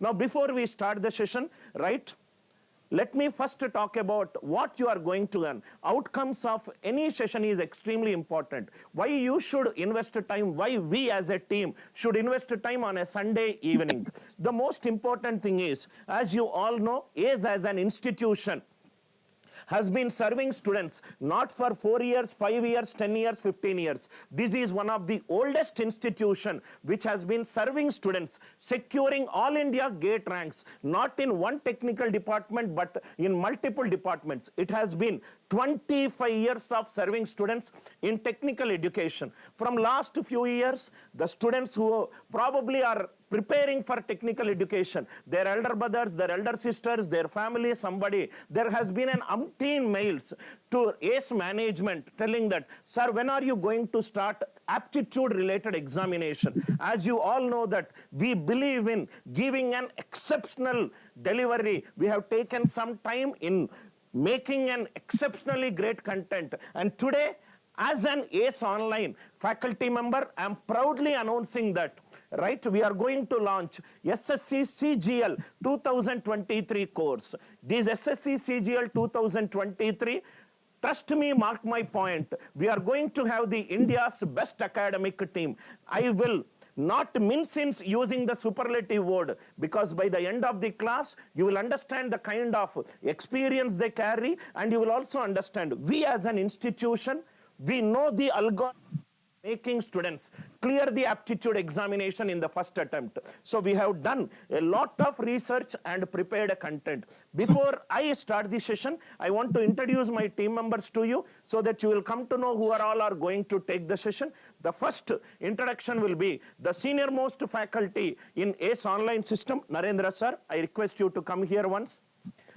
Now, before we start the session, right, let me first talk about what you are going to learn. Outcomes of any session is extremely important. Why you should invest time, why we as a team should invest time on a Sunday evening. The most important thing is, as you all know, ACE as an institution has been serving students not for 4 years, 5 years, 10 years, 15 years. This is one of the oldest institution which has been serving students, securing all India GATE ranks, not in one technical department but in multiple departments. It has been 25 years of serving students in technical education. From last few years, the students who probably are preparing for technical education, their elder brothers, their elder sisters, their family, somebody, there has been an umpteen mails to ACE management telling that, sir, when are you going to start aptitude related examination? As you all know that we believe in giving an exceptional delivery. We have taken some time in making an exceptionally great content, and today as an Aceonline faculty member, I am proudly announcing that, right, we are going to launch SSC CGL 2023 course. This SSC CGL 2023, trust me, mark my point, we are going to have the India's best academic team. I will not mince in using the superlative word, because by the end of the class, you will understand the kind of experience they carry, and you will also understand we as an institution, we know the algorithm making students clear the aptitude examination in the first attempt. So we have done a lot of research and prepared a content. Before I start the session, I want to introduce my team members to you so that you will come to know who are all are going to take the session. The first introduction will be the senior most faculty in Aceonline system, Narendra sir. I request you to come here once.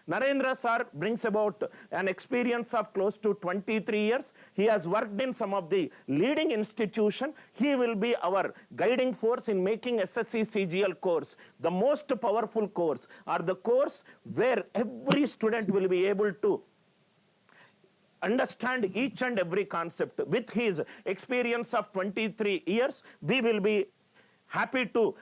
Narendra sir brings about an experience of close to 23 years. He has worked in some of the leading institutions. He will be our guiding force in making SSC CGL course the most powerful course, or the course where every student will be able to understand each and every concept. With his experience of 23 years, we will be happy to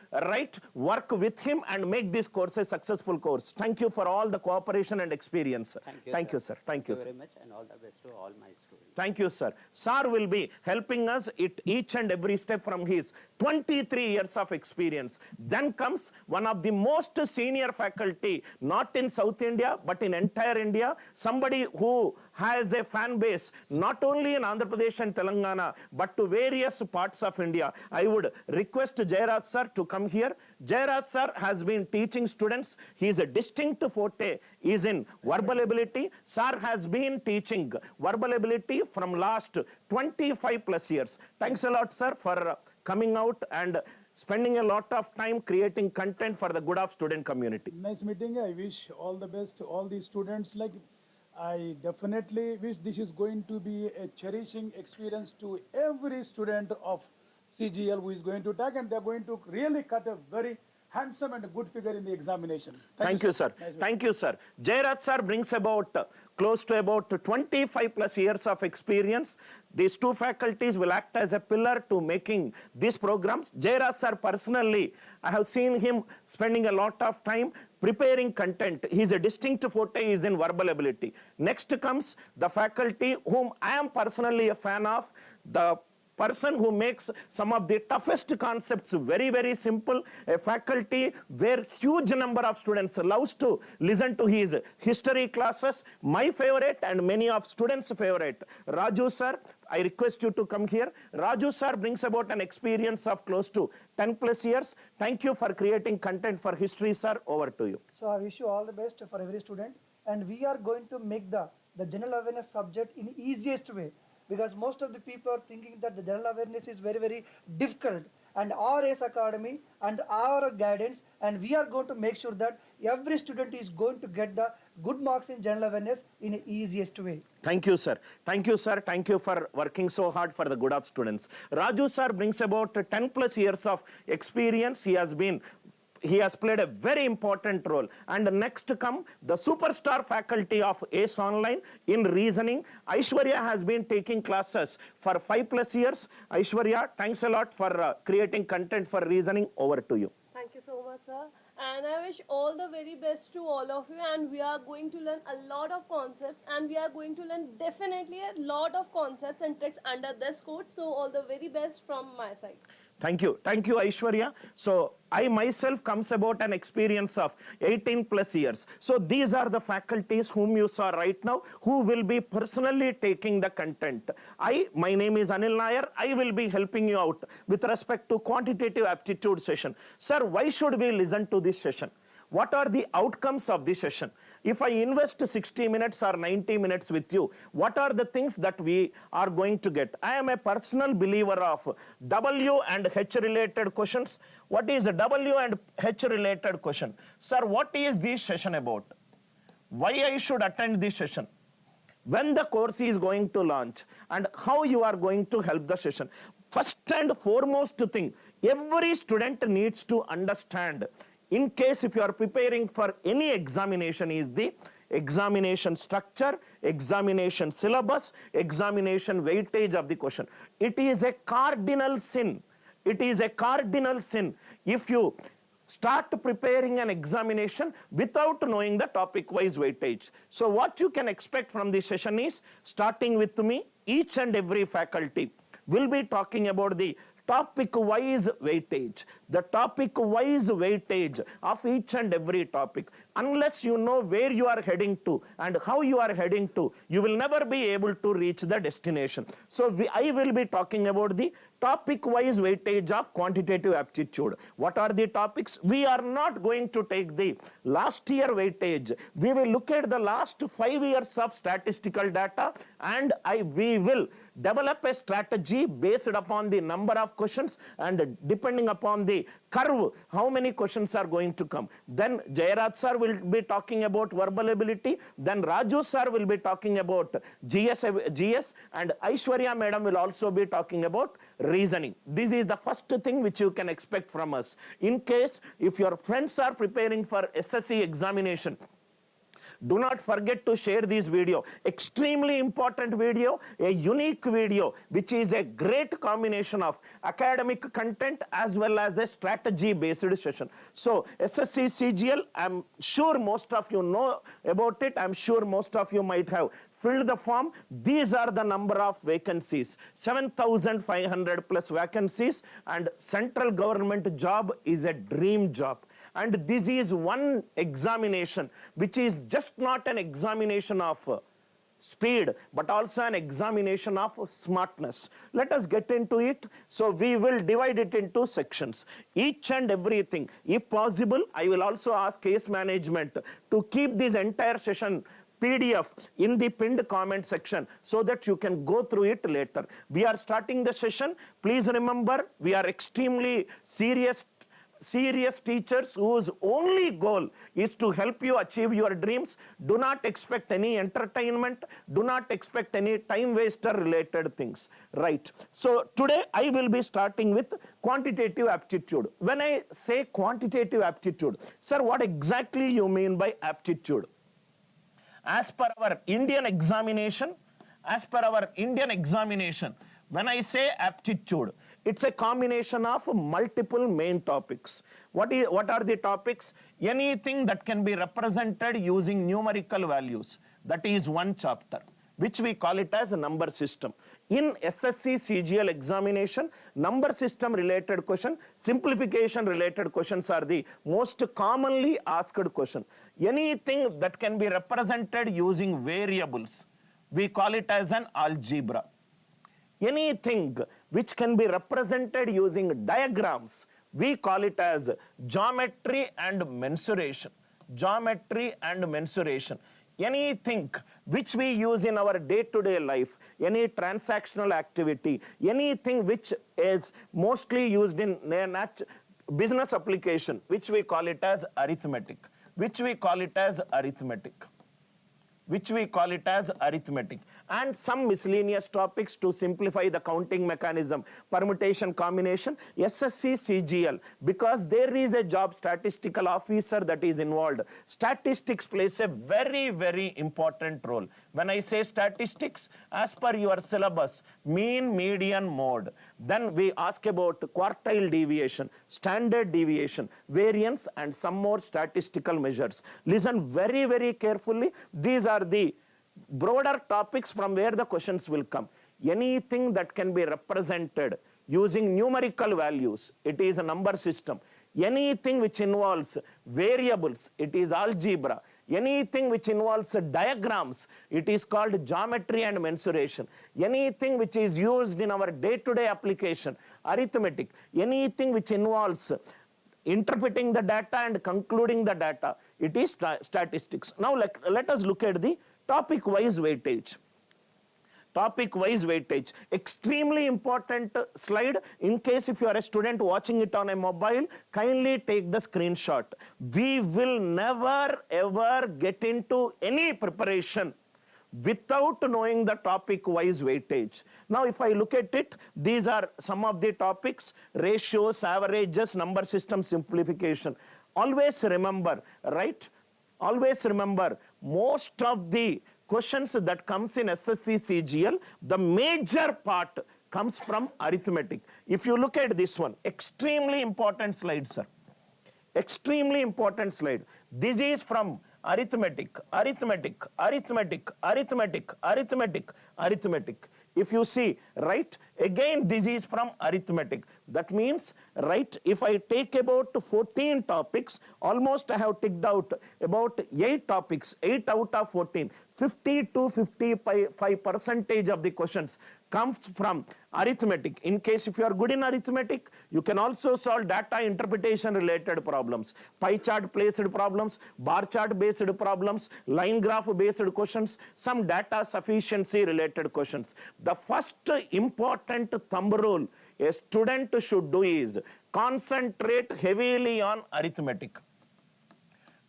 work with him and make this course a successful course. Thank you for all the cooperation and experience. Thank you, sir. Thank you very much, and all the best to all my students. Thank you, sir. Sir will be helping us at each and every step from his 23 years of experience. Then comes one of the most senior faculty, not in South India, but in entire India, somebody who has a fan base, not only in Andhra Pradesh and Telangana, but to various parts of India. I would request Jairaj sir to come here. Jairaj sir has been teaching students. He is a distinct forte is in verbal ability. Sir has been teaching verbal ability from last 25 plus years. Thanks a lot, sir, for coming out and spending a lot of time creating content for the good of student community. Nice meeting. I wish all the best to all the students. I definitely wish this is going to be a cherishing experience to every student of CGL who is going to take, and they're going to really cut a very handsome and a good figure in the examination. Thank you, sir. Nice. Thank you, sir. Jairaj sir brings about close to about 25 plus years of experience. These two faculties will act as a pillar to making these programs. Jairaj sir personally, I have seen him spending a lot of time preparing content. He is a distinct forte is in verbal ability. Next comes the faculty whom I am personally a fan of, the person who makes some of the toughest concepts very, very simple, a faculty where huge number of students loves to listen to his history classes. My favorite and many of students' favorite, Raju sir. I request you to come here. Raju sir brings about an experience of close to 10 plus years. Thank you for creating content for history, sir. Over to you. So I wish you all the best for every student, and we are going to make the general awareness subject in easiest way. Because most of the people are thinking that the general awareness is very, very difficult, and our ACE Academy and our guidance, and we are going to make sure that every student is going to get the good marks in general awareness in the easiest way. Thank you, sir. Thank you, sir. Thank you for working so hard for the good of students. Raju sir brings about 10 plus years of experience. He has played a very important role. And next come the superstar faculty of Aceonline in reasoning. Aishwarya has been taking classes for 5 plus years. Aishwarya, thanks a lot for creating content for reasoning. Over to you. Thank you so much, sir. And I wish all the very best to all of you, and we are going to learn a lot of concepts, and we are going to learn definitely a lot of concepts and tricks under this code. So all the very best from my side. Thank you, Aishwarya. So I myself comes about an experience of 18 plus years. So these are the faculties whom you saw right now, who will be personally taking the content. My name is Anil Nair. I will be helping you out with respect to quantitative aptitude session. Sir, why should we listen to this session? What are the outcomes of this session? If I invest 60 minutes or 90 minutes with you, what are the things that we are going to get? I am a personal believer of W and H related questions. What is a W and H related question? Sir, what is this session about? Why I should attend this session? When the course is going to launch, and how you are going to help the session. First and foremost thing, every student needs to understand, in case if you are preparing for any examination, is the examination structure, examination syllabus, examination weightage of the question. It is a cardinal sin. It is a cardinal sin if you start preparing an examination without knowing the topic-wise weightage. So what you can expect from this session is, starting with me, each and every faculty will be talking about the topic-wise weightage, the topic-wise weightage of each and every topic. Unless you know where you are heading to and how you are heading to, you will never be able to reach the destination. So I will be talking about the topic-wise weightage of quantitative aptitude. What are the topics? We are not going to take the last year weightage. We will look at the last 5 years of statistical data, and we will develop a strategy based upon the number of questions and depending upon the curve, how many questions are going to come. Then Jayaraj sir will be talking about verbal ability. Then Raju sir will be talking about GS, and Aishwarya madam will also be talking about reasoning. This is the first thing which you can expect from us. In case if your friends are preparing for SSC examination, do not forget to share this video. Extremely important video, a unique video, which is a great combination of academic content as well as the strategy based session. So SSC CGL, I'm sure most of you know about it. I'm sure most of you might have filled the form. These are the number of vacancies, 7,500 plus vacancies, and central government job is a dream job. And this is one examination which is just not an examination of speed, but also an examination of smartness. Let us get into it. So we will divide it into sections. Each and everything, if possible, I will also ask case management to keep this entire session PDF in the pinned comment section so that you can go through it later. We are starting the session. Please remember, we are extremely serious teachers whose only goal is to help you achieve your dreams. Do not expect any entertainment. Do not expect any time waster related things. Right. So today I will be starting with quantitative aptitude. When I say quantitative aptitude, sir, what exactly you mean by aptitude? As per our Indian examination, when I say aptitude, it's a combination of multiple main topics. What are the topics? Anything that can be represented using numerical values. That is one chapter, which we call it as a number system. In SSC CGL examination, number system related question, simplification related questions are the most commonly asked question. Anything that can be represented using variables, we call it as an algebra. Anything which can be represented using diagrams, we call it as geometry and mensuration. Anything which we use in our day-to-day life, any transactional activity, anything which is mostly used in business application, which we call it as arithmetic. and some miscellaneous topics to simplify the counting mechanism, permutation combination, SSC CGL, because there is a job statistical officer that is involved. Statistics plays a very, very important role. When I say statistics, as per your syllabus, mean, median, mode. Then we ask about quartile deviation, standard deviation, variance, and some more statistical measures. Listen very, very carefully. These are the broader topics from where the questions will come. Anything that can be represented using numerical values, it is a number system. Anything which involves variables, it is algebra. Anything which involves diagrams, it is called geometry and mensuration. Anything which is used in our day-to-day application, arithmetic. Anything which involves interpreting the data and concluding the data, it is statistics. Now let us look at the topic-wise weightage. Topic-wise weightage, extremely important slide. In case if you are a student watching it on a mobile, kindly take the screenshot. We will never ever get into any preparation without knowing the topic-wise weightage. Now if I look at it, these are some of the topics: ratios, averages, number system, simplification. Always remember, right? Always remember, most of the questions that comes in SSC CGL, the major part comes from arithmetic. If you look at this one, extremely important slide, sir. Extremely important slide. This is from arithmetic, arithmetic, arithmetic, arithmetic, arithmetic, arithmetic. If you see, right, again this is from arithmetic. That means, right, if I take about 14 topics, almost I have ticked out about 8 topics, 8 out of 14. 50 to 55% of the questions comes from arithmetic. In case if you are good in arithmetic, you can also solve data interpretation related problems, pie chart based problems, bar chart based problems, line graph based questions, some data sufficiency related questions. The first important thumb rule a student should do is concentrate heavily on arithmetic.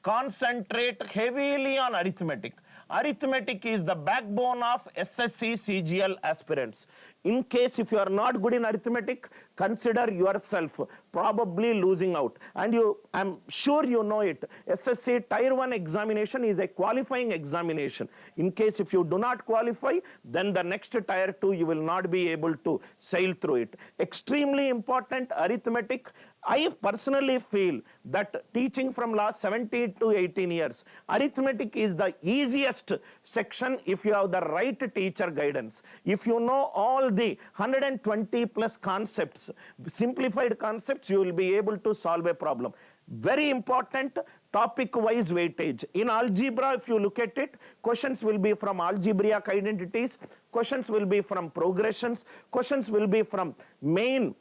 Concentrate heavily on arithmetic. Arithmetic is the backbone of SSC CGL aspirants. In case if you are not good in arithmetic, consider yourself probably losing out. And I'm sure you know it. SSC Tier 1 examination is a qualifying examination. In case if you do not qualify, then the next Tier 2 you will not be able to sail through it. Extremely important arithmetic. I personally feel that teaching from last 17 to 18 years, arithmetic is the easiest section if you have the right teacher guidance. If you know all the 120 plus concepts, simplified concepts, you will be able to solve a problem. Very important topic-wise weightage. In algebra, if you look at it, questions will be from algebraic identities, questions will be from progressions, questions will be from main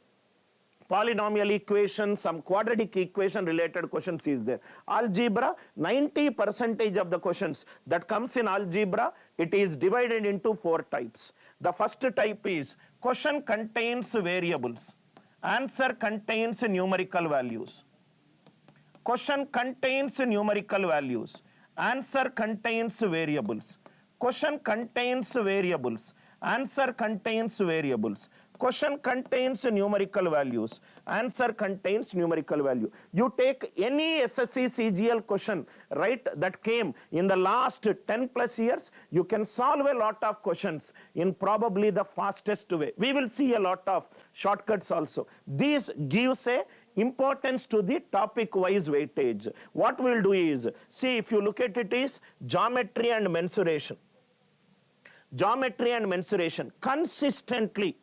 polynomial equation, some quadratic equation related questions is there. Algebra, 90% of the questions that comes in algebra, it is divided into 4 types. The first type is question contains variables, answer contains numerical values. Question contains numerical values, answer contains variables. Question contains variables, answer contains variables. Question contains numerical values, answer contains numerical value. You take any SSC CGL question, right, that came in the last 10 plus years, you can solve a lot of questions in probably the fastest way. We will see a lot of shortcuts also. This gives a importance to the topic-wise weightage. What we'll do is, see if you look at it is geometry and mensuration. Geometry and mensuration consistently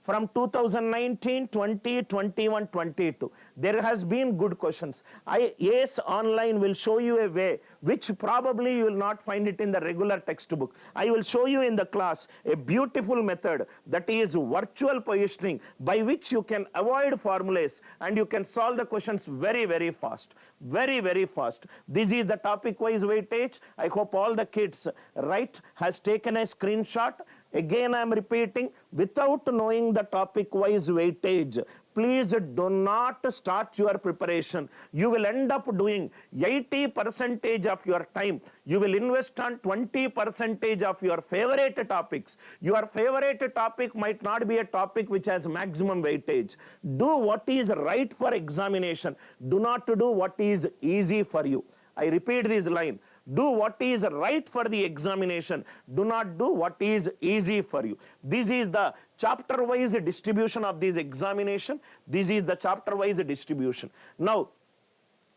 from 2019, 20, 21, 22. There has been good questions. Aceonline will show you a way which probably you will not find it in the regular textbook. I will show you in the class a beautiful method that is virtual positioning by which you can avoid formulas and you can solve the questions very, very fast. Very, very fast. This is the topic-wise weightage. I hope all the kids, right, has taken a screenshot Again, I am repeating, without knowing the topic-wise weightage, please do not start your preparation. You will end up doing 80% of your time. You will invest on 20% of your favorite topics. Your favorite topic might not be a topic which has maximum weightage. Do what is right for examination. Do not do what is easy for you. I repeat this line. Do what is right for the examination. Do not do what is easy for you. This is the chapter-wise distribution of this examination. This is the chapter-wise distribution. Now,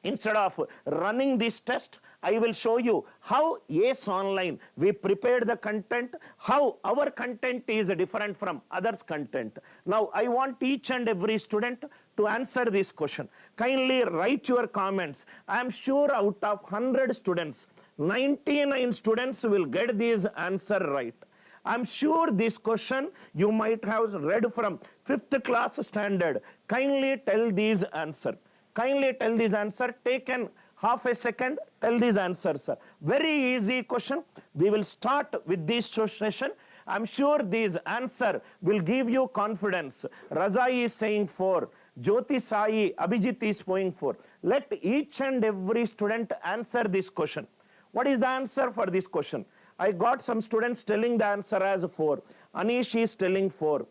instead of running this test, I will show you how Aceonline we prepared the content, how our content is different from others' content. Now, I want each and every student to answer this question. Kindly write your comments. I am sure out of 100 students, 99 students will get this answer right. I'm sure this question you might have read from 5th class standard. Kindly tell this answer. Kindly tell this answer. Take an half a second. Tell this answer, sir. Very easy question. We will start with this session. I'm sure this answer will give you confidence. Raza is saying 4. Jyoti Sai, Abhijit is saying 4. Let each and every student answer this question. What is the answer for this question? I got some students telling the answer as 4. Anish is telling 4.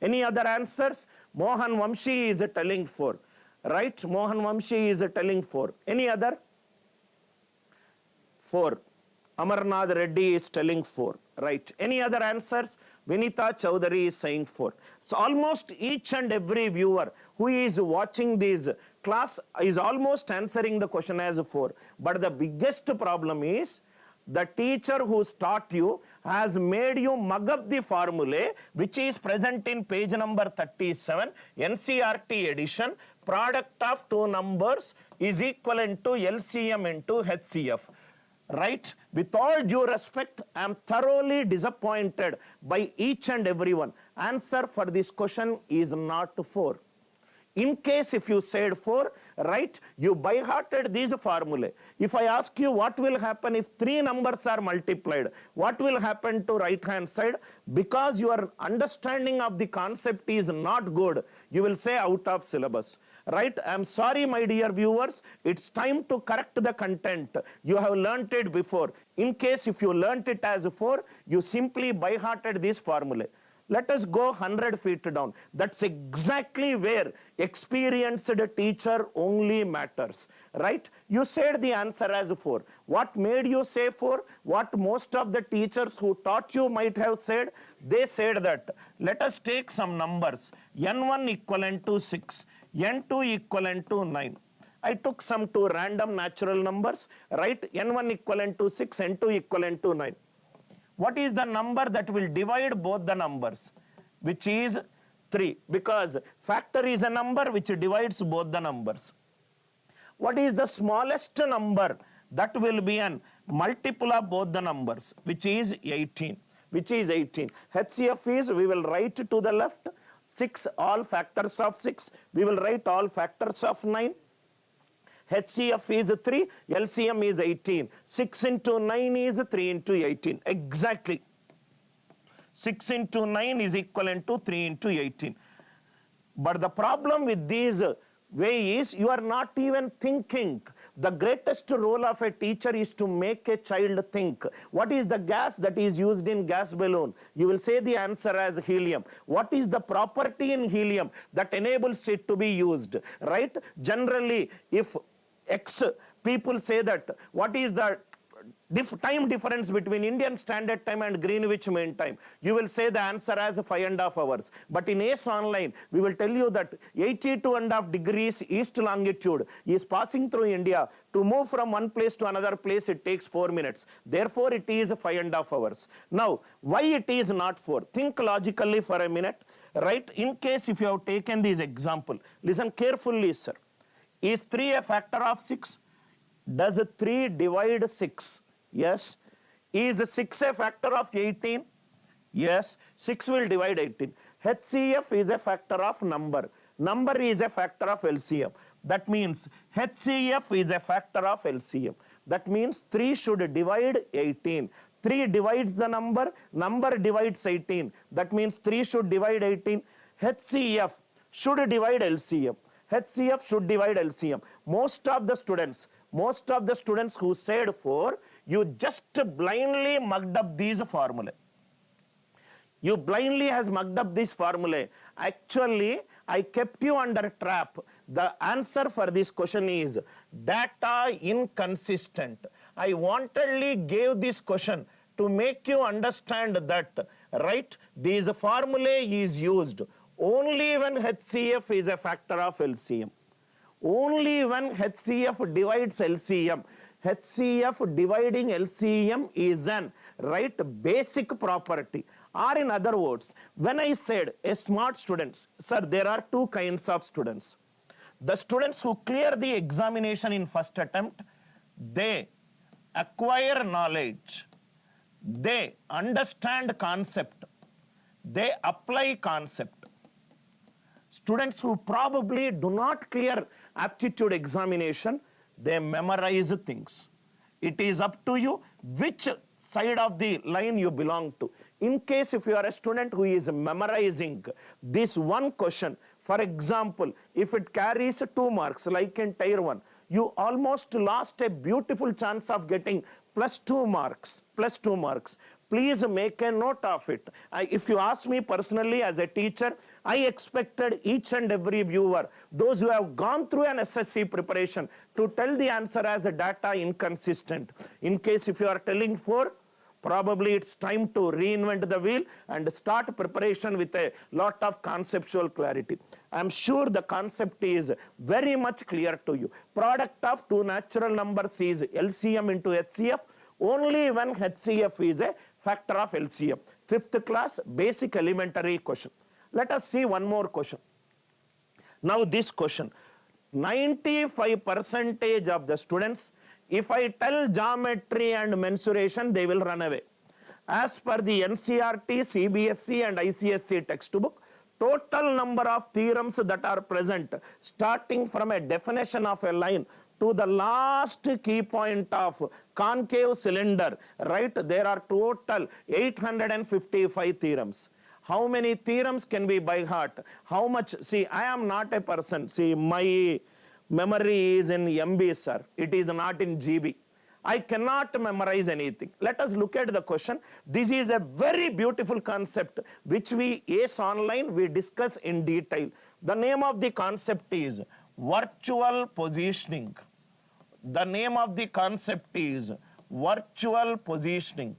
Any other answers? Mohan Vamshi is telling 4. Right? Mohan Vamshi is telling 4. Any other? 4. Amarnath Reddy is telling 4. Right. Any other answers? Vinita Chowdhury is saying 4. So almost each and every viewer who is watching this class is almost answering the question as 4. But the biggest problem is the teacher who taught you has made you mug up the formulae which is present in page number 37, NCERT edition. Product of two numbers is equivalent to LCM into HCF. Right? With all due respect, I am thoroughly disappointed by each and everyone. Answer for this question is not 4. In case if you said 4, right, you by-hearted these formulae. If I ask you what will happen if 3 numbers are multiplied, what will happen to right-hand side? Because your understanding of the concept is not good, you will say out of syllabus. Right? I am sorry, my dear viewers, it's time to correct the content. You have learnt it before. In case if you learnt it as 4, you simply by-hearted this formulae. Let us go 100 feet down. That's exactly where experienced teacher only matters. Right? You said the answer as 4. What made you say 4? What most of the teachers who taught you might have said? They said that, let us take some numbers. N1 equivalent to 6. N2 equivalent to 9. I took some 2 random natural numbers. Right? N1 equivalent to 6, N2 equivalent to 9. What is the number that will divide both the numbers? Which is 3, because factor is a number which divides both the numbers. What is the smallest number that will be an multiple of both the numbers? Which is 18. Which is 18. HCF is, we will write to the left, 6, all factors of 6. We will write all factors of 9. HCF is 3, LCM is 18. 6 into 9 is 3 into 18. Exactly. 6 into 9 is equivalent to 3 into 18. But the problem with these way is you are not even thinking. The greatest role of a teacher is to make a child think. What is the gas that is used in gas balloon? You will say the answer as helium. What is the property in helium that enables it to be used? Right? Generally, if X people say that, what is the time difference between Indian Standard Time and Greenwich Mean Time? You will say the answer as 5.5 hours. But in Aceonline, we will tell you that 82.5 degrees east longitude is passing through India. To move from one place to another place, it takes 4 minutes. Therefore, it is 5.5 hours. Now, why it is not 4? Think logically for a minute. Right? In case if you have taken this example, listen carefully, sir. Is 3 a factor of 6? Does 3 divide 6? Yes. Is 6 a factor of 18? Yes. 6 will divide 18. HCF is a factor of number. Number is a factor of LCM. That means HCF is a factor of LCM. That means 3 should divide 18. 3 divides the number divides 18. That means 3 should divide 18. HCF should divide LCM. HCF should divide LCM. Most of the students who said 4, you just blindly mugged up these formulae. You blindly has mugged up this formula. Actually, I kept you under trap. The answer for this question is data inconsistent. I wantedly gave this question to make you understand that, right, this formula is used only when HCF is a factor of LCM. Only when HCF divides LCM. HCF dividing LCM is an basic property. Or in other words, when I said a smart students, sir, there are 2 kinds of students. The students who clear the examination in first attempt, they acquire knowledge, they understand concept, they apply concept. Students who probably do not clear aptitude examination, they memorize things. It is up to you which side of the line you belong to. In case if you are a student who is memorizing this one question, for example, if it carries 2 marks like in tier 1, you almost lost a beautiful chance of getting +2 marks. Please make a note of it. If you ask me personally as a teacher, I expected each and every viewer, those who have gone through an SSC preparation, to tell the answer as a data inconsistent. In case if you are telling 4, probably it's time to reinvent the wheel and start preparation with a lot of conceptual clarity. I'm sure the concept is very much clear to you. Product of 2 natural numbers is LCM into HCF only when HCF is a factor of LCM. 5th class basic elementary question. Let us see one more question. Now this question, 95% of the students, if I tell geometry and mensuration, they will run away. As per the NCERT, CBSE and ICSE textbook, total number of theorems that are present, starting from a definition of a line to the last key point of concave cylinder, right? There are total 855 theorems. How many theorems can be by heart? How much? See, I am not a person. See, my memory is in MB, sir. It is not in GB. I cannot memorize anything. Let us look at the question. This is a very beautiful concept which we Aceonline we discuss in detail. The name of the concept is virtual positioning. The name of the concept is virtual positioning.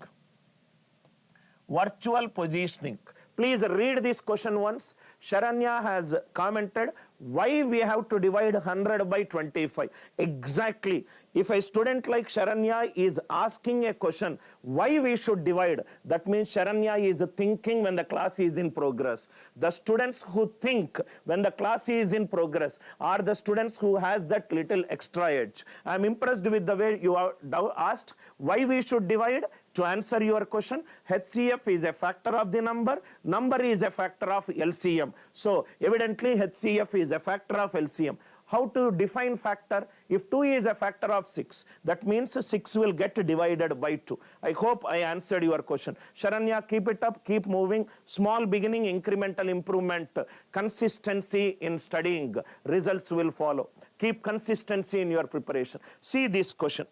Virtual positioning. Please read this question once. Sharanya has commented, why we have to divide 100 by 25? Exactly. If a student like Sharanya is asking a question, why we should divide, that means Sharanya is thinking when the class is in progress. The students who think when the class is in progress are the students who has that little extra edge. I am impressed with the way you have asked why we should divide. To answer your question, HCF is a factor of the number is a factor of LCM. So evidently HCF is a factor of LCM. How to define factor? If 2 is a factor of 6, that means 6 will get divided by 2. I hope I answered your question. Sharanya, keep it up, keep moving. Small beginning, incremental improvement, consistency in studying. Results will follow. Keep consistency in your preparation. See this question.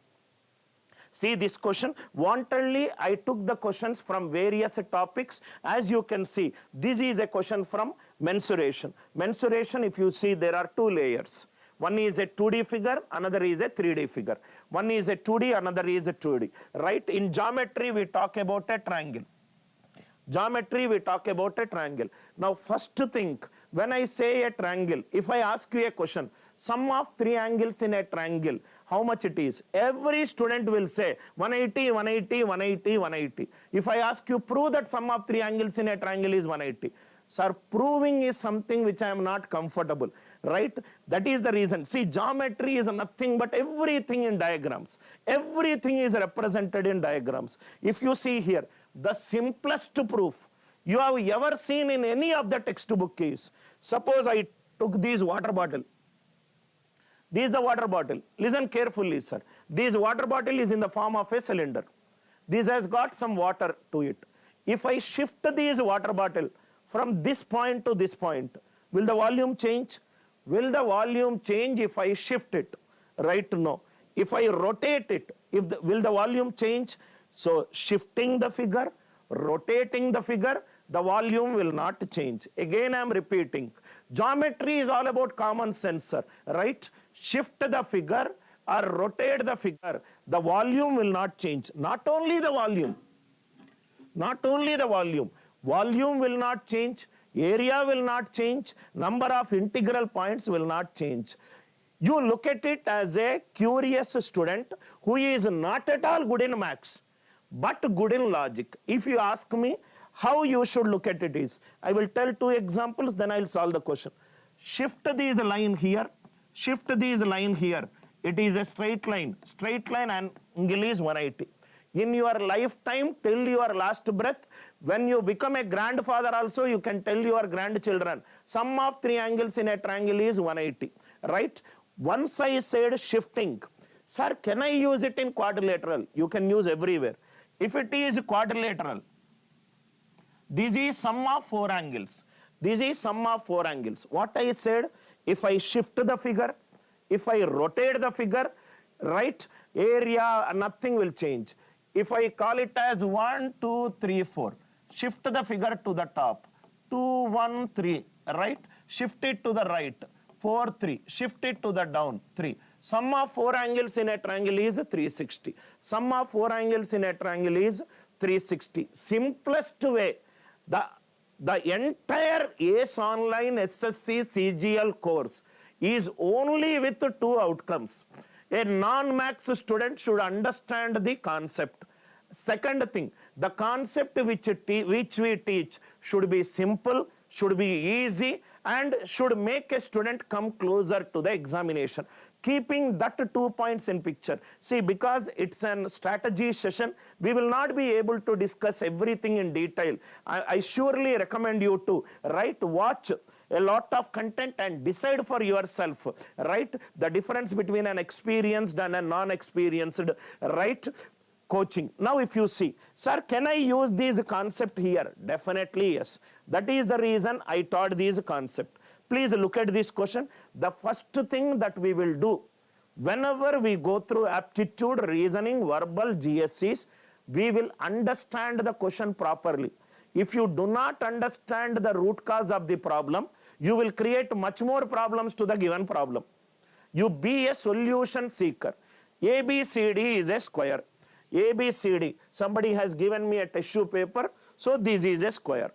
See this question, wantedly I took the questions from various topics. As you can see, this is a question from mensuration. Mensuration, if you see, there are 2 layers. One is a 2D figure, another is a 3D figure. One is a 2D, another is a 2D. Right? In geometry, we talk about a triangle. Geometry, we talk about a triangle. Now, first thing, when I say a triangle, if I ask you a question, sum of 3 angles in a triangle, how much it is? Every student will say 180, 180, 180, 180. If I ask you, prove that sum of 3 angles in a triangle is 180. Sir, proving is something which I am not comfortable, right? That is the reason. See, geometry is nothing but everything in diagrams. Everything is represented in diagrams. If you see here, the simplest proof you have ever seen in any of the textbook is, suppose I took this water bottle. This is the water bottle. Listen carefully, sir. This water bottle is in the form of a cylinder. This has got some water to it. If I shift this water bottle from this point to this point, will the volume change? Will the volume change if I shift it? Right? No. If I rotate it, will the volume change? So shifting the figure, rotating the figure, the volume will not change. Again I am repeating. Geometry is all about common sense, sir, right? Shift the figure or rotate the figure, the volume will not change. Not only the volume, volume will not change, area will not change, number of integral points will not change. You look at it as a curious student who is not at all good in maths, but good in logic. If you ask me how you should look at it is, I will tell 2 examples, then I will solve the question. Shift this line here, shift this line here. It is a straight line and angle is 180. In your lifetime, till your last breath, when you become a grandfather also, you can tell your grandchildren, sum of 3 angles in a triangle is 180, right? Once I said shifting, sir, can I use it in quadrilateral? You can use everywhere. If it is quadrilateral, this is sum of 4 angles. This is sum of 4 angles. What I said, if I shift the figure, if I rotate the figure, right, area, nothing will change. If I call it as 1, 2, 3, 4, shift the figure to the top, 2, 1, 3, right, shift it to the right, 4, 3, shift it to the down, 3. Sum of 4 angles in a triangle is 360. Sum of 4 angles in a triangle is 360. Simplest way, the entire Aceonline SSC CGL course is only with 2 outcomes. A non-maths student should understand the concept. Second thing, the concept which we teach should be simple, should be easy, and should make a student come closer to the examination. Keeping that 2 points in picture. See, because it's a strategy session, we will not be able to discuss everything in detail. I surely recommend you to, watch a lot of content and decide for yourself, the difference between an experienced and a non-experienced, coaching. Now if you see, sir, can I use this concept here? Definitely yes. That is the reason I taught this concept. Please look at this question. The first thing that we will do, whenever we go through aptitude, reasoning, verbal, GSCs, we will understand the question properly. If you do not understand the root cause of the problem, you will create much more problems to the given problem. You be a solution seeker. ABCD is a square. ABCD, somebody has given me a tissue paper, so this is a square.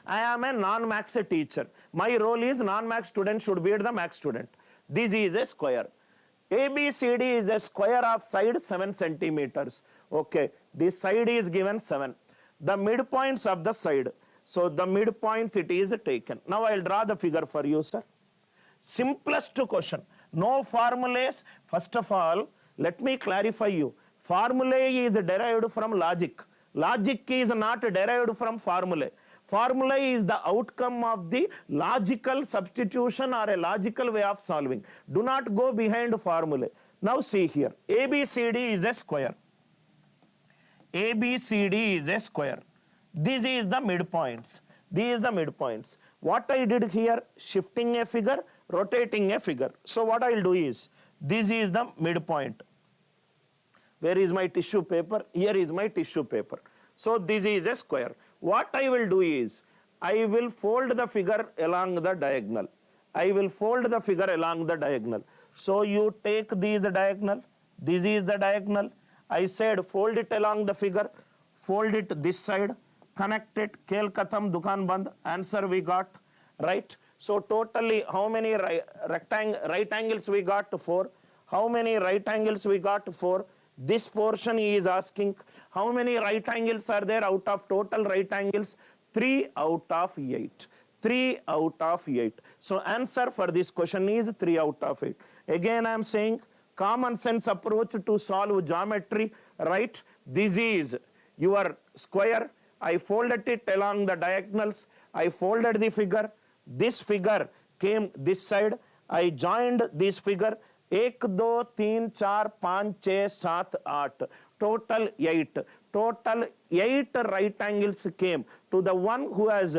I am a non-maths teacher. My role is non-maths student should beat the maths student. This is a square. ABCD is a square of side 7 centimeters. Okay, this side is given 7. The midpoints of the side. So the midpoints it is taken. Now I will draw the figure for you, sir. Simplest question. No formulas. First of all, let me clarify you. Formulae is derived from logic. Logic is not derived from formulae. Formula is the outcome of the logical substitution or a logical way of solving. Do not go behind formula. Now see here, ABCD is a square. ABCD is a square. This is the midpoints. These are the midpoints. What I did here, shifting a figure, rotating a figure. So what I will do is, this is the midpoint. Where is my tissue paper? Here is my tissue paper. So this is a square. What I will do is, I will fold the figure along the diagonal. I will fold the figure along the diagonal. So you take this diagonal, this is the diagonal. I said fold it along the figure, fold it this side, connect it, kel katham dukan band, answer we got, right? So totally how many right angles we got? 4. How many right angles we got? 4. This portion he is asking, how many right angles are there out of total right angles? 3 out of 8. 3 out of 8. So answer for this question is 3 out of 8. Again I am saying common sense approach to solve geometry, right? This is your square. I folded it along the diagonals. I folded the figure. This figure came this side. I joined this figure. 1, 2, 3, 4, 5, 6, 7, 8. total 8. Total 8 right angles came to the one who has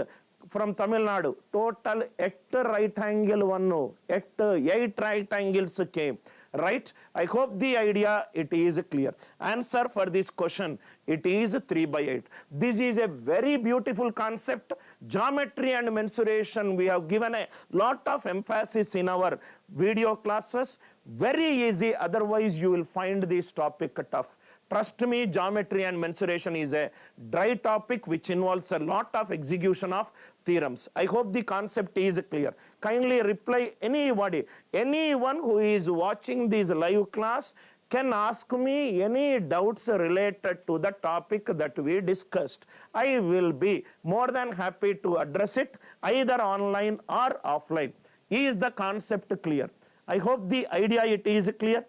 from Tamil Nadu. Total 8 right angle one, 8 right angles came. Right? I hope the idea it is clear. Answer for this question, it is 3 by 8. This is a very beautiful concept. Geometry and mensuration, we have given a lot of emphasis in our video classes. Very easy, otherwise you will find this topic tough. Trust me, geometry and mensuration is a dry topic which involves a lot of execution of theorems. I hope the concept is clear. Kindly reply anybody, anyone who is watching this live class can ask me any doubts related to the topic that we discussed. I will be more than happy to address it either online or offline. Is the concept clear? I hope the idea it is clear.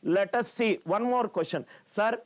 Let us see one more question. Sir,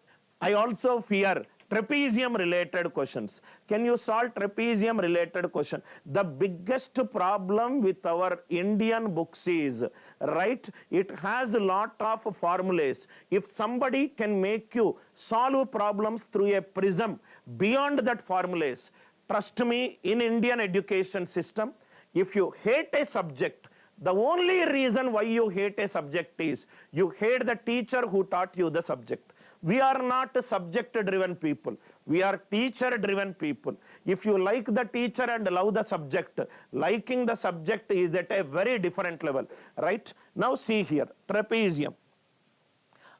I also fear trapezium related questions. Can you solve trapezium related question? The biggest problem with our Indian books is, right, it has a lot of formulas. If somebody can make you solve problems through a prism beyond that formulas, trust me, in Indian education system, if you hate a subject, the only reason why you hate a subject is you hate the teacher who taught you the subject. We are not subject-driven people. We are teacher-driven people. If you like the teacher and love the subject, liking the subject is at a very different level. Right? Now see here, trapezium.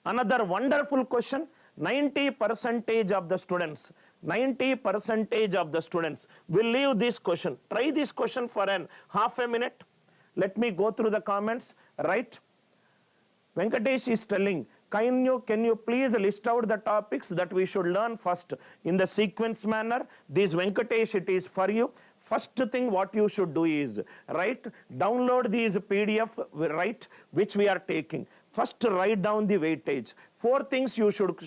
Another wonderful question. 90% of the students, 90% of the students will leave this question. Try this question for an half a minute. Let me go through the comments, right? Venkatesh is telling, can you please list out the topics that we should learn first in the sequence manner? This Venkatesh, it is for you. First thing what you should do is, right, download these PDF, right, which we are taking. First write down the weightage. 4 things you should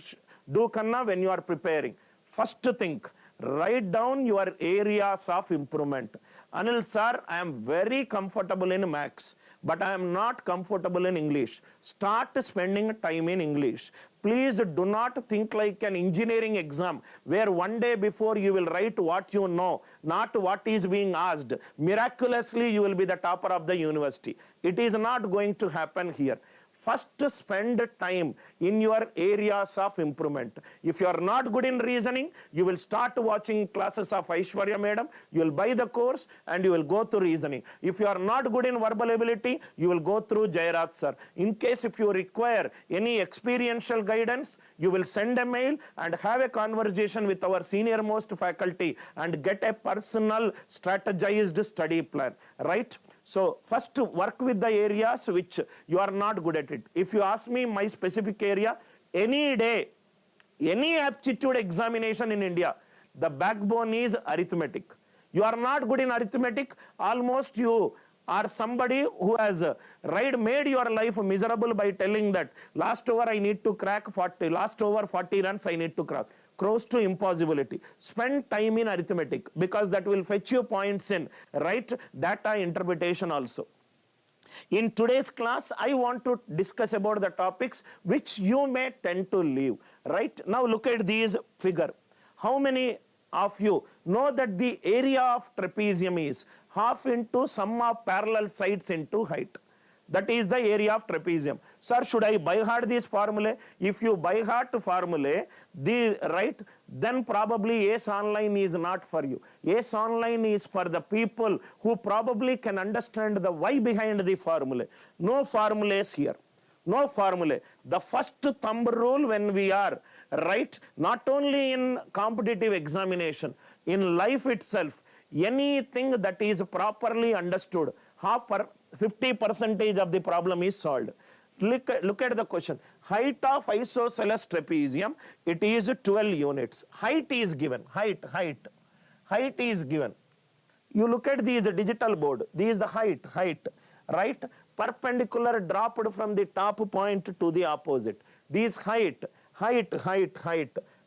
do, Kanna, when you are preparing. First thing, write down your areas of improvement. Anil sir, I am very comfortable in maths, but I am not comfortable in English. Start spending time in English. Please do not think like an engineering exam where one day before you will write what you know, not what is being asked. Miraculously, you will be the topper of the university. It is not going to happen here. First, spend time in your areas of improvement. If you are not good in reasoning, you will start watching classes of Aishwarya Madam, you will buy the course and you will go through reasoning. If you are not good in verbal ability, you will go through Jairat sir. In case if you require any experiential guidance, you will send a mail and have a conversation with our senior most faculty and get a personal strategized study plan, right? So first work with the areas which you are not good at it. If you ask me my specific area, any day, any aptitude examination in India, the backbone is arithmetic. You are not good in arithmetic, almost you are somebody who has made your life miserable by telling that last over I need to crack 40, last over 40 runs I need to crack. Close to impossibility. Spend time in arithmetic because that will fetch you points in, right, data interpretation also. In today's class, I want to discuss about the topics which you may tend to leave, right? Now look at these figure. How many of you know that the area of trapezium is half into sum of parallel sides into height? That is the area of trapezium. Sir, should I by heart this formula? If you by heart formula, then probably Aceonline is not for you. Aceonline is for the people who probably can understand the why behind the formula. No formulas here. No formula. The first thumb rule when we are, right, not only in competitive examination, in life itself, anything that is properly understood, 50% of the problem is solved. Look at the question. Height of isosceles trapezium, it is 12 units. Height is given. Height is given. You look at this digital board. This is the height, right? Perpendicular dropped from the top point to the opposite. This height.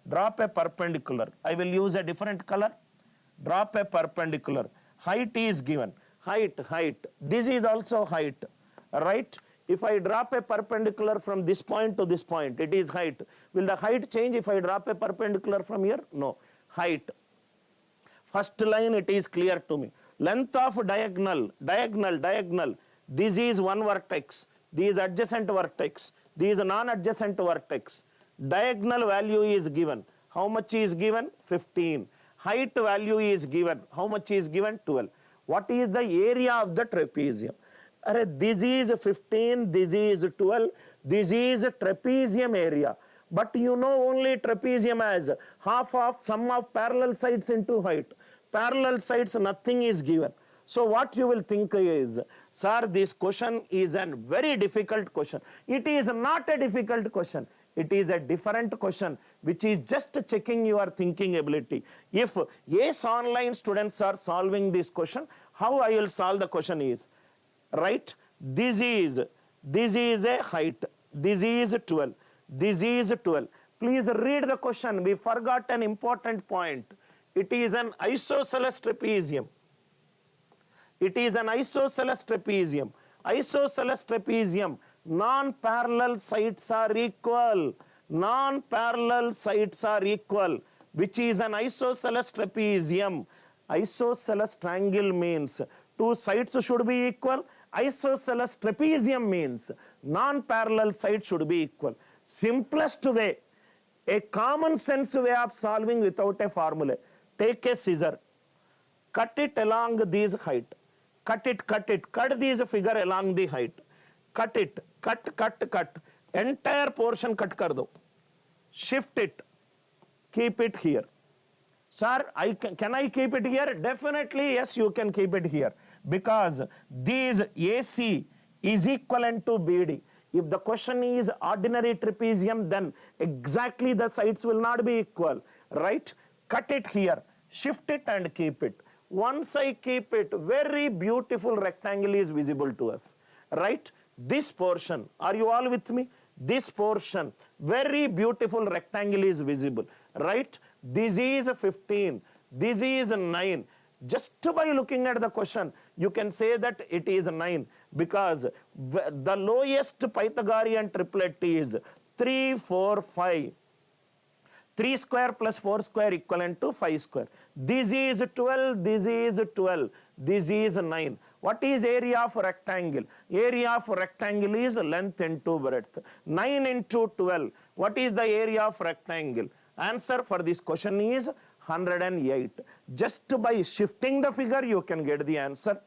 Drop a perpendicular. I will use a different color. Drop a perpendicular. Height is given. Height. This is also height, right? If I drop a perpendicular from this point to this point, it is height. Will the height change if I drop a perpendicular from here? No. Height. First line, it is clear to me. Length of diagonal, diagonal. This is one vertex. This is adjacent vertex. This is non-adjacent vertex. Diagonal value is given. How much is given? 15. Height value is given. How much is given? 12. What is the area of the trapezium? This is 15, this is 12, this is trapezium area. But you know only trapezium as half of sum of parallel sides into height. Parallel sides, nothing is given. So what you will think is, sir, this question is a very difficult question. It is not a difficult question. It is a different question which is just checking your thinking ability. If Aceonline students are solving this question, how I will solve the question is, right? This is a height. This is 12. This is 12. Please read the question. We forgot an important point. It is an isosceles trapezium. It is an isosceles trapezium. Isosceles trapezium. Non-parallel sides are equal. Non-parallel sides are equal. Which is an isosceles trapezium. Isosceles triangle means two sides should be equal. Isosceles trapezium means non-parallel sides should be equal. Simplest way, a common sense way of solving without a formula. Take a scissor, cut it along this height. Cut this figure along the height. Cut it, cut. Entire portion cut kar do. Shift it, keep it here. Sir, can I keep it here? Definitely, yes, you can keep it here. Because this AC is equivalent to BD. If the question is ordinary trapezium, then exactly the sides will not be equal, right? Cut it here, shift it and keep it. Once I keep it, very beautiful rectangle is visible to us, right? This portion, are you all with me? This portion, very beautiful rectangle is visible, right? This is 15, this is 9. Just by looking at the question, you can say that it is 9 because the lowest Pythagorean triplet is 3, 4, 5. 3 square plus 4 square equivalent to 5 square. This is 12, this is 12, this is 9. What is area of rectangle? Area of rectangle is length into breadth. 9 into 12. What is the area of rectangle? Answer for this question is 108. Just by shifting the figure, you can get the answer.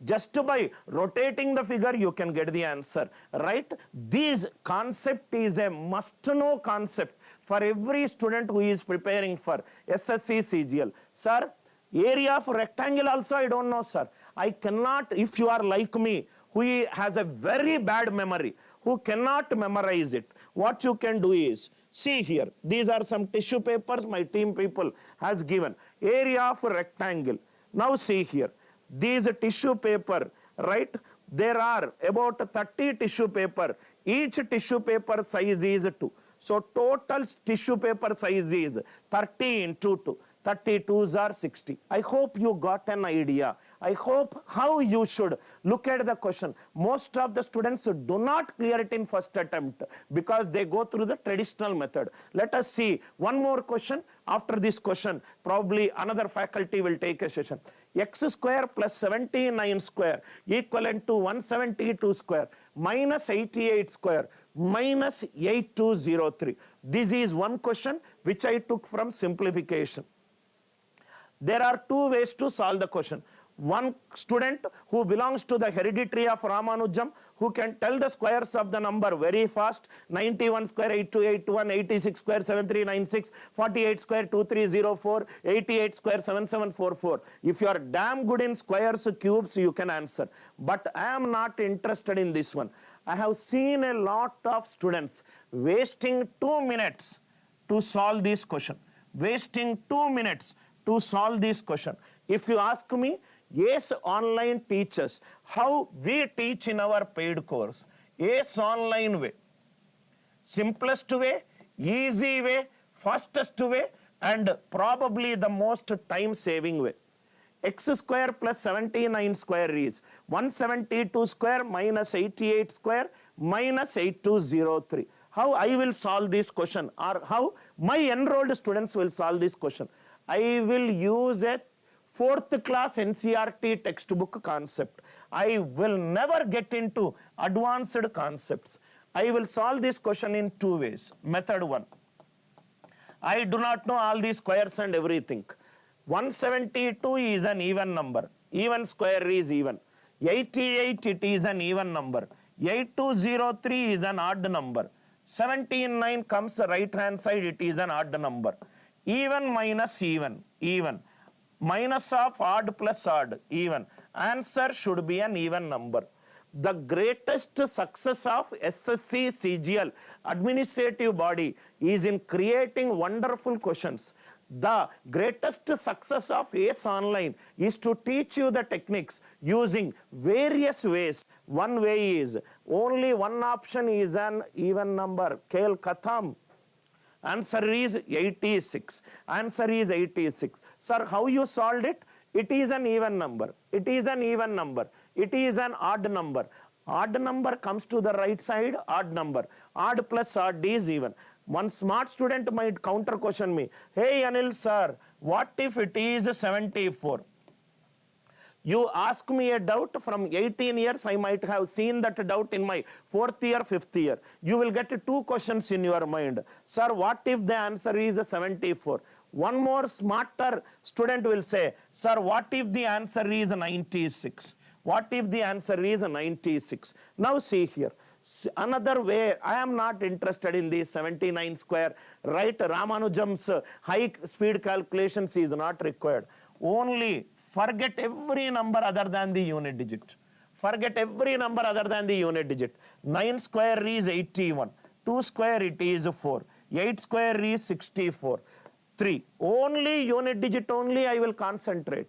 Just by rotating the figure, you can get the answer, right? This concept is a must-know concept for every student who is preparing for SSC CGL. Sir, area of rectangle also I don't know, sir. I cannot, if you are like me, who has a very bad memory, who cannot memorize it, what you can do is, see here, these are some tissue papers my team people has given. Area of rectangle. Now see here, these tissue paper, right? There are about 30 tissue paper. Each tissue paper size is 2. So total tissue paper size is 30 into 2. 32s are 60. I hope you got an idea. I hope how you should look at the question. Most of the students do not clear it in first attempt because they go through the traditional method. Let us see one more question. After this question, probably another faculty will take a session. X square plus 79 square equivalent to 172 square minus 88 square minus 8203. This is one question which I took from simplification. There are two ways to solve the question. One student who belongs to the hereditary of Ramanujam, who can tell the squares of the number very fast. 91 square 8281, 86 square 7396, 48 square 2304, 88 square 7744. If you are damn good in squares, cubes, you can answer. But I am not interested in this one. I have seen a lot of students wasting 2 minutes to solve this question. Wasting 2 minutes to solve this question. If you ask me, Aceonline teaches how we teach in our paid course. Aceonline way. Simplest way, easy way, fastest way, and probably the most time saving way. X square plus 79 square is 172 square minus 88 square minus 8203. How I will solve this question, or how my enrolled students will solve this question? I will use a 4th class NCERT textbook concept. I will never get into advanced concepts. I will solve this question in 2 ways. Method 1. I do not know all these squares and everything. 172 is an even number. Even square is even. 88 it is an even number. 8203 is an odd number. 179 comes right hand side, it is an odd number. Even minus even, even. Minus of odd plus odd, even. Answer should be an even number. The greatest success of SSC CGL administrative body is in creating wonderful questions. The greatest success of Aceonline is to teach you the techniques using various ways. One way is only one option is an even number. Kel Katham. Answer is 86. Answer is 86. Sir, how you solved it? It is an even number. It is an even number. It is an odd number. Odd number comes to the right side, odd number. Odd plus odd is even. One smart student might counter question me, hey Anil sir, what if it is 74? You ask me a doubt from 18 years, I might have seen that doubt in my 4th year, 5th year. You will get 2 questions in your mind. Sir, what if the answer is 74? One more smarter student will say, sir, what if the answer is 96? What if the answer is 96? Now see here. Another way, I am not interested in the 79 square, right? Ramanujam's high speed calculations is not required. Only forget every number other than the unit digit. Forget every number other than the unit digit. 9 square is 81. 2 square it is 4. 8 square is 64. 3. Only unit digit only I will concentrate.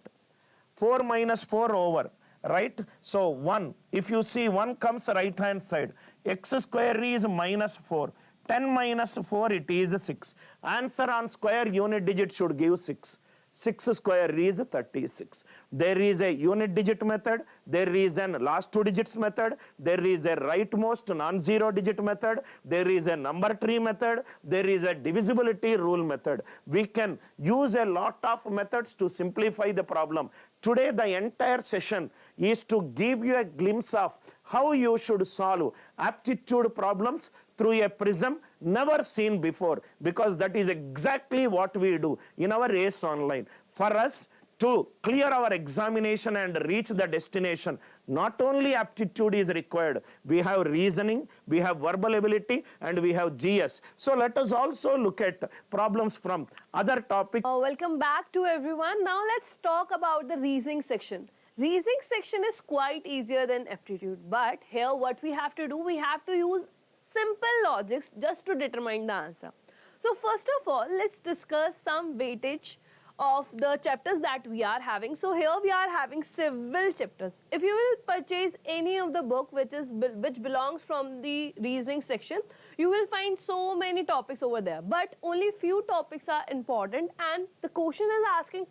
4 minus 4 over. Right? So 1, if you see 1 comes right hand side, x square is minus 4, 10 minus 4 it is 6. Answer on square unit digit should give 6. 6 square is 36. There is a unit digit method, there is an last 2 digits method, there is a rightmost non-zero digit method, there is a number tree method, there is a divisibility rule method. We can use a lot of methods to simplify the problem. Today the entire session is to give you a glimpse of how you should solve aptitude problems through a prism never seen before, because that is exactly what we do in our Aceonline. For us to clear our examination and reach the destination, not only aptitude is required, we have reasoning, we have verbal ability, and we have GS. So let us also look at problems from other topics. Welcome back to everyone. Now let's talk about the reasoning section. Reasoning section is quite easier than aptitude, but here what we have to do, we have to use simple logics just to determine the answer. So first of all, let's discuss some weightage of the chapters that we are having. So here we are having several chapters. If you will purchase any of the book which belongs from the reasoning section, you will find so many topics over there, but only few topics are important and the question is asking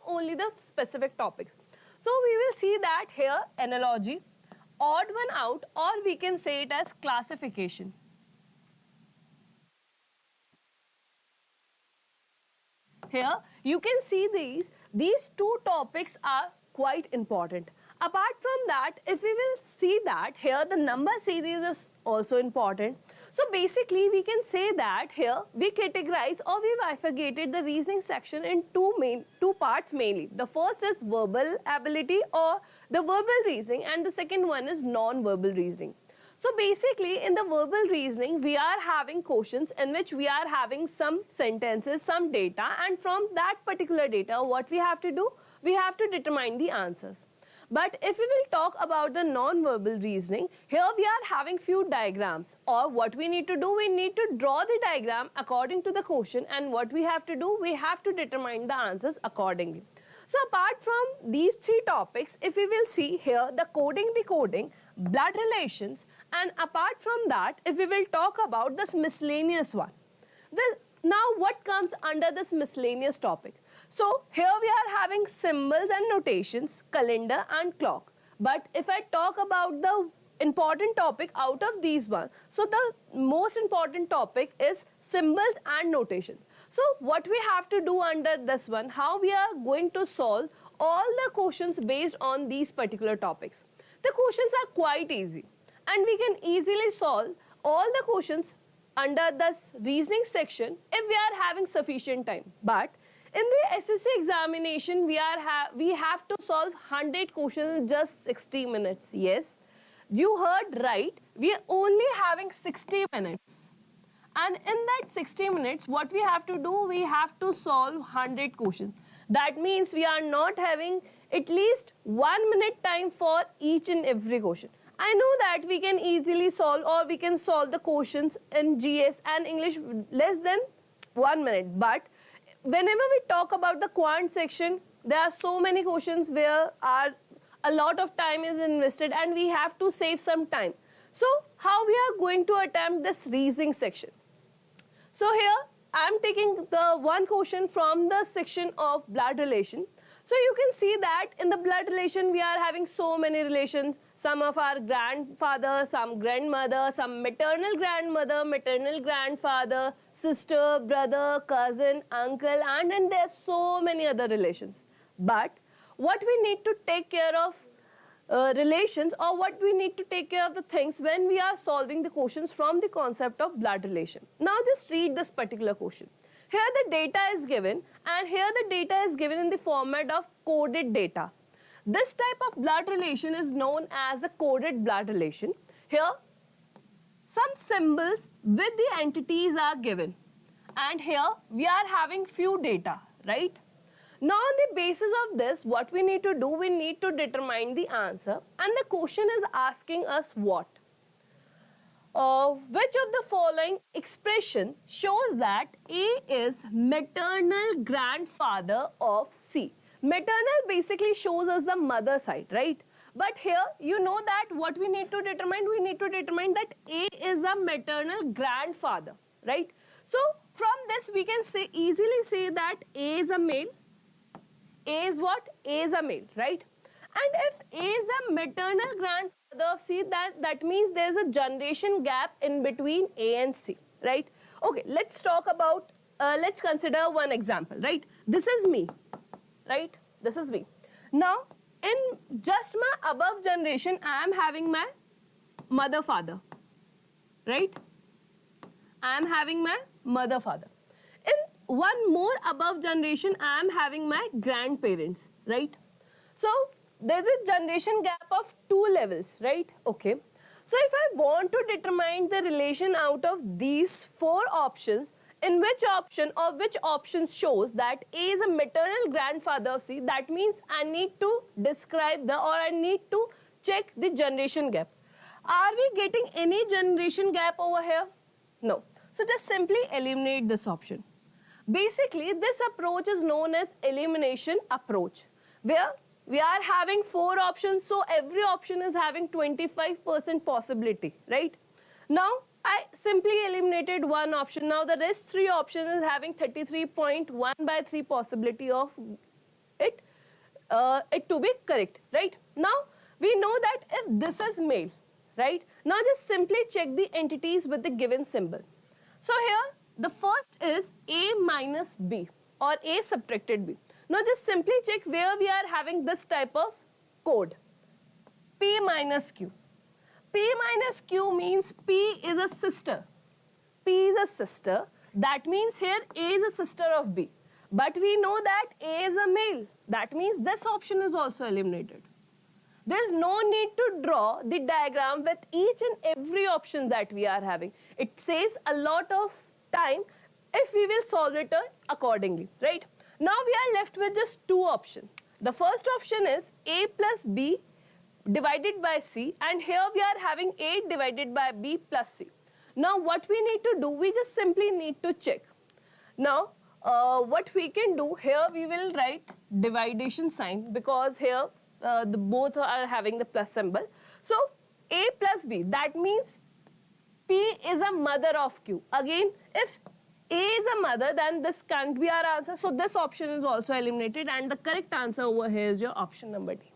only the specific topics. So we will see that here analogy, odd one out, or we can say it as classification. Here you can see these 2 topics are quite important. Apart from that, if we will see that here the number series is also important. So basically we can say that here we categorize or we bifurcated the reasoning section in two parts mainly. The first is verbal ability or the verbal reasoning, and the second one is non-verbal reasoning. So basically in the verbal reasoning, we are having questions in which we are having some sentences, some data, and from that particular data, what we have to do? We have to determine the answers. But if we will talk about the non-verbal reasoning, here we are having few diagrams, or what we need to do, we need to draw the diagram according to the question, and what we have to do, we have to determine the answers accordingly. So apart from these 3 topics, if we will see here the coding, decoding, blood relations, and apart from that, if we will talk about this miscellaneous one. Now what comes under this miscellaneous topic? So here we are having symbols and notations, calendar and clock. But if I talk about the important topic out of these one, so the most important topic is symbols and notation. So what we have to do under this one, how we are going to solve all the questions based on these particular topics. The questions are quite easy and we can easily solve all the questions under this reasoning section if we are having sufficient time. But in the SSC examination, we have to solve 100 questions in just 60 minutes. Yes, you heard right. We are only having 60 minutes. And in that 60 minutes, what we have to do, we have to solve 100 questions. That means we are not having at least 1 minute time for each and every question. I know that we can easily solve, or we can solve the questions in GS and English less than 1 minute. But whenever we talk about the quant section, there are so many questions where a lot of time is invested and we have to save some time. So how we are going to attempt this reasoning section? So here I am taking the one question from the section of blood relation. So you can see that in the blood relation we are having so many relations. Some of our grandfather, some grandmother, some maternal grandmother, maternal grandfather, sister, brother, cousin, uncle, and then there's so many other relations. But what we need to take care of relations, or what we need to take care of the things when we are solving the questions from the concept of blood relation. Now just read this particular question. Here the data is given, and here the data is given in the format of coded data. This type of blood relation is known as the coded blood relation. Here some symbols with the entities are given, and here we are having few data, right? Now on the basis of this, what we need to do, we need to determine the answer, and the question is asking us what? Which of the following expression shows that A is maternal grandfather of C? Maternal basically shows us the mother side, right? But here you know that what we need to determine, we need to determine that A is a maternal grandfather, right? So from this we can easily say that A is a male. A is what? A is a male, right? And if A is a maternal grandfather of C, that means there is a generation gap in between A and C, right? Okay, let's talk about, let's consider one example, right? This is me, right? This is me. Now, in just my above generation, I am having my mother, father, right? I am having my mother, father. In one more above generation, I am having my grandparents, right? So there's a generation gap of 2 levels, right? Okay. So if I want to determine the relation out of these 4 options, in which option or which option shows that A is a maternal grandfather of C, that means I need to describe I need to check the generation gap. Are we getting any generation gap over here? No. So just simply eliminate this option. Basically, this approach is known as elimination approach, where we are having 4 options, so every option is having 25% possibility, right? Now, I simply eliminated one option. Now, the rest 3 options is having 33.1/3 possibility of it to be correct, right? Now, we know that if this is male, right? Now, just simply check the entities with the given symbol. So, here, the first is A minus B, or A subtracted B. Now just simply check where we are having this type of code, P minus Q. P minus Q means P is a sister. P is a sister. That means here A is a sister of B. But we know that A is a male. That means this option is also eliminated. There is no need to draw the diagram with each and every option that we are having. It saves a lot of time if we will solve it accordingly, right? Now we are left with just 2 options. The first option is A plus B divided by C, and here we are having A divided by B plus C. Now what we need to do, we just simply need to check. Now what we can do, here we will write dividation sign, because here both are having the plus symbol. So A plus B, that means P is a mother of Q. Again, if A is a mother, then this can't be our answer. So this option is also eliminated, and the correct answer over here is your option number D.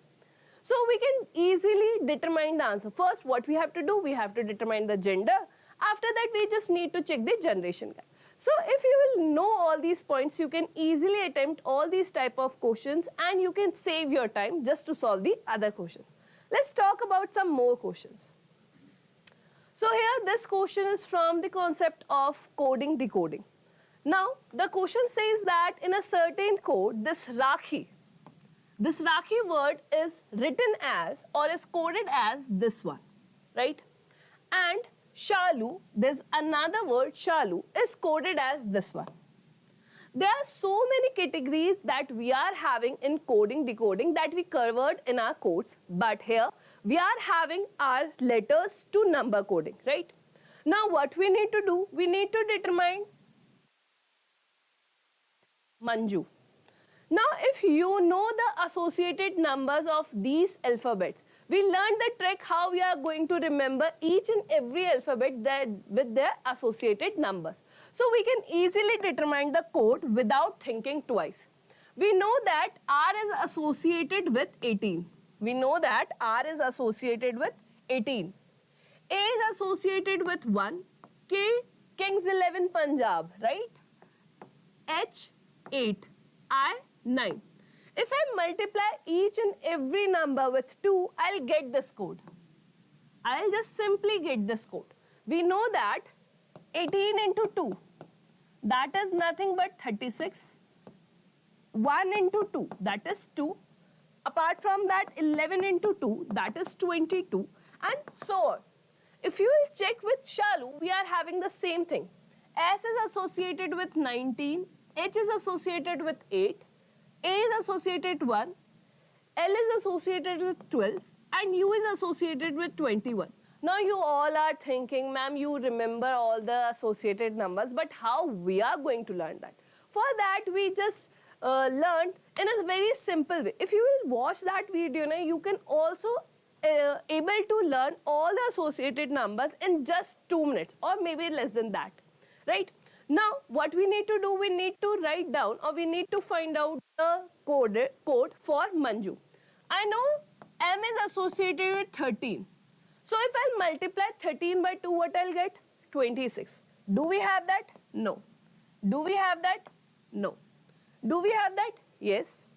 So we can easily determine the answer. First, what we have to do, we have to determine the gender. After that, we just need to check the generation gap. So if you will know all these points, you can easily attempt all these type of questions and you can save your time just to solve the other question. Let's talk about some more questions. So here this question is from the concept of coding decoding. Now the question says that in a certain code, this Rakhi word is written as or is coded as this one, right? And Shalu, there's another word, Shalu, is coded as this one. There are so many categories that we are having in coding, decoding that we covered in our codes, but here we are having our letters to number coding, right? Now what we need to do, we need to determine Manju. Now if you know the associated numbers of these alphabets, we learned the trick how we are going to remember each and every alphabet with their associated numbers. So we can easily determine the code without thinking twice. We know that R is associated with 18. We know that R is associated with 18. A is associated with 1. K, Kings 11 Punjab, right? H, 8. I, 9. If I multiply each and every number with 2, I'll get this code. I'll just simply get this code. We know that 18 into 2, that is nothing but 36. 1 into 2, that is 2. Apart from that, 11 into 2, that is 22, and so on. If you will check with Shalu, we are having the same thing. S is associated with 19, H is associated with 8, A is associated with 1, L is associated with 12, and U is associated with 21. Now you all are thinking, ma'am, you remember all the associated numbers, but how we are going to learn that? For that, we just learned in a very simple way. If you will watch that video, you can also able to learn all the associated numbers in just 2 minutes or maybe less than that, right? Now, what we need to do, we need to write down or we need to find out the code for Manju. I know M is associated with 13. So, if I multiply 13 by 2, what I'll get? 26. Do we have that? No. Do we have that? No. Do we have that? Yes.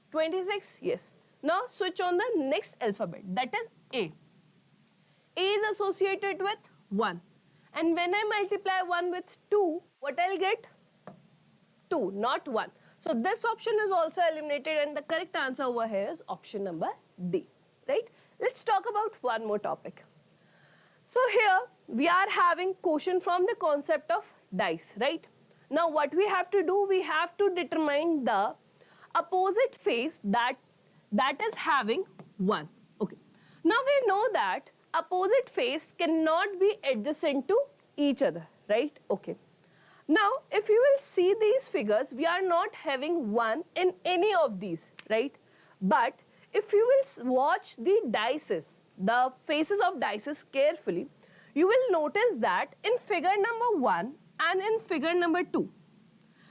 26? Yes. Now, switch on the next alphabet, that is A. A is associated with 1. And when I multiply 1 with 2, what I'll get? 2, not 1. So this option is also eliminated and the correct answer over here is option number D, right? Let's talk about one more topic. So here we are having question from the concept of dice, right? Now what we have to do, we have to determine the opposite face that is having 1. Okay. Now we know that opposite face cannot be adjacent to each other, right? Okay. Now, if you will see these figures, we are not having 1 in any of these, right? But if you will watch the dices, the faces of dices carefully, you will notice that in figure number 1 and in figure number 2,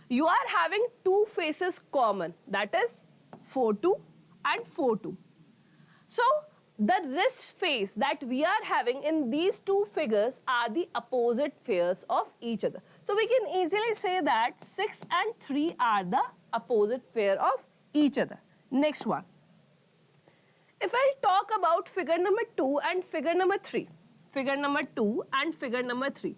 you are having 2 faces common, that is 4-2 and 4-2. So, the wrist face that we are having in these 2 figures are the opposite pairs of each other. So, we can easily say that 6 and 3 are the opposite pair of each other. Next one. If I talk about figure number 2 and figure number 3, figure number 2 and figure number 3.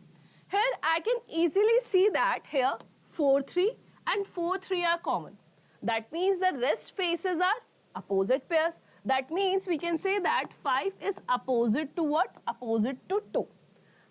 Here I can easily see that here 4-3 and 4-3 are common. That means the rest faces are opposite pairs. That means we can say that 5 is opposite to what? Opposite to 2.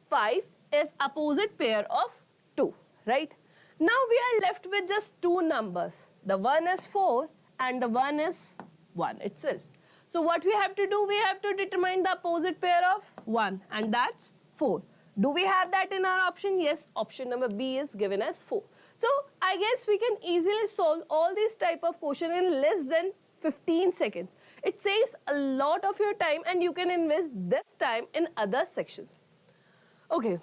5 is opposite pair of 2, right? Now we are left with just 2 numbers. The one is 4 and the one is 1 itself. So what we have to do? We have to determine the opposite pair of 1 and that's 4. Do we have that in our option? Yes, option number B is given as 4. So I guess we can easily solve all these type of questions in less than 15 seconds. It saves a lot of your time and you can invest this time in other sections. Okay,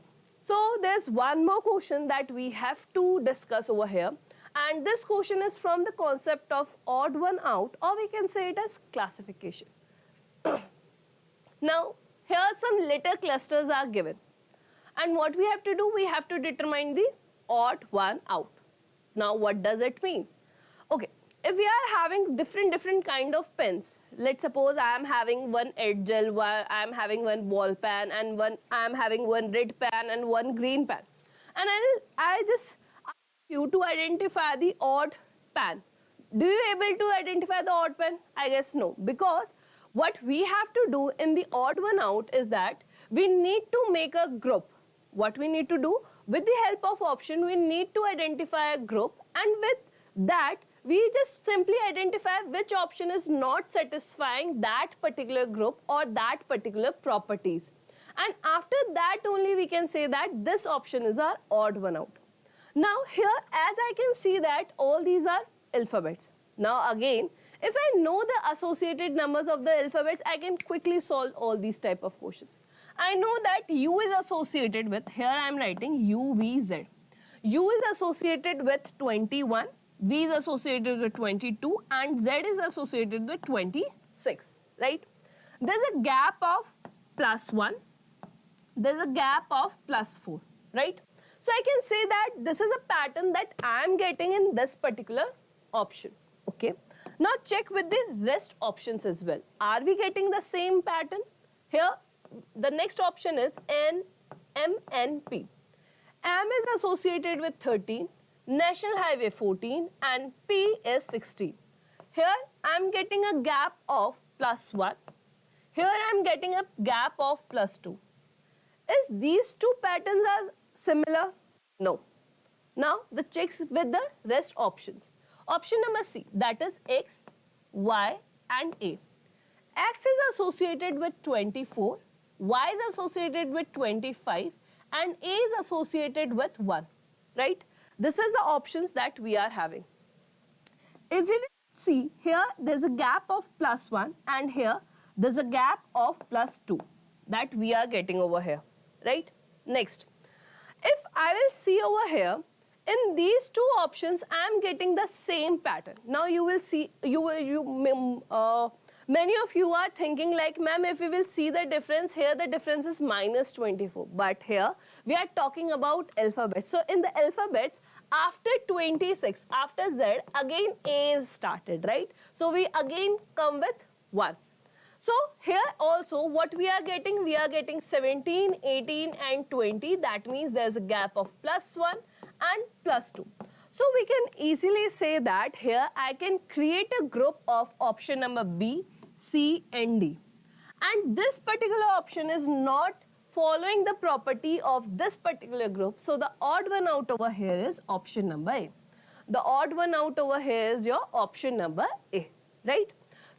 So there's one more question that we have to discuss over here, and this question is from the concept of odd one out, or we can say it as classification. Now here some letter clusters are given, and what we have to do, we have to determine the odd one out. Now what does it mean? Okay, if we are having different kind of pens, let's suppose I am having one edge gel, I am having one ball pen, and I am having one red pen and one green pen, and I just ask you to identify the odd pen. Do you able to identify the odd pen? I guess no, because what we have to do in the odd one out is that we need to make a group. What we need to do, with the help of option, we need to identify a group, and with that we just simply identify which option is not satisfying that particular group or that particular properties, and after that only we can say that this option is our odd one out. Now here, as I can see that all these are alphabets. Now again, if I know the associated numbers of the alphabets, I can quickly solve all these type of questions. I know that U is associated with, here I am writing UVZ. U is associated with 21, V is associated with 22, and Z is associated with 26, right? There's a gap of +1, there's a gap of +4, right? So I can say that this is a pattern that I am getting in this particular option, okay? Now check with the rest options as well. Are we getting the same pattern? Here, the next option is MNP. M is associated with 13, National Highway 14, and P is 16. Here I am getting a gap of +1. Here I am getting a gap of +2. Is these two patterns are similar? No. Now the checks with the rest options. Option number C, that is X, Y, and A. X is associated with 24, Y is associated with 25, and A is associated with 1, right? This is the options that we are having. If we will see, here there's a gap of +1, and here there's a gap of +2 that we are getting over here, right? Next, if I will see over here, in these two options, I am getting the same pattern. Now you will see, many of you are thinking like, ma'am, if we will see the difference, here the difference is -24. But here, we are talking about alphabets. So in the alphabets, after 26, after Z, again A is started, right? So we again come with 1. So here also what we are getting 17, 18 and 20. That means there's a gap of +1 and +2. So we can easily say that here I can create a group of option number B, C and D. And this particular option is not following the property of this particular group. So the odd one out over here is option number A. The odd one out over here is your option number A, right?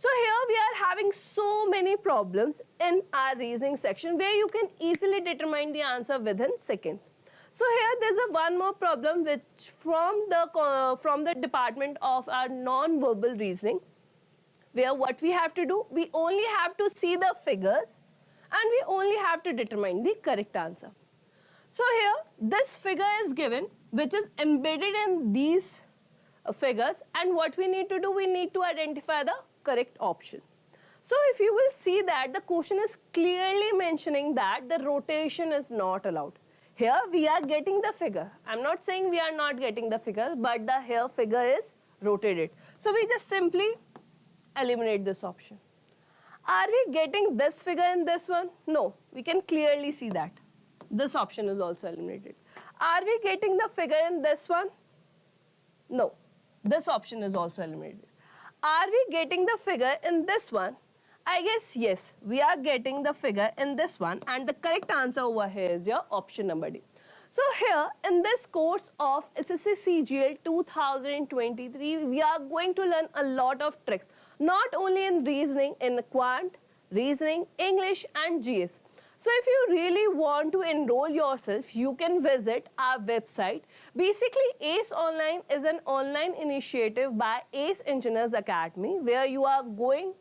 So here we are having so many problems in our reasoning section where you can easily determine the answer within seconds. So here there's one more problem which from the department of our non-verbal reasoning, where what we have to do, we only have to see the figures and we only have to determine the correct answer. So here this figure is given which is embedded in these figures, and what we need to do, we need to identify the correct option. So if you will see that the question is clearly mentioning that the rotation is not allowed. Here we are getting the figure. I'm not saying we are not getting the figure, but the here figure is rotated. So we just simply eliminate this option. Are we getting this figure in this one? No, we can clearly see that. This option is also eliminated. Are we getting the figure in this one? No, this option is also eliminated. Are we getting the figure in this one? I guess yes, we are getting the figure in this one, and the correct answer over here is your option number D. So here in this course of SSC CGL 2023, we are going to learn a lot of tricks, not only in reasoning, in quant, reasoning, English and GS. So if you really want to enroll yourself, you can visit our website. Basically, Aceonline is an online initiative by Ace Engineers Academy, where you are going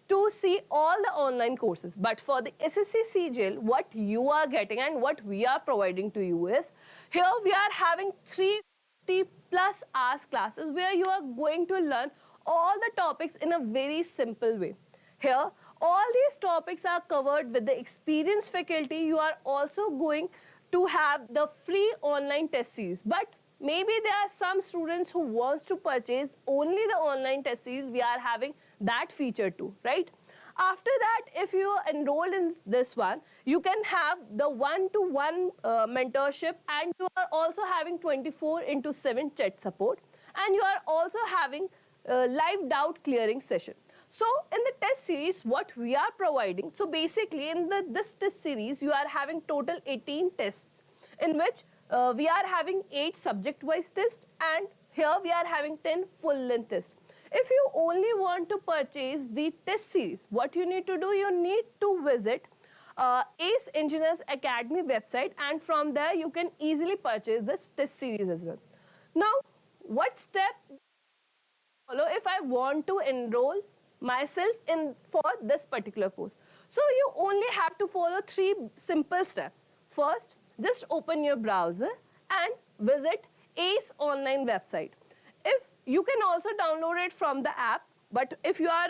to see all the online courses. But for the SSC CGL, what you are getting and what we are providing to you is, here we are having 350 plus hours classes where you are going to learn all the topics in a very simple way. Here, all these topics are covered with the experienced faculty. You are also going to have the free online test series. But maybe there are some students who wants to purchase only the online test series. We are having that feature too, right? After that, if you are enrolled in this one, you can have the one-to-one mentorship, and you are also having 24/7 chat support, and you are also having live doubt clearing session. So in the test series, what we are providing, so basically in this test series, you are having total 18 tests, in which we are having 8 subject-wise tests, and here we are having 10 full-length tests. If you only want to purchase the test series, what you need to do, you need to visit Ace Engineers Academy website, and from there you can easily purchase this test series as well. Now, what step follow if I want to enroll myself in for this particular course? So you only have to follow 3 simple steps. First, just open your browser and visit Ace Online website. If you can also download it from the app, but if you are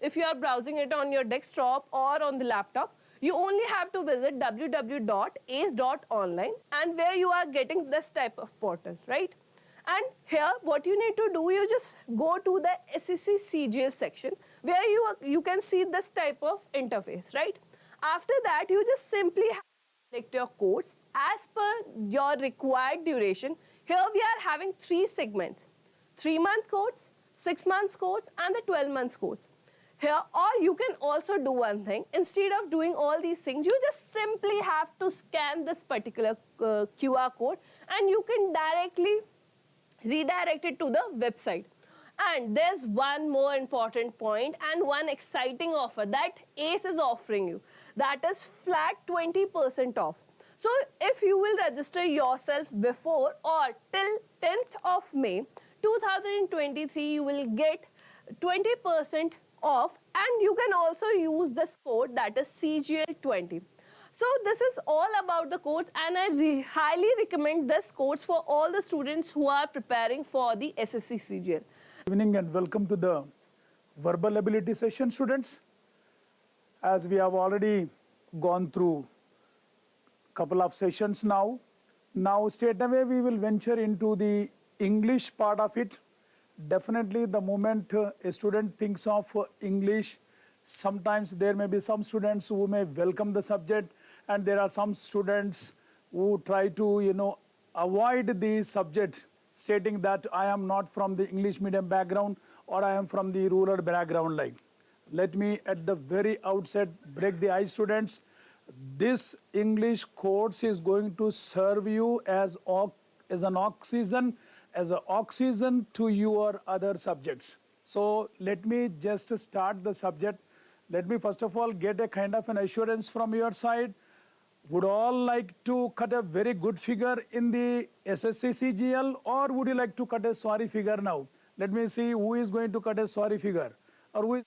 if you are browsing it on your desktop or on the laptop, you only have to visit www.ace.online, and where you are getting this type of portal, right? And here, what you need to do, you just go to the SSC CGL section, where you can see this type of interface, right? After that, you just simply select your course as per your required duration. Here we are having 3 segments: 3-month course, 6 months course, and the 12 months course. Here, or you can also do one thing. Instead of doing all these things, you just simply have to scan this particular QR code, and you can directly redirect it to the website. And there's one more important point and one exciting offer that Ace is offering you. That is flat 20% off. So if you will register yourself before or till 10th of May 2023, you will get 20% off, and you can also use this code, that is CGL20. So this is all about the course, and I highly recommend this course for all the students who are preparing for the SSC CGL. Good evening and welcome to the verbal ability session, students. As we have already gone through a couple of sessions now straight away we will venture into the English part of it. Definitely the moment a student thinks of English, sometimes there may be some students who may welcome the subject, and there are some students who try to, avoid the subject, stating that I am not from the English medium background or I am from the rural background. Like, let me at the very outset break the ice, students. This English course is going to serve you as an oxygen to your other subjects. So let me just start the subject. Let me first of all get a kind of an assurance from your side. Would all like to cut a very good figure in the SSC CGL, or would you like to cut a sorry figure now? Let me see who is going to cut a sorry figure, or who is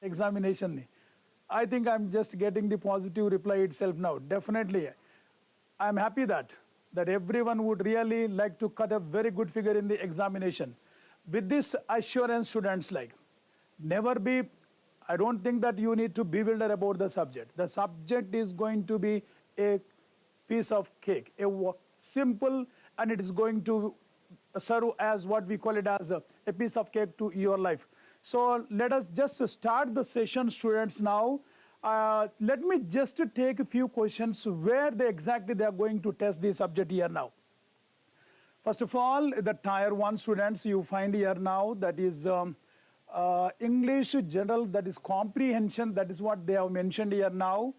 examination. I think I'm just getting the positive reply itself now. Definitely, I'm happy that everyone would really like to cut a very good figure in the examination. With this assurance, students, I don't think that you need to bewilder about the subject. The subject is going to be a piece of cake, simple, and it is going to serve as what we call it as a piece of cake to your life. So let us just start the session, students, now. Let me just take a few questions where exactly they are going to test the subject here now. First of all, the Tier 1 students you find here now, that is English general, that is comprehension, that is what they have mentioned here now.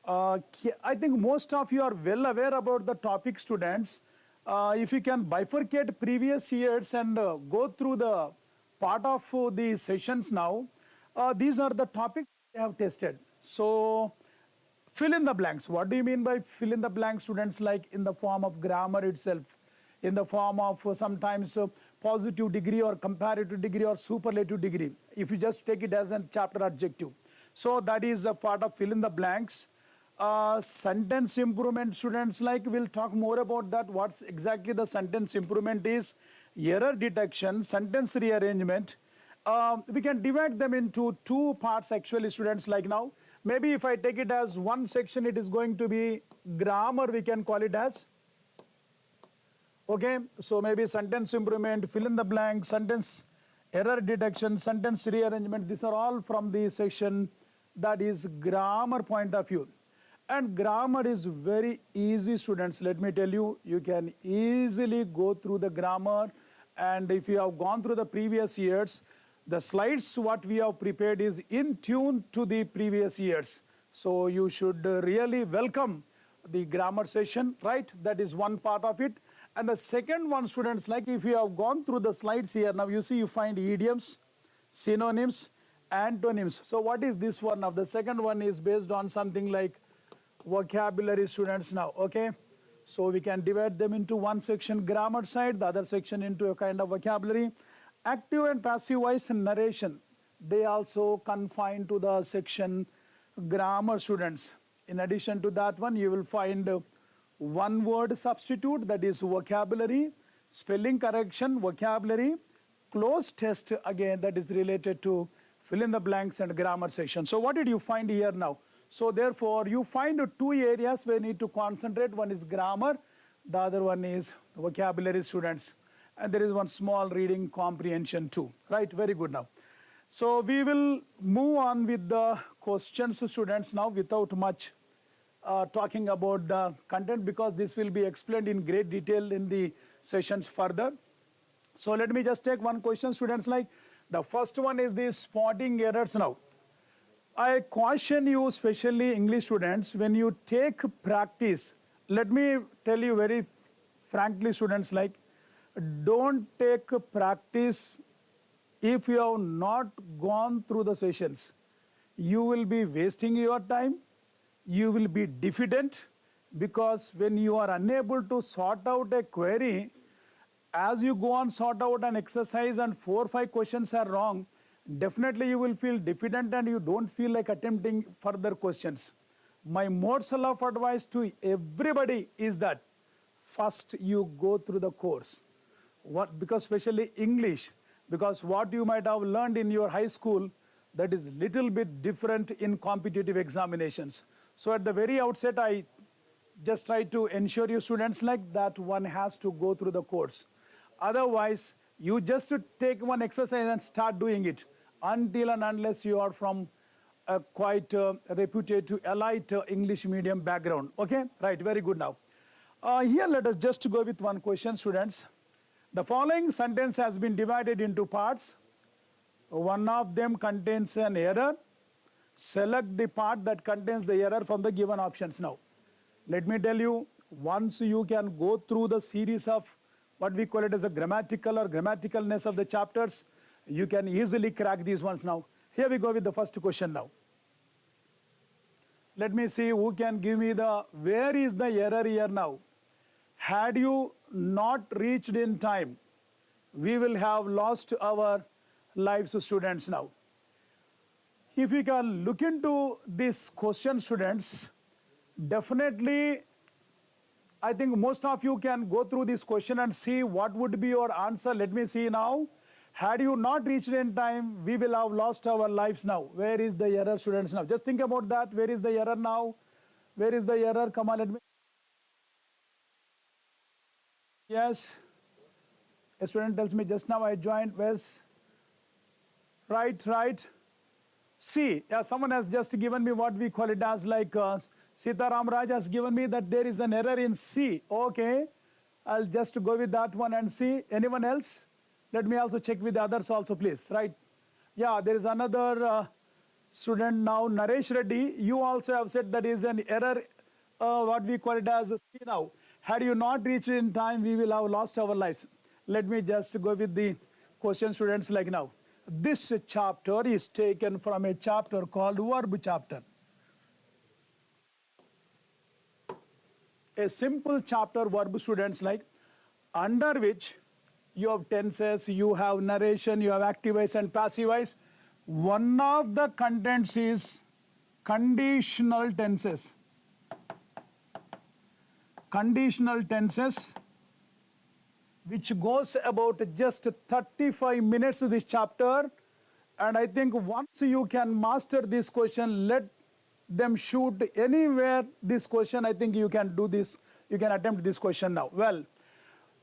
I think most of you are well aware about the topic, students. If you can bifurcate previous years and go through the part of the sessions now, these are the topics they have tested. So fill in the blanks. What do you mean by fill in the blanks, students? Like in the form of grammar itself, in the form of sometimes positive degree or comparative degree or superlative degree, if you just take it as a chapter adjective. So that is a part of fill in the blanks. Sentence improvement, students, like we'll talk more about that, what's exactly the sentence improvement is, error detection, sentence rearrangement. We can divide them into two parts actually, students, like now. Maybe if I take it as one section, it is going to be grammar, we can call it as. Okay, so maybe sentence improvement, fill in the blank, sentence error detection, sentence rearrangement, these are all from the section that is grammar point of view. And grammar is very easy, students. Let me tell you, you can easily go through the grammar. And if you have gone through the previous years, the slides what we have prepared is in tune to the previous years. So you should really welcome the grammar session, right? That is one part of it. And the second one, students, like if you have gone through the slides here, now you see you find idioms, synonyms, antonyms. So what is this one now? The second one is based on something like vocabulary, students, now. Okay, so we can divide them into one section grammar side, the other section into a kind of vocabulary. Active and passive voice and narration, they also confine to the section grammar, students. In addition to that one, you will find one word substitute, that is vocabulary, spelling correction, vocabulary, close test, again that is related to fill in the blanks and grammar section. So what did you find here now? So therefore, you find two areas where you need to concentrate. One is grammar, the other one is vocabulary, students. And there is one small reading comprehension too, right? Very good now. So we will move on with the questions, students, now without much talking about the content, because this will be explained in great detail in the sessions further. So let me just take one question, students, like the first one is the spotting errors now. I caution you, especially English students, when you take practice, let me tell you very frankly, students, like don't take practice if you have not gone through the sessions. You will be wasting your time, you will be diffident, because when you are unable to sort out a query, as you go on sort out an exercise and 4 or 5 questions are wrong, definitely you will feel diffident and you don't feel like attempting further questions. My morsel of advice to everybody is that first you go through the course. Because especially English, because what you might have learned in your high school, that is little bit different in competitive examinations. So at the very outset, I just try to ensure you students like that one has to go through the course. Otherwise, you just take one exercise and start doing it until and unless you are from a quite reputed elite English medium background. Okay, right, very good now. Here let us just go with one question, students. The following sentence has been divided into parts. One of them contains an error. Select the part that contains the error from the given options now. Let me tell you, once you can go through the series of what we call it as a grammatical or grammaticalness of the chapters, you can easily crack these ones now. Here we go with the first question now. Let me see who can give me the, where is the error here now? Had you not reached in time, we will have lost our lives, students, now. If we can look into this question, students, definitely I think most of you can go through this question and see what would be your answer. Let me see now. Had you not reached in time, we will have lost our lives now. Where is the error, students, now? Just think about that. Where is the error now? Where is the error? Come on, let me. Yes. A student tells me just now I joined. Where's? Right. C. Yeah, someone has just given me what we call it as like Sita Ramraj has given me that there is an error in C. Okay. I'll just go with that one and see. Anyone else? Let me also check with the others also, please. Right. Yeah, there is another student now, Naresh Reddy. You also have said that is an error, what we call it as C now. Had you not reached in time, we will have lost our lives. Let me just go with the question, students, like now. This chapter is taken from a chapter called verb chapter. A simple chapter verb, students, like under which you have tenses, you have narration, you have active voice and passive voice. One of the contents is conditional tenses. Conditional tenses, which goes about just 35 minutes this chapter. And I think once you can master this question, let them shoot anywhere this question, I think you can do this, you can attempt this question now. Well,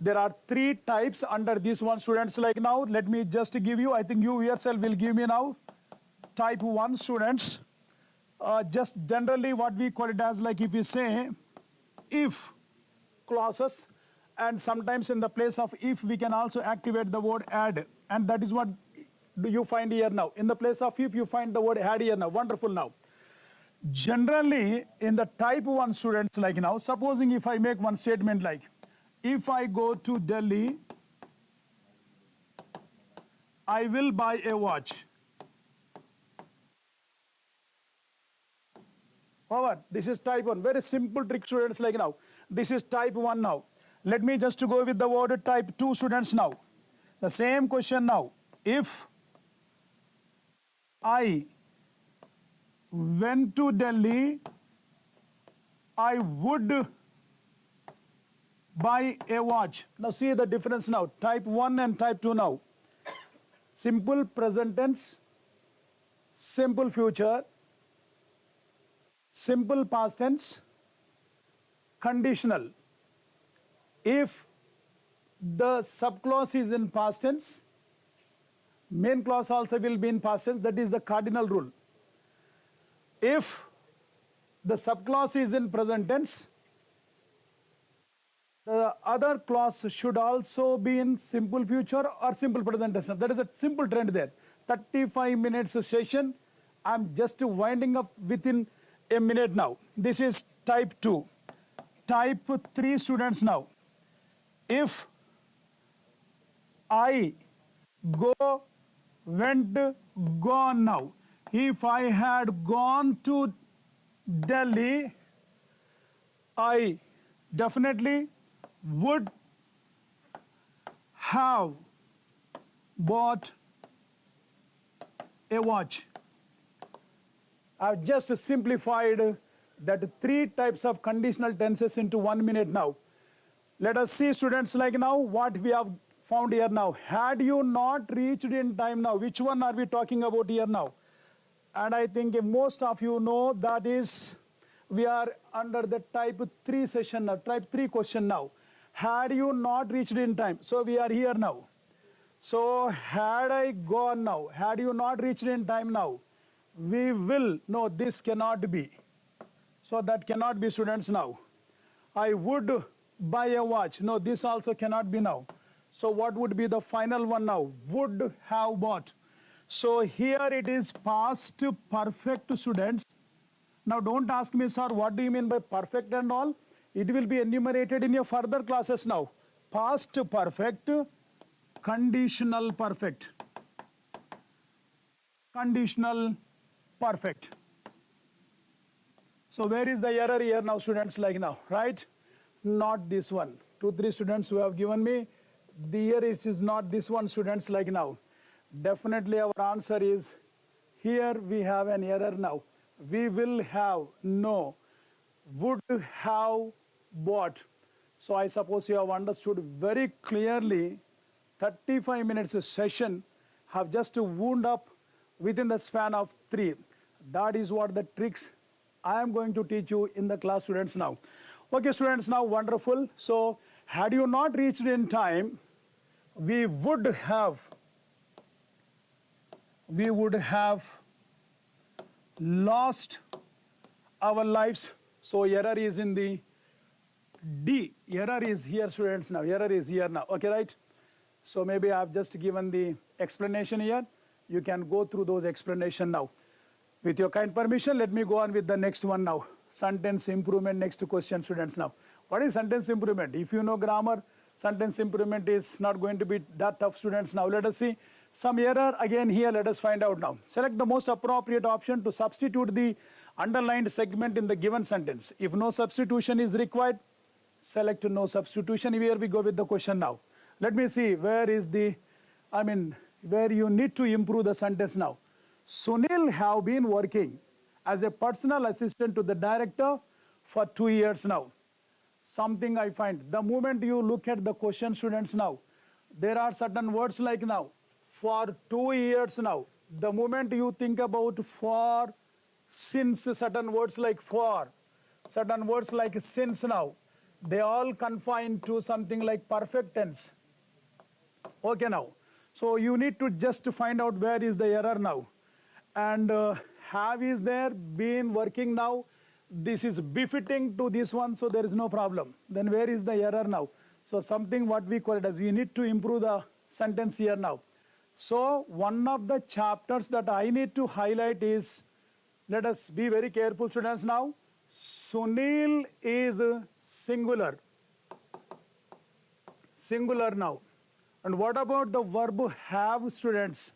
there are 3 types under this one, students. Like now, let me just give you, I think you yourself will give me now, type 1 students. Just generally what we call it as, like if you say if clauses, and sometimes in the place of if we can also activate the word add, and that is what do you find here now. In the place of if you find the word add here now. Wonderful. Now generally in the type 1 students, like now, supposing if I make one statement like if I go to Delhi, I will buy a watch. Over. This is type 1. Very simple trick, students. Like now, this is type 1 now. Let me just go with the word type 2, students. Now the same question now. If I went to Delhi, I would buy a watch. Now see the difference now. Type 1 and type 2 now. Simple present tense, simple future, simple past tense, conditional. If the subclause is in past tense, main clause also will be in past tense. That is the cardinal rule. If the subclause is in present tense, the other clause should also be in simple future or simple present tense. That is a simple trend there. 35 minutes session. I'm just winding up within a minute now. This is type 2. Type 3 students now. If I go, went, gone now. If I had gone to Delhi, I definitely would have bought a watch. I've just simplified that 3 types of conditional tenses into 1 minute now. Let us see, students, like now what we have found here now. Had you not reached in time now, which one are we talking about here now? And I think most of you know that is, we are under the type 3 session now, type 3 question now. Had you not reached in time? So we are here now. So had I gone now, had you not reached in time now, we will, no, this cannot be. So that cannot be, students, now. I would buy a watch. No, this also cannot be now. So what would be the final one now? Would have bought. So here it is past perfect, students. Now don't ask me, sir, what do you mean by perfect and all? It will be enumerated in your further classes now. Past perfect, conditional perfect. Conditional perfect. So where is the error here now, students, like now, right? Not this one. 2, 3 students who have given me, the here is not this one, students, like now. Definitely our answer is, here we have an error now. We will have, no, would have bought. So I suppose you have understood very clearly. 35 minutes session have just wound up within the span of 3. That is what the tricks I am going to teach you in the class, students, now. Okay, students, now wonderful. So had you not reached in time, we would have lost our lives. So error is in the D. Error is here, students, now. Error is here now. Okay, right? So maybe I have just given the explanation here. You can go through those explanation now. With your kind permission, let me go on with the next one now. Sentence improvement, next question, students, now. What is sentence improvement? If you know grammar, sentence improvement is not going to be that tough, students. Now let us see some error again here. Let us find out now. Select the most appropriate option to substitute the underlined segment in the given sentence. If no substitution is required, select no substitution. Here we go with the question now. Let me see, where is the, where you need to improve the sentence now. Sunil have been working as a personal assistant to the director for 2 years now. Something I find, the moment you look at the question, students, now, there are certain words like now, for 2 years now. The moment you think about for, since, certain words like for, certain words like since now, they all confine to something like perfect tense. Okay now. So you need to just find out where is the error now. And have is there, been working now. This is befitting to this one, so there is no problem. Then where is the error now? So something what we call it as, we need to improve the sentence here now. So one of the chapters that I need to highlight is, let us be very careful, students, now. Sunil is singular. Singular now. And what about the verb have, students?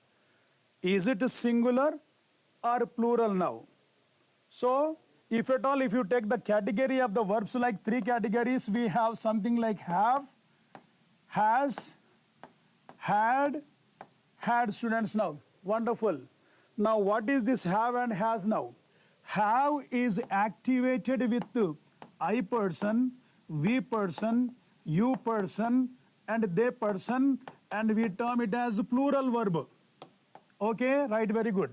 Is it singular or plural now? So, if at all, if you take the category of the verbs, like 3 categories, we have something like have, has, had, students now. Wonderful. Now, what is this have and has now? Have is activated with I person, we person, you person, and they person, and we term it as plural verb. Okay, right, very good.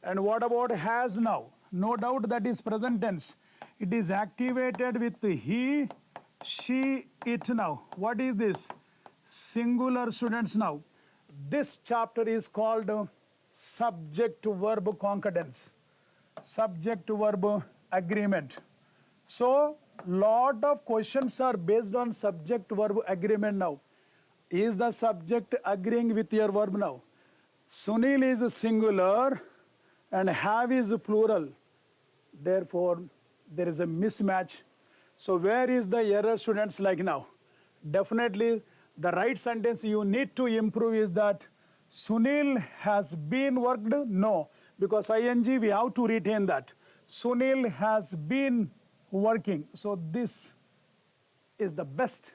And what about has now? No doubt that is present tense. It is activated with he, she, it now. What is this? Singular, students, now. This chapter is called subject-verb concordance, subject-verb agreement. So, lot of questions are based on subject-verb agreement now. Is the subject agreeing with your verb now? Sunil is singular and have is plural. Therefore, there is a mismatch. So where is the error, students, like now? Definitely, the right sentence you need to improve is that Sunil has been worked. No, because ing we have to retain that. Sunil has been working. So this is the best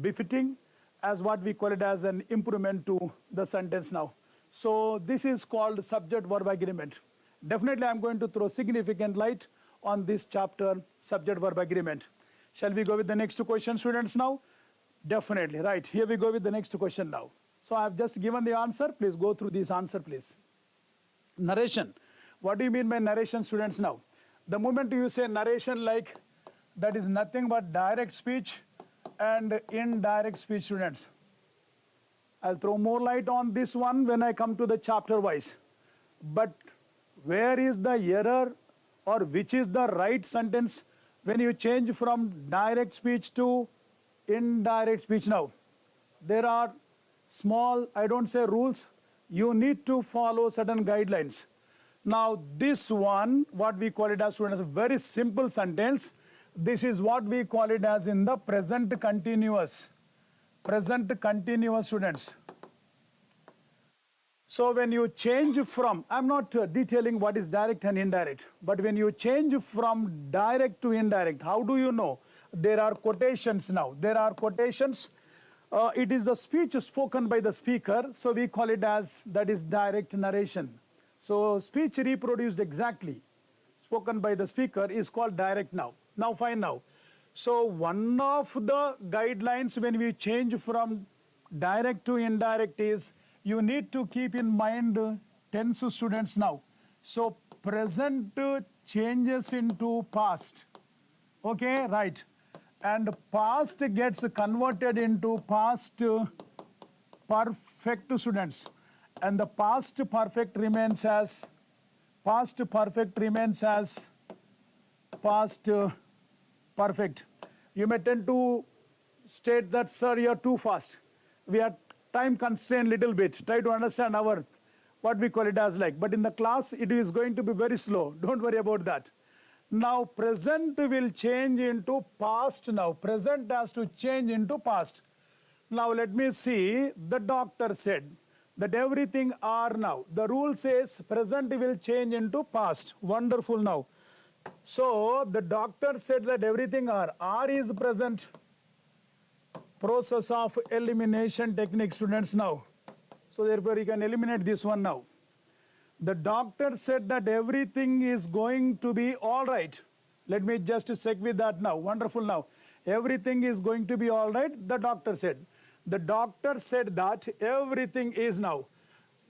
befitting as what we call it as an improvement to the sentence now. So this is called subject-verb agreement. Definitely I'm going to throw significant light on this chapter, subject-verb agreement. Shall we go with the next question, students, now? Definitely, right. Here we go with the next question now. So I have just given the answer. Please go through this answer, please. Narration. What do you mean by narration, students, now? The moment you say narration, like, that is nothing but direct speech and indirect speech, students. I'll throw more light on this one when I come to the chapter wise. But where is the error, or which is the right sentence when you change from direct speech to indirect speech now? There are small, I don't say rules, you need to follow certain guidelines. Now this one, what we call it as, students, a very simple sentence. This is what we call it as in the present continuous. Present continuous, students. So when you change from, I'm not detailing what is direct and indirect, but when you change from direct to indirect, how do you know? There are quotations now. There are quotations. It is the speech spoken by the speaker, so we call it as, that is direct narration. So speech reproduced exactly, spoken by the speaker, is called direct now. Now fine now. So one of the guidelines when we change from direct to indirect is, you need to keep in mind tense, students, now. So present changes into past. Okay, right. And past gets converted into past perfect, students. And the past perfect remains as past perfect. You may tend to state that, sir, you're too fast. We are time constrained little bit. Try to understand our, what we call it as like. But in the class, it is going to be very slow. Don't worry about that. Now, present will change into past now. Present has to change into past. Now, let me see. The doctor said that everything are now. The rule says present will change into past. Wonderful now. So, the doctor said that everything are. Are is present. process of elimination technique, students, now. So therefore you can eliminate this one now. The doctor said that everything is going to be all right. Let me just check with that now. Wonderful now. Everything is going to be all right, the doctor said. The doctor said that everything is now.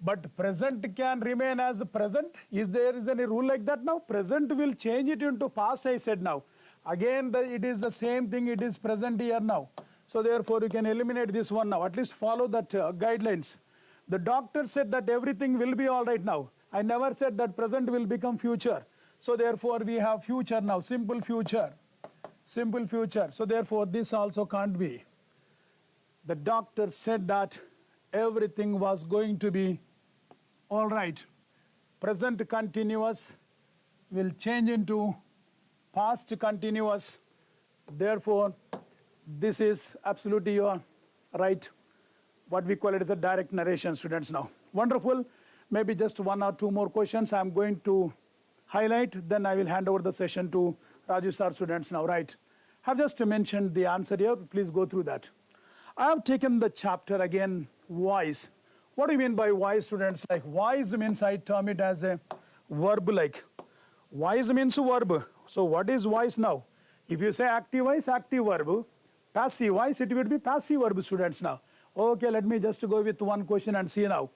But present can remain as present. Is there any rule like that now? Present will change it into past, I said now. Again, it is the same thing, it is present here now. So therefore you can eliminate this one now. At least follow that guidelines. The doctor said that everything will be all right now. I never said that present will become future. So therefore we have future now, simple future. Simple future. So therefore this also can't be. The doctor said that everything was going to be all right. Present continuous will change into past continuous. Therefore, this is absolutely your right. What we call it as a direct narration, students, now. Wonderful. Maybe just one or two more questions I'm going to highlight. Then I will hand over the session to Raju sir, students, now, right? I have just mentioned the answer here. Please go through that. I have taken the chapter again, wise. What do you mean by wise, students? Like wise means I term it as a verb like. Wise means verb. So what is wise now? If you say active wise, active verb. Passive wise, it would be passive verb, students, now. Okay, let me just go with one question and see now.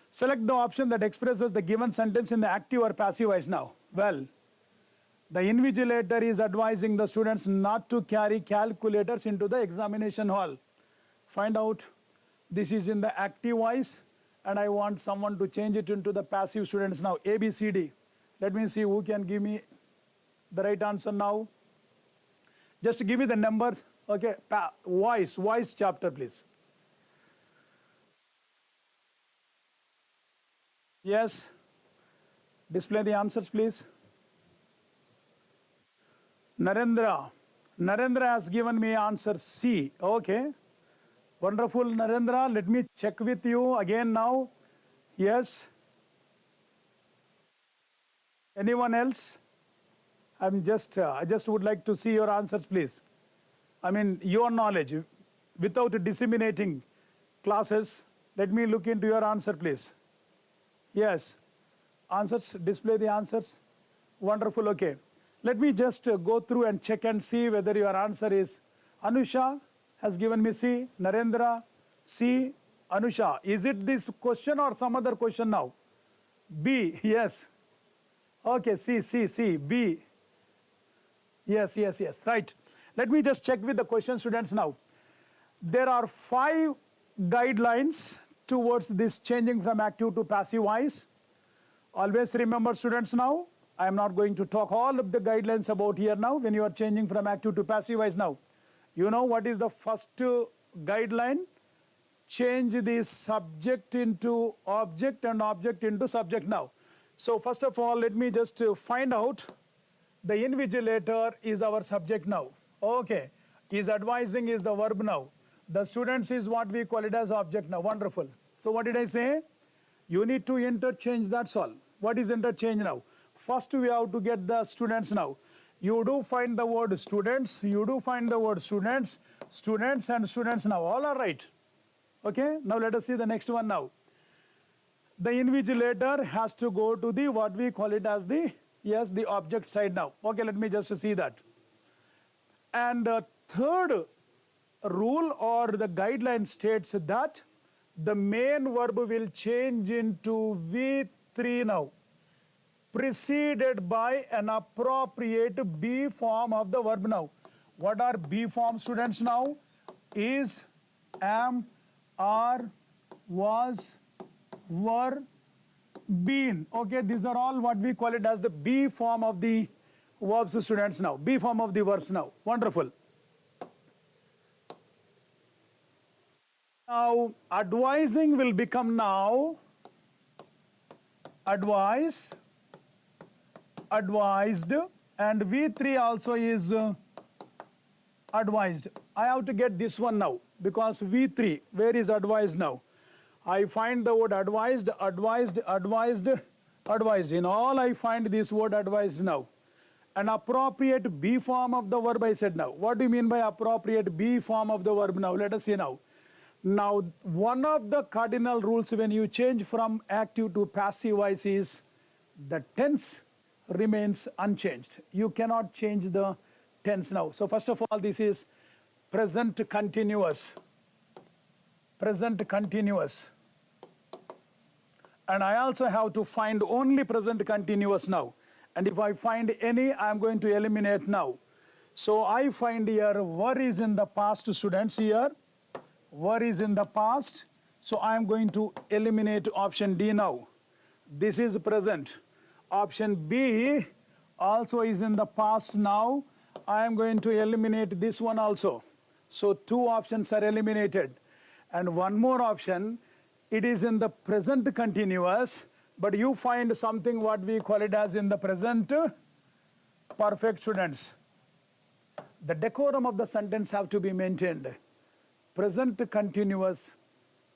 Select the option that expresses the given sentence in the active or passive voice now. Well, the invigilator is advising the students not to carry calculators into the examination hall. Find out. This is in the active voice, and I want someone to change it into the passive, students, now. A, B, C, D. Let me see who can give me the right answer now. Just give me the numbers. Okay, voice chapter, please. Yes. Display the answers, please. Narendra. Narendra has given me answer C. Okay. Wonderful, Narendra. Let me check with you again now. Yes. Anyone else? I just would like to see your answers, please. I mean, your knowledge, without disseminating classes. Let me look into your answer, please. Yes. Answers, display the answers. Wonderful, okay. Let me just go through and check and see whether your answer is Anusha has given me C, Narendra, C, Anusha. Is it this question or some other question now? B, yes. Okay, C, B. Yes, right. Let me just check with the question, students, now. There are 5 guidelines towards this changing from active to passive voice. Always remember, students, now, I am not going to talk all of the guidelines about here now when you are changing from active to passive voice now. You know what is the first guideline? Change the subject into object and object into subject now. So first of all, let me just find out the invigilator is our subject now. Okay. Is advising is the verb now. The students is what we call it as object now. Wonderful. So what did I say? You need to interchange, that's all. What is interchange now? First we have to get the students now. You do find the word students, you do find the word students, students and students now. All are right. Okay, now let us see the next one now. The invigilator has to go to the what we call it as the, yes, the object side now. Okay, let me just see that. And the third rule or the guideline states that the main verb will change into V3 now, preceded by an appropriate B form of the verb now. What are B form, students, now? Is, am, are, was, were, been. Okay, these are all what we call it as the B form of the verbs, students, now. B form of the verbs now. Wonderful. Now, advising will become now advise, advised, and V3 also is advised. I have to get this one now because V3, where is advised now? I find the word advised, advised, advised, advised. In all I find this word advised now. An appropriate be form of the verb, I said now. What do you mean by appropriate be form of the verb now? Let us see now. Now, one of the cardinal rules when you change from active to passive voice is the tense remains unchanged. You cannot change the tense now. So first of all, this is present continuous. Present continuous. And I also have to find only present continuous now. And if I find any, I am going to eliminate now. So I find here were is in the past, students here. Were is in the past. So I am going to eliminate option D now. This is present. Option B also is in the past now. I am going to eliminate this one also. So two options are eliminated. And one more option, it is in the present continuous, but you find something what we call it as in the present perfect, students. The decorum of the sentence have to be maintained. Present continuous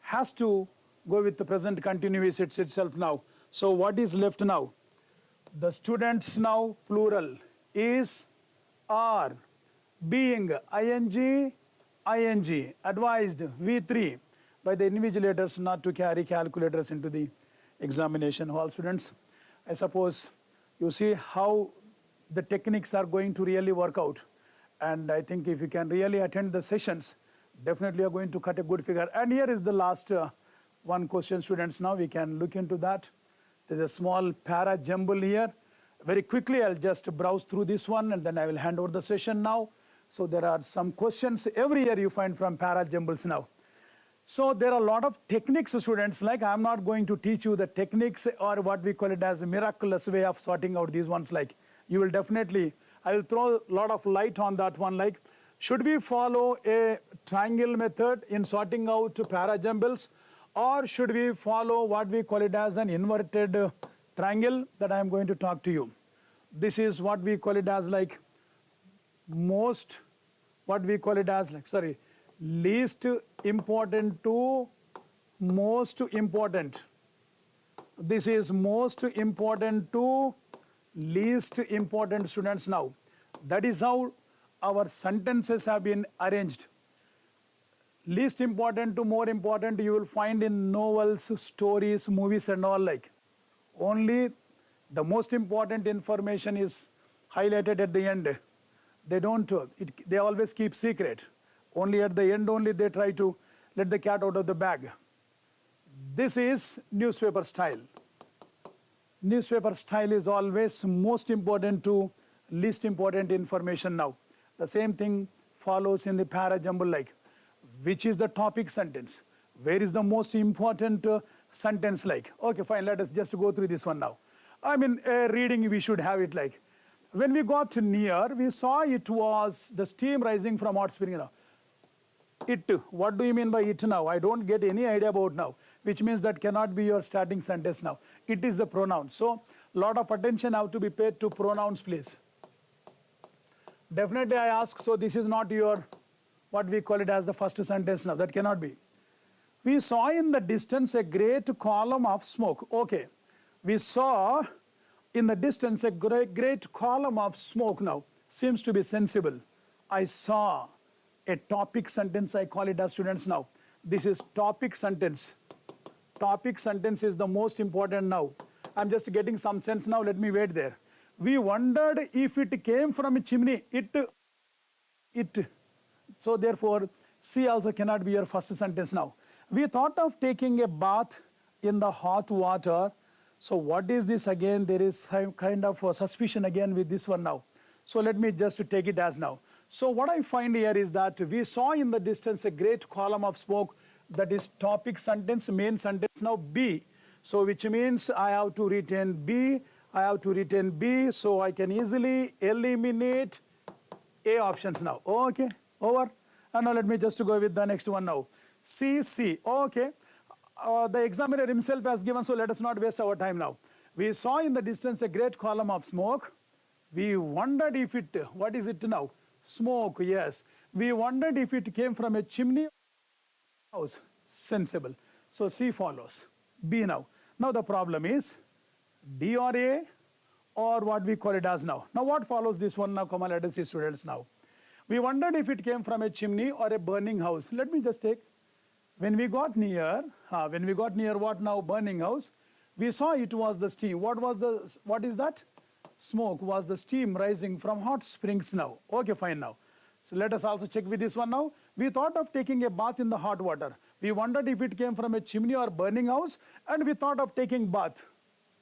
has to go with the present continuous itself now. So what is left now? The students now plural is, are, being, ing, ing, advised, V3, by the invigilators not to carry calculators into the examination hall, students. I suppose you see how the techniques are going to really work out. And I think if you can really attend the sessions, definitely you are going to cut a good figure. And here is the last one question, students. Now we can look into that. There's a small para jumble here. Very quickly, I'll just browse through this one and then I will hand over the session now. So there are some questions every year you find from para jumbles now. So there are a lot of techniques, students, like I'm not going to teach you the techniques or what we call it as a miraculous way of sorting out these ones. Like you will definitely, I will throw a lot of light on that one. Like, should we follow a triangle method in sorting out para jumbles, or should we follow what we call it as an inverted triangle that I am going to talk to you? This is what we call it as like most, what we call it as like, sorry, least important to most important. This is most important to least important, students. Now that is how our sentences have been arranged. Least important to more important you will find in novels, stories, movies and all. Like only the most important information is highlighted at the end. They don't, they always keep secret. Only at the end only they try to let the cat out of the bag. This is newspaper style. Newspaper style is always most important to least important information now. The same thing follows in the para jumble, like which is the topic sentence? Where is the most important sentence like? Okay, fine, let us just go through this one now. I mean, reading we should have it like, when we got near, we saw it was the steam rising from hot spring now. It, what do you mean by it now? I don't get any idea about now, which means that cannot be your starting sentence now. It is a pronoun. So, lot of attention have to be paid to pronouns, please. Definitely I ask, so this is not your, what we call it as the first sentence now. That cannot be. We saw in the distance a great column of smoke. Okay. We saw in the distance a great column of smoke now. Seems to be sensible. I saw a topic sentence, I call it as, students, now. This is topic sentence. Topic sentence is the most important now. I'm just getting some sense now. Let me wait there. We wondered if it came from a chimney. It. So therefore, C also cannot be your first sentence now. We thought of taking a bath in the hot water. So what is this again? There is some kind of suspicion again with this one now. So let me just take it as now. So what I find here is that we saw in the distance a great column of smoke. That is topic sentence, main sentence now B. So which means I have to retain B. I have to retain B. So I can easily eliminate A options now. Okay, over. And now let me just go with the next one now. C. Okay. The examiner himself has given, so let us not waste our time now. We saw in the distance a great column of smoke. We wondered if it, what is it now? Smoke, yes. We wondered if it came from a chimney house. Sensible. So C follows. B now. Now the problem is D or A or what we call it as now. Now what follows this one now? Come on, let us see students now. We wondered if it came from a chimney or a burning house. Let me just take, when we got near what now? Burning house. We saw it was the steam. What is that? Smoke was the steam rising from hot springs now. Okay, fine now. So let us also check with this one now. We thought of taking a bath in the hot water. We wondered if it came from a chimney or burning house, and we thought of taking bath.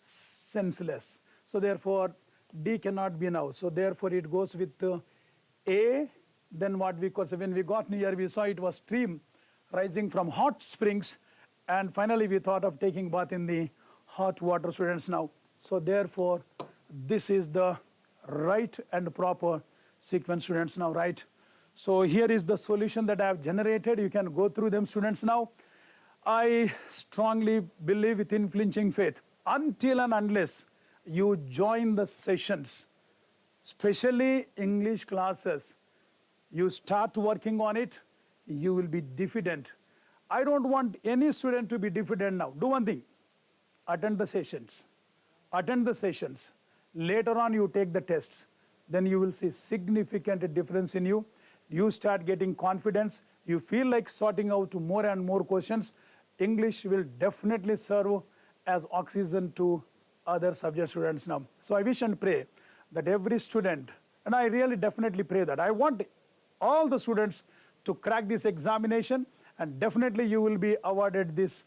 Senseless. So therefore, D cannot be now. So therefore, it goes with A. Then what we call, so when we got near, we saw it was stream rising from hot springs, and finally we thought of taking bath in the hot water, students now. So therefore, this is the right and proper sequence, students now, right? So here is the solution that I have generated. You can go through them, students now. I strongly believe with unflinching faith, until and unless you join the sessions, especially English classes, you start working on it, you will be diffident. I don't want any student to be diffident now. Do one thing, attend the sessions. Attend the sessions. Later on you take the tests. Then you will see significant difference in you. You start getting confidence. You feel like sorting out more and more questions. English will definitely serve as oxygen to other subject students now. So I wish and pray that every student, and I really definitely pray that, I want all the students to crack this examination, and definitely you will be awarded this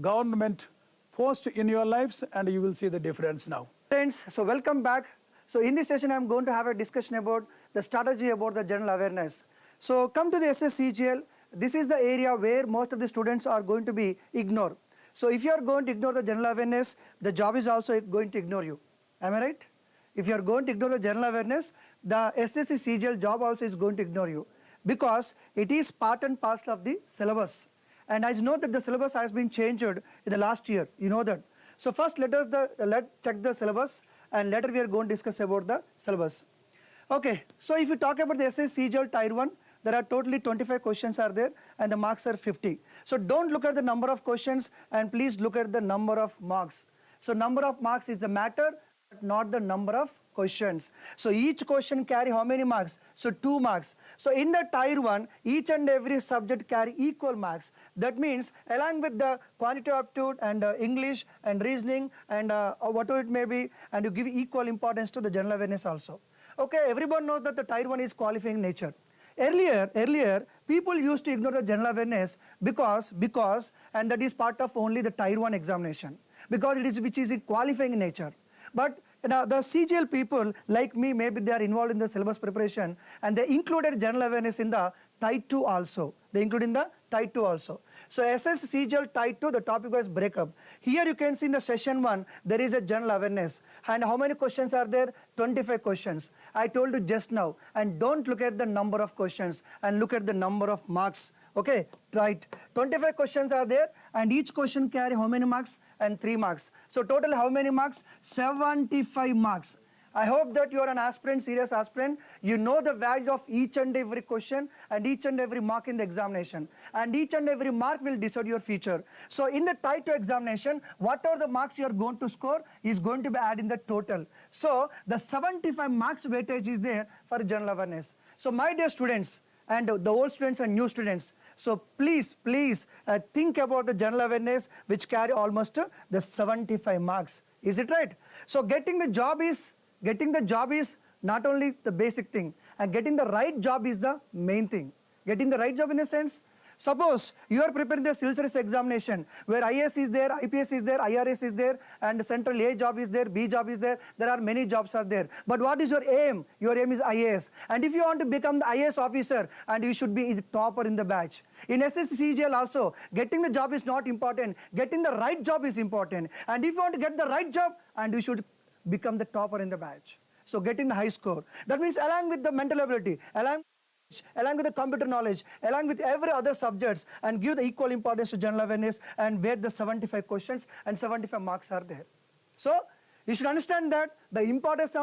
government post in your lives, and you will see the difference now. Friends, so welcome back. So in this session, I'm going to have a discussion about the strategy about the general awareness. So come to the SSCGL. This is the area where most of the students are going to be ignored. So if you are going to ignore the general awareness, the job is also going to ignore you. Am I right? If you are going to ignore the general awareness, the SSC CGL job also is going to ignore you, because it is part and parcel of the syllabus. And I know that the syllabus has been changed in the last year. You know that. So first let's check the syllabus, and later we are going to discuss about the syllabus. Okay, so if you talk about the SSC CGL Tier 1, there are totally 25 questions are there, and the marks are 50. So don't look at the number of questions, and please look at the number of marks. So number of marks is the matter, but not the number of questions. So each question carry how many marks? So 2 marks. So in the Tier 1, each and every subject carry equal marks. That means along with the quantitative aptitude and English and reasoning and whatever it may be, and you give equal importance to the general awareness also. Okay, everyone knows that the Tier 1 is qualifying nature. Earlier, people used to ignore the general awareness because, and that is part of only the Tier 1 examination, because it is which is in qualifying nature. But now the CGL people like me, maybe they are involved in the syllabus preparation, and they included general awareness in the Tier 2 also. They include in the Tier 2 also. So SSCCGL Tier 2, the topic was breakup. Here you can see in the session 1, there is a general awareness. And how many questions are there? 25 questions. I told you just now. And don't look at the number of questions, and look at the number of marks. Okay, right. 25 questions are there, and each question carry how many marks? And 3 marks. So total how many marks? 75 marks. I hope that you are an aspirant, serious aspirant. You know the value of each and every question and each and every mark in the examination. And each and every mark will decide your future. So in the Tier 2 examination, whatever the marks you are going to score is going to be added in the total. So the 75 marks weightage is there for general awareness. So my dear students, and the old students and new students, so please think about the general awareness, which carry almost the 75 marks. Is it right? So getting the job is not only the basic thing, and getting the right job is the main thing. Getting the right job in a sense, suppose you are preparing the civil service examination where IAS is there, IPS is there, IRS is there, and central A job is there, B job is there. There are many jobs are there. But what is your aim? Your aim is IAS. And if you want to become the IAS officer, and you should be the topper in the batch. In SSC CGL also, getting the job is not important. Getting the right job is important. And if you want to get the right job, and you should become the topper in the batch. So getting the high score. That means along with the mental ability, along with the computer knowledge, along with every other subjects, and give the equal importance to general awareness, and where the 75 questions and 75 marks are there. So you should understand that the importance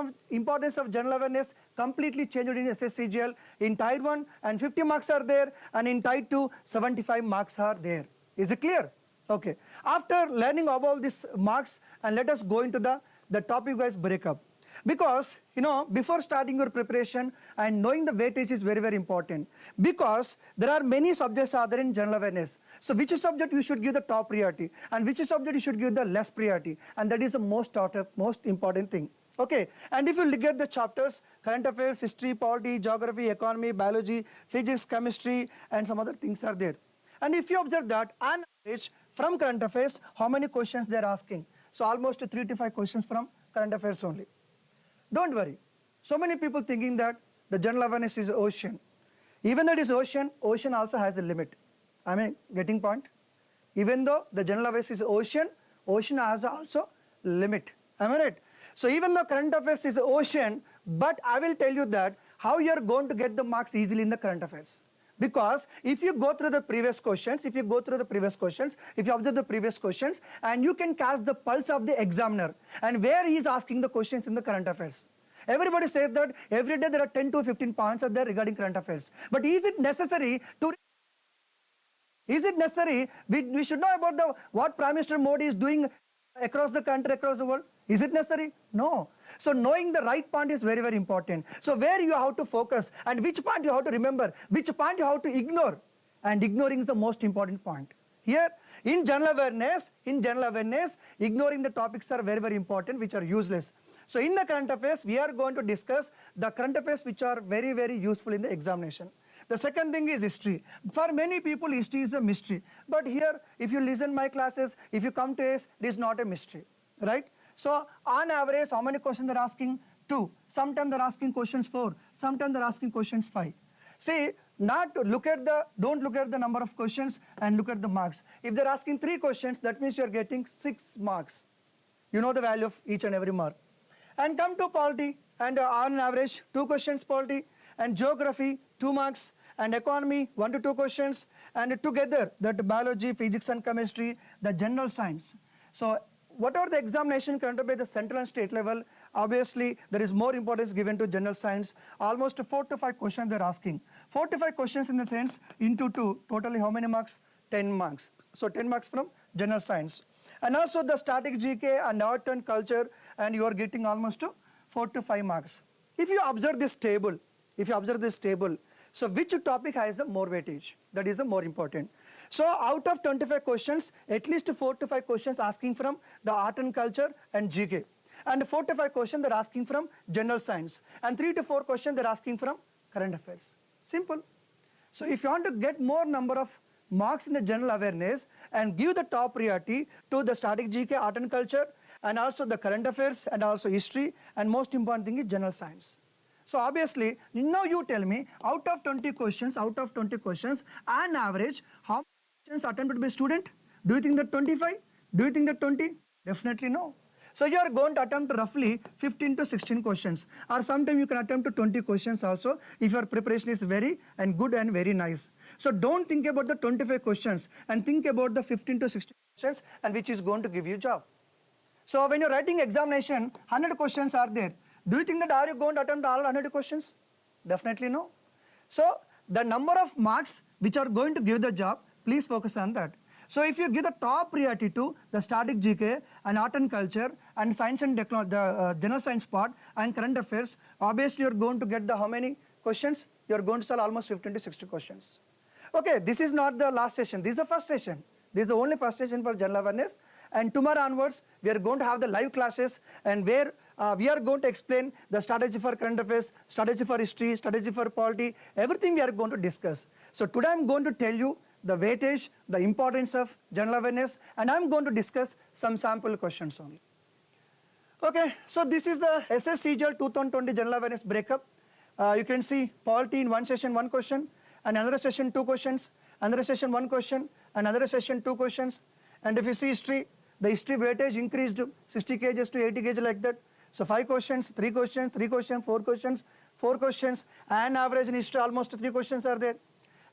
of general awareness completely changed in SSCGL. In Tier 1, and 50 marks are there, and in Tier 2, 75 marks are there. Is it clear? Okay. After learning about these marks, and let us go into the the topic wise breakup. Because, before starting your preparation and knowing the weightage is very, very important. Because there are many subjects are there in general awareness. So which subject you should give the top priority and which subject you should give the less priority. And that is the most important thing. Okay, and if you look at the chapters, current affairs, history, polity, geography, economy, biology, physics, chemistry, and some other things are there. And if you observe that, on average, from current affairs, how many questions they are asking? So almost 3 to 5 questions from current affairs only. Don't worry. So many people thinking that the general awareness is ocean. Even though it is ocean, ocean also has a limit. I mean, getting point? Even though the general awareness is ocean, ocean has also limit. Am I right? So even though current affairs is ocean, but I will tell you that how you are going to get the marks easily in the current affairs. Because if you go through the previous questions, if you observe the previous questions, and you can catch the pulse of the examiner and where he is asking the questions in the current affairs. Everybody says that every day there are 10 to 15 points are there regarding current affairs. But is it necessary to... Is it necessary? We should know about what Prime Minister Modi is doing across the country, across the world. Is it necessary? No. So knowing the right point is very, very important. So where you have to focus and which point you have to remember, which point you have to ignore. And ignoring is the most important point. Here, in general awareness, ignoring the topics are very, very important, which are useless. So in the current affairs, we are going to discuss the current affairs which are very, very useful in the examination. The second thing is history. For many people, history is a mystery. But here, if you listen my classes, if you come to us, it is not a mystery, right? So on average, how many questions they're asking? 2. Sometimes they're asking questions 4. Sometimes they're asking questions 5. See, don't look at the number of questions and look at the marks. If they're asking 3 questions, that means you're getting 6 marks. You know the value of each and every mark. And come to polity, and on average, 2 questions polity, and geography, 2 marks, and economy, 1 to 2 questions, and together, that biology, physics and chemistry, the general science. So whatever the examination conducted by the central and state level, obviously there is more importance given to general science. Almost 4 to 5 questions they're asking. 4 to 5 questions in the sense into 2, totally how many marks? 10 marks. So 10 marks from general science. And also the static GK and art and culture, and you are getting almost 4 to 5 marks. If you observe this table, so which topic has the more weightage? That is the more important. So out of 25 questions, at least 4 to 5 questions asking from the art and culture and GK. And 4 to 5 questions they're asking from general science. And 3 to 4 questions they're asking from current affairs. Simple. So if you want to get more number of marks in the general awareness and give the top priority to the static GK, art and culture, and also the current affairs and also history, and most important thing is general science. So obviously, now you tell me, out of 20 questions, on average, how many questions attempted by student? Do you think that 25? Do you think that 20? Definitely no. So you are going to attempt roughly 15 to 16 questions. Or sometimes you can attempt to 20 questions also if your preparation is very and good and very nice. So don't think about the 25 questions and think about the 15 to 16 questions and which is going to give you job. So when you're writing examination, 100 questions are there. Do you think that are you going to attempt all 100 questions? Definitely no. So the number of marks which are going to give the job, please focus on that. So if you give the top priority to the static GK and art and culture and science and technology, the general science part and current affairs, obviously you're going to get the how many questions? You're going to solve almost 15 to 60 questions. Okay, this is not the last session. This is the first session. This is the only first session for general awareness. And tomorrow onwards, we are going to have the live classes and where we are going to explain the strategy for current affairs, strategy for history, strategy for polity, everything we are going to discuss. So today I'm going to tell you the weightage, the importance of general awareness, and I'm going to discuss some sample questions only. Okay, so this is the SSCGL 2020 general awareness breakup. You can see polity in one session, 1 question, and another session, 2 questions, another session, 1 question, another session, 2 questions. And if you see history, the history weightage increased 60 kgs to 80 kg like that. So 5 questions, 3 questions, 3 questions, 4 questions, 4 questions, and average in history almost 3 questions are there.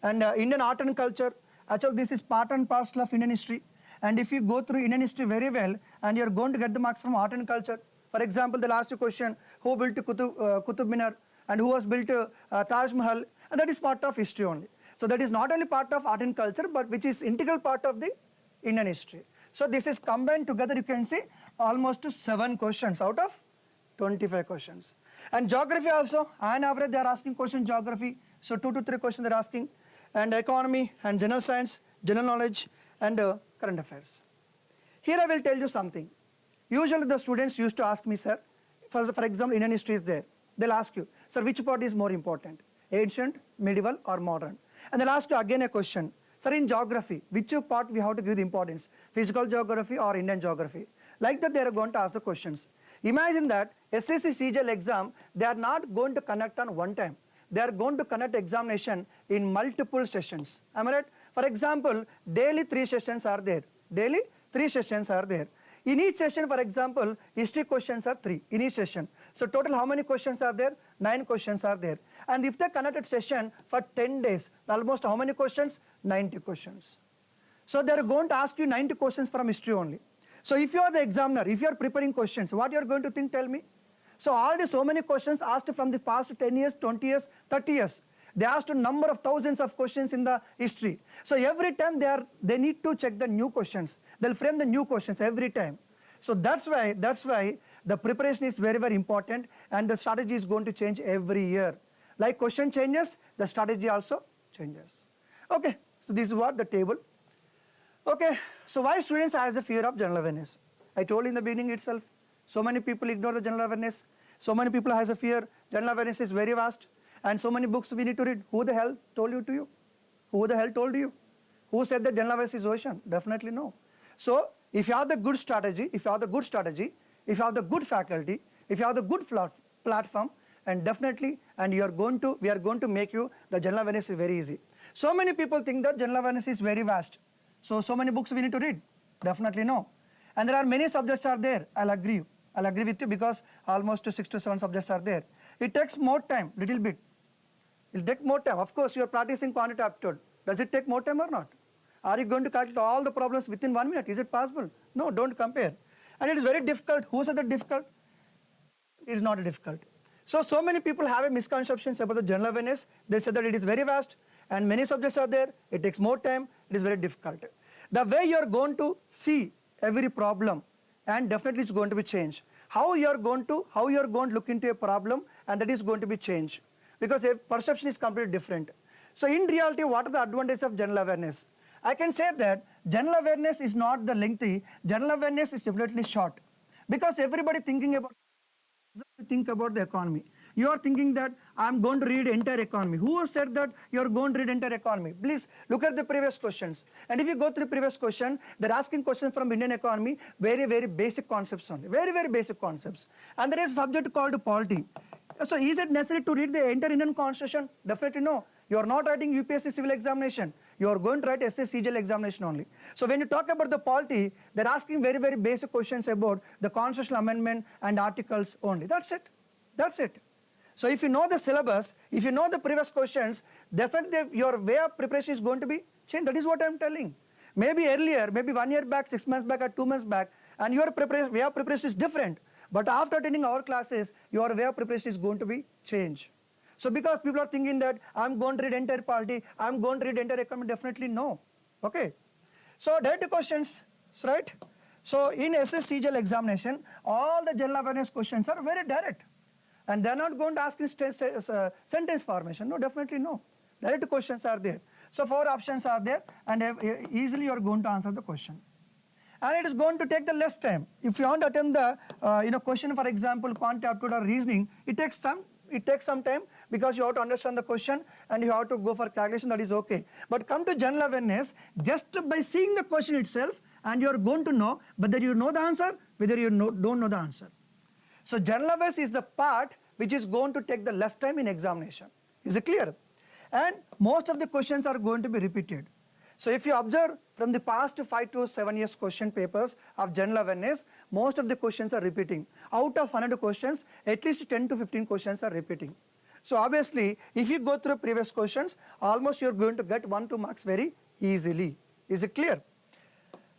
And Indian art and culture, actually this is part and parcel of Indian history. And if you go through Indian history very well, and you're going to get the marks from art and culture. For example, they'll ask you a question, who built Qutub Minar, and who has built Taj Mahal, and that is part of history only. So that is not only part of art and culture, but which is integral part of the Indian history. So this is combined together, you can see almost 7 questions out of 25 questions. And geography also, on average they are asking question geography, so 2 to 3 questions they are asking, and economy and general science, general knowledge and current affairs. Here I will tell you something. Usually the students used to ask me, sir, for example, Indian history is there. They'll ask you, sir, which part is more important, ancient, medieval or modern? And they'll ask you again a question, sir, in geography, which part we have to give the importance, physical geography or Indian geography? Like that they are going to ask the questions. Imagine that SSC CGL exam, they are not going to conduct on one time. They are going to conduct examination in multiple sessions. Am I right? For example, daily 3 sessions are there. Daily 3 sessions are there. In each session, for example, history questions are 3 in each session. So total how many questions are there? 9 questions are there. And if they conducted session for 10 days, almost how many questions? 90 questions. So they are going to ask you 90 questions from history only. So if you are the examiner, if you are preparing questions, what you are going to think, tell me? So already so many questions asked from the past 10 years, 20 years, 30 years. They asked a number of thousands of questions in the history. So every time they need to check the new questions. They'll frame the new questions every time. So that's why the preparation is very, very important, and the strategy is going to change every year. Like question changes, the strategy also changes. Okay, so this is what the table. Okay, so why students has a fear of general awareness? I told in the beginning itself, so many people ignore the general awareness. So many people has a fear. General awareness is very vast. And so many books we need to read. Who the hell told you to you? Who the hell told you? Who said that general awareness is ocean? Definitely no. So if you have the good strategy, if you have the good faculty, if you have the good platform, and definitely, and we are going to make you, the general awareness is very easy. So many people think that general awareness is very vast. So many books we need to read. Definitely no. And there are many subjects are there. I'll agree with you, because almost 6 to 7 subjects are there. It takes more time, little bit. It will take more time. Of course, you are practicing quantitative aptitude. Does it take more time or not? Are you going to calculate all the problems within 1 minute? Is it possible? No, don't compare. And it is very difficult. Who said that difficult? It is not difficult. So many people have a misconceptions about the general awareness. They say that it is very vast and many subjects are there. It takes more time. It is very difficult. The way you are going to see every problem, and definitely it's going to be changed. How you are going to look into a problem, and that is going to be changed, because a perception is completely different. So in reality, what are the advantages of general awareness? I can say that general awareness is not the lengthy. General awareness is definitely short, because everybody think about the economy. You are thinking that I'm going to read entire economy. Who said that you are going to read entire economy? Please look at the previous questions. And if you go through the previous question, they're asking questions from Indian economy, very, very basic concepts only. Very, very basic concepts. And there is a subject called polity. So is it necessary to read the entire Indian constitution? Definitely no. You are not writing UPSC civil examination. You are going to write SSC CGL examination only. So when you talk about the polity, they're asking very, very basic questions about the constitutional amendment and articles only. That's it. That's it. So if you know the syllabus, if you know the previous questions, definitely your way of preparation is going to be changed. That is what I'm telling. Maybe earlier, maybe 1 year back, 6 months back, or 2 months back, and your way of preparation is different. But after attending our classes, your way of preparation is going to be changed. So because people are thinking that I'm going to read entire polity, I'm going to read entire economy, definitely no. Okay. So direct questions, right? So in SSC CGL examination, all the general awareness questions are very direct. And they're not going to ask in sentence formation. No, definitely no. Direct questions are there. So 4 options are there, and easily you're going to answer the question. And it is going to take the less time. If you want to attempt the question, for example, quantitative aptitude or reasoning, it takes some time, because you have to understand the question and you have to go for calculation. That is okay. But come to general awareness, just by seeing the question itself, and you are going to know whether you know the answer, whether you don't know the answer. So general awareness is the part which is going to take the less time in examination. Is it clear? And most of the questions are going to be repeated. So if you observe from the past 5 to 7 years question papers of general awareness, most of the questions are repeating. Out of 100 questions, at least 10 to 15 questions are repeating. So obviously, if you go through previous questions, almost you're going to get 1 to 2 marks very easily. Is it clear?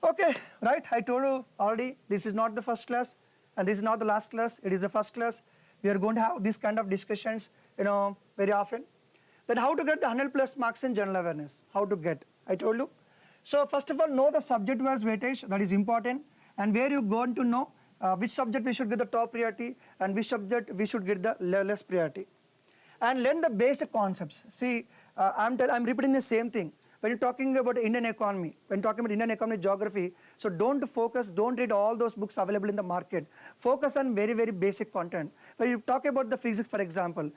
Okay, right? I told you already, this is not the first class. And this is not the last class, it is the first class. We are going to have this kind of discussions, very often. Then how to get the 100+ marks in general awareness? How to get? I told you, So first of all, know the subject-wise weightage, that is important, and where you going to know which subject we should get the top priority and which subject we should get the less priority. And learn the basic concepts. See, I'm repeating the same thing. When you're talking about Indian economy, geography, so don't read all those books available in the market. Focus on very, very basic content. When you talk about the physics, for example,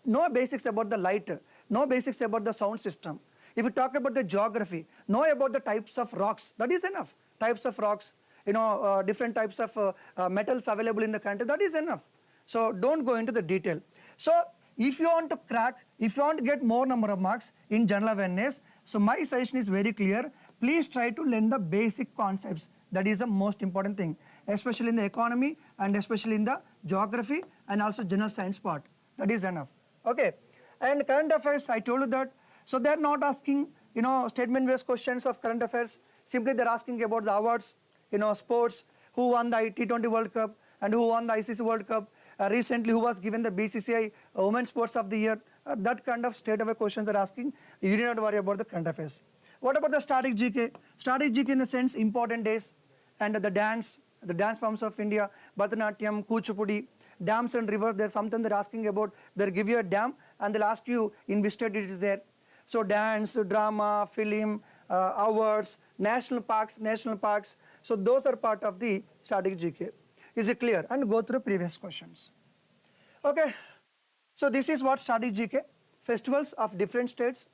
know basics about the light, know basics about the sound system. If you talk about the geography, know about the types of rocks, that is enough. Types of rocks, different types of metals available in the country, that is enough. So don't go into the detail. So if you want to crack, if you want to get more number of marks in general awareness, so my suggestion is very clear. Please try to learn the basic concepts. That is the most important thing, especially in the economy and especially in the geography and also general science part. That is enough. Okay. And current affairs, I told you that. So they are not asking, statement-based questions of current affairs. Simply they are asking about the awards, sports, who won the T20 World Cup and who won the ICC World Cup. Recently, who was given the BCCI Women's Sports of the Year. That kind of straight-away questions they are asking. You need not worry about the current affairs. What about the static GK? Static GK in the sense important days and the dance forms of India, Bharatanatyam, Kuchipudi, dams and rivers. There's something they're asking about. They'll give you a dam and they'll ask you in which state it is there. So dance, drama, film, awards, national parks. So those are part of the static GK. Is it clear? And go through previous questions. Okay. So this is what static GK, festivals of different states.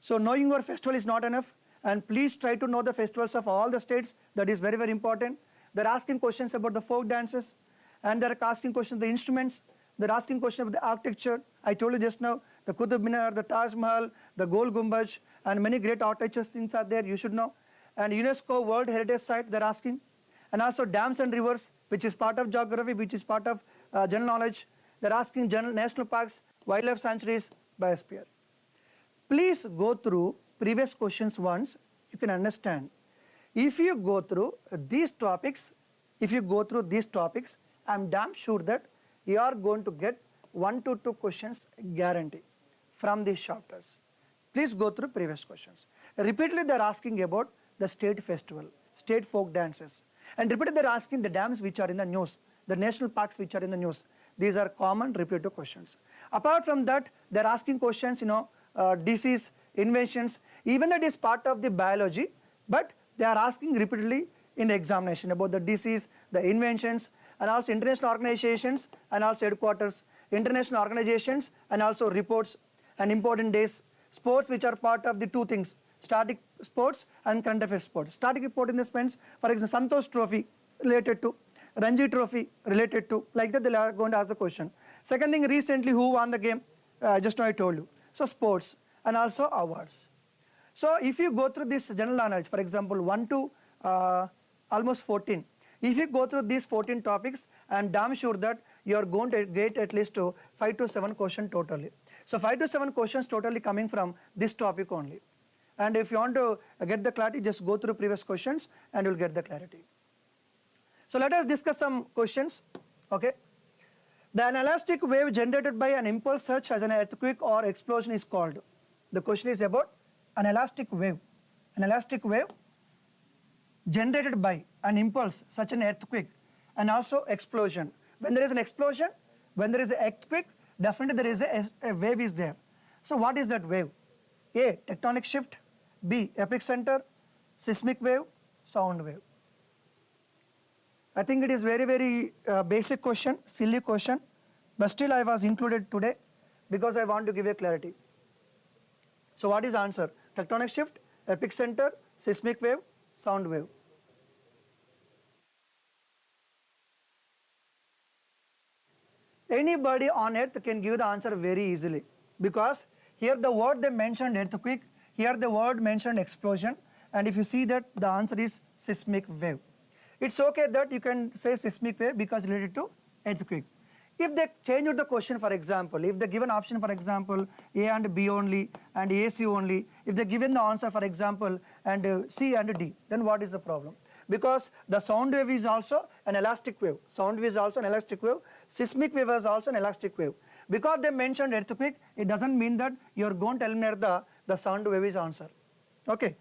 So knowing your festival is not enough, and please try to know the festivals of all the states. That is very, very important. They're asking questions about the folk dances, and they're asking questions about the instruments. They're asking questions about the architecture. I told you just now, the Qutub Minar, the Taj Mahal, the Gol Gumbaj, and many great architecture things are there, you should know. And UNESCO World Heritage Site, they're asking. And also dams and rivers, which is part of geography, which is part of general knowledge. They're asking general national parks, wildlife sanctuaries, biosphere. Please go through previous questions once, you can understand. If you go through these topics, I'm damn sure that you are going to get 1 to 2 questions guarantee from these chapters. Please go through previous questions. Repeatedly they're asking about the state festival, state folk dances. And repeatedly they're asking the dams which are in the news, the national parks which are in the news. These are common repetitive questions. Apart from that, they're asking questions, disease, inventions, even that is part of the biology, but they are asking repeatedly in the examination about the disease, the inventions, and also international organizations and also headquarters, international organizations and also reports and important days, sports which are part of the two things, static sports and current affairs sports. Static report in the sense, for example, Santosh Trophy related to, Ranji Trophy related to, like that they are going to ask the question. Second thing, recently who won the game, just now I told you. So sports and also awards. So if you go through this general knowledge, for example 1 to almost 14, if you go through these 14 topics, I am damn sure that you are going to get at least 5 to 7 questions totally. So 5 to 7 questions totally coming from this topic only. And if you want to get the clarity, just go through previous questions and you will get the clarity. So let us discuss some questions. Okay. The inelastic wave generated by an impulse such as an earthquake or explosion is called. The question is about an elastic wave. An elastic wave generated by an impulse such an earthquake and also explosion. When there is an explosion, when there is an earthquake, definitely there is a wave is there. So what is that wave? A, tectonic shift. B, epicenter. Seismic wave. Sound wave. I think it is very, very basic question, silly question, but still I was included today because I want to give you clarity. So what is the answer? Tectonic shift, epicenter, seismic wave, sound wave. Anybody on earth can give the answer very easily because here the word they mentioned earthquake, here the word mentioned explosion, and if you see that the answer is seismic wave. It's okay that you can say seismic wave because related to earthquake. If they change the question, for example, if they give an option, for example, A and B only and AC only, if they given the answer, for example, and C and D, then what is the problem? Because the sound wave is also an elastic wave. Sound wave is also an elastic wave. Seismic wave is also an elastic wave. Because they mentioned earthquake, it doesn't mean that you are going to eliminate the sound wave is answer. Okay.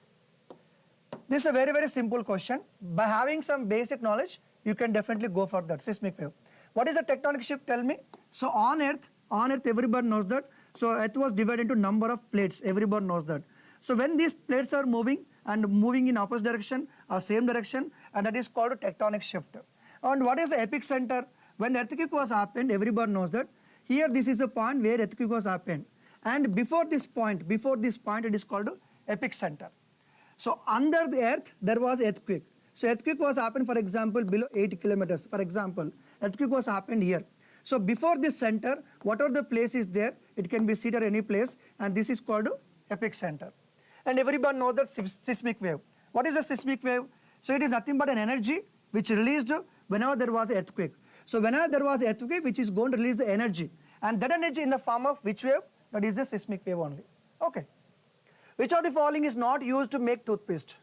This is a very, very simple question. By having some basic knowledge, you can definitely go for that seismic wave. What is a tectonic shift? Tell me. So on Earth, everybody knows that. So Earth was divided into number of plates. Everybody knows that. So when these plates are moving and moving in opposite direction or same direction, and that is called a tectonic shift. And what is the epicenter? When the earthquake was happened, everybody knows that. Here, this is the point where earthquake was happened. And before this point, it is called epicenter. So under the earth, there was earthquake. So earthquake was happened, for example, below 8 kilometers. For example, earthquake was happened here. So before this center, whatever the place is there, it can be seated any place, and this is called epicenter. And everyone knows that seismic wave. What is a seismic wave? So it is nothing but an energy which released whenever there was an earthquake. So whenever there was an earthquake, which is going to release the energy, and that energy in the form of which wave? That is the seismic wave only. Okay. Which of the following is not used to make toothpaste?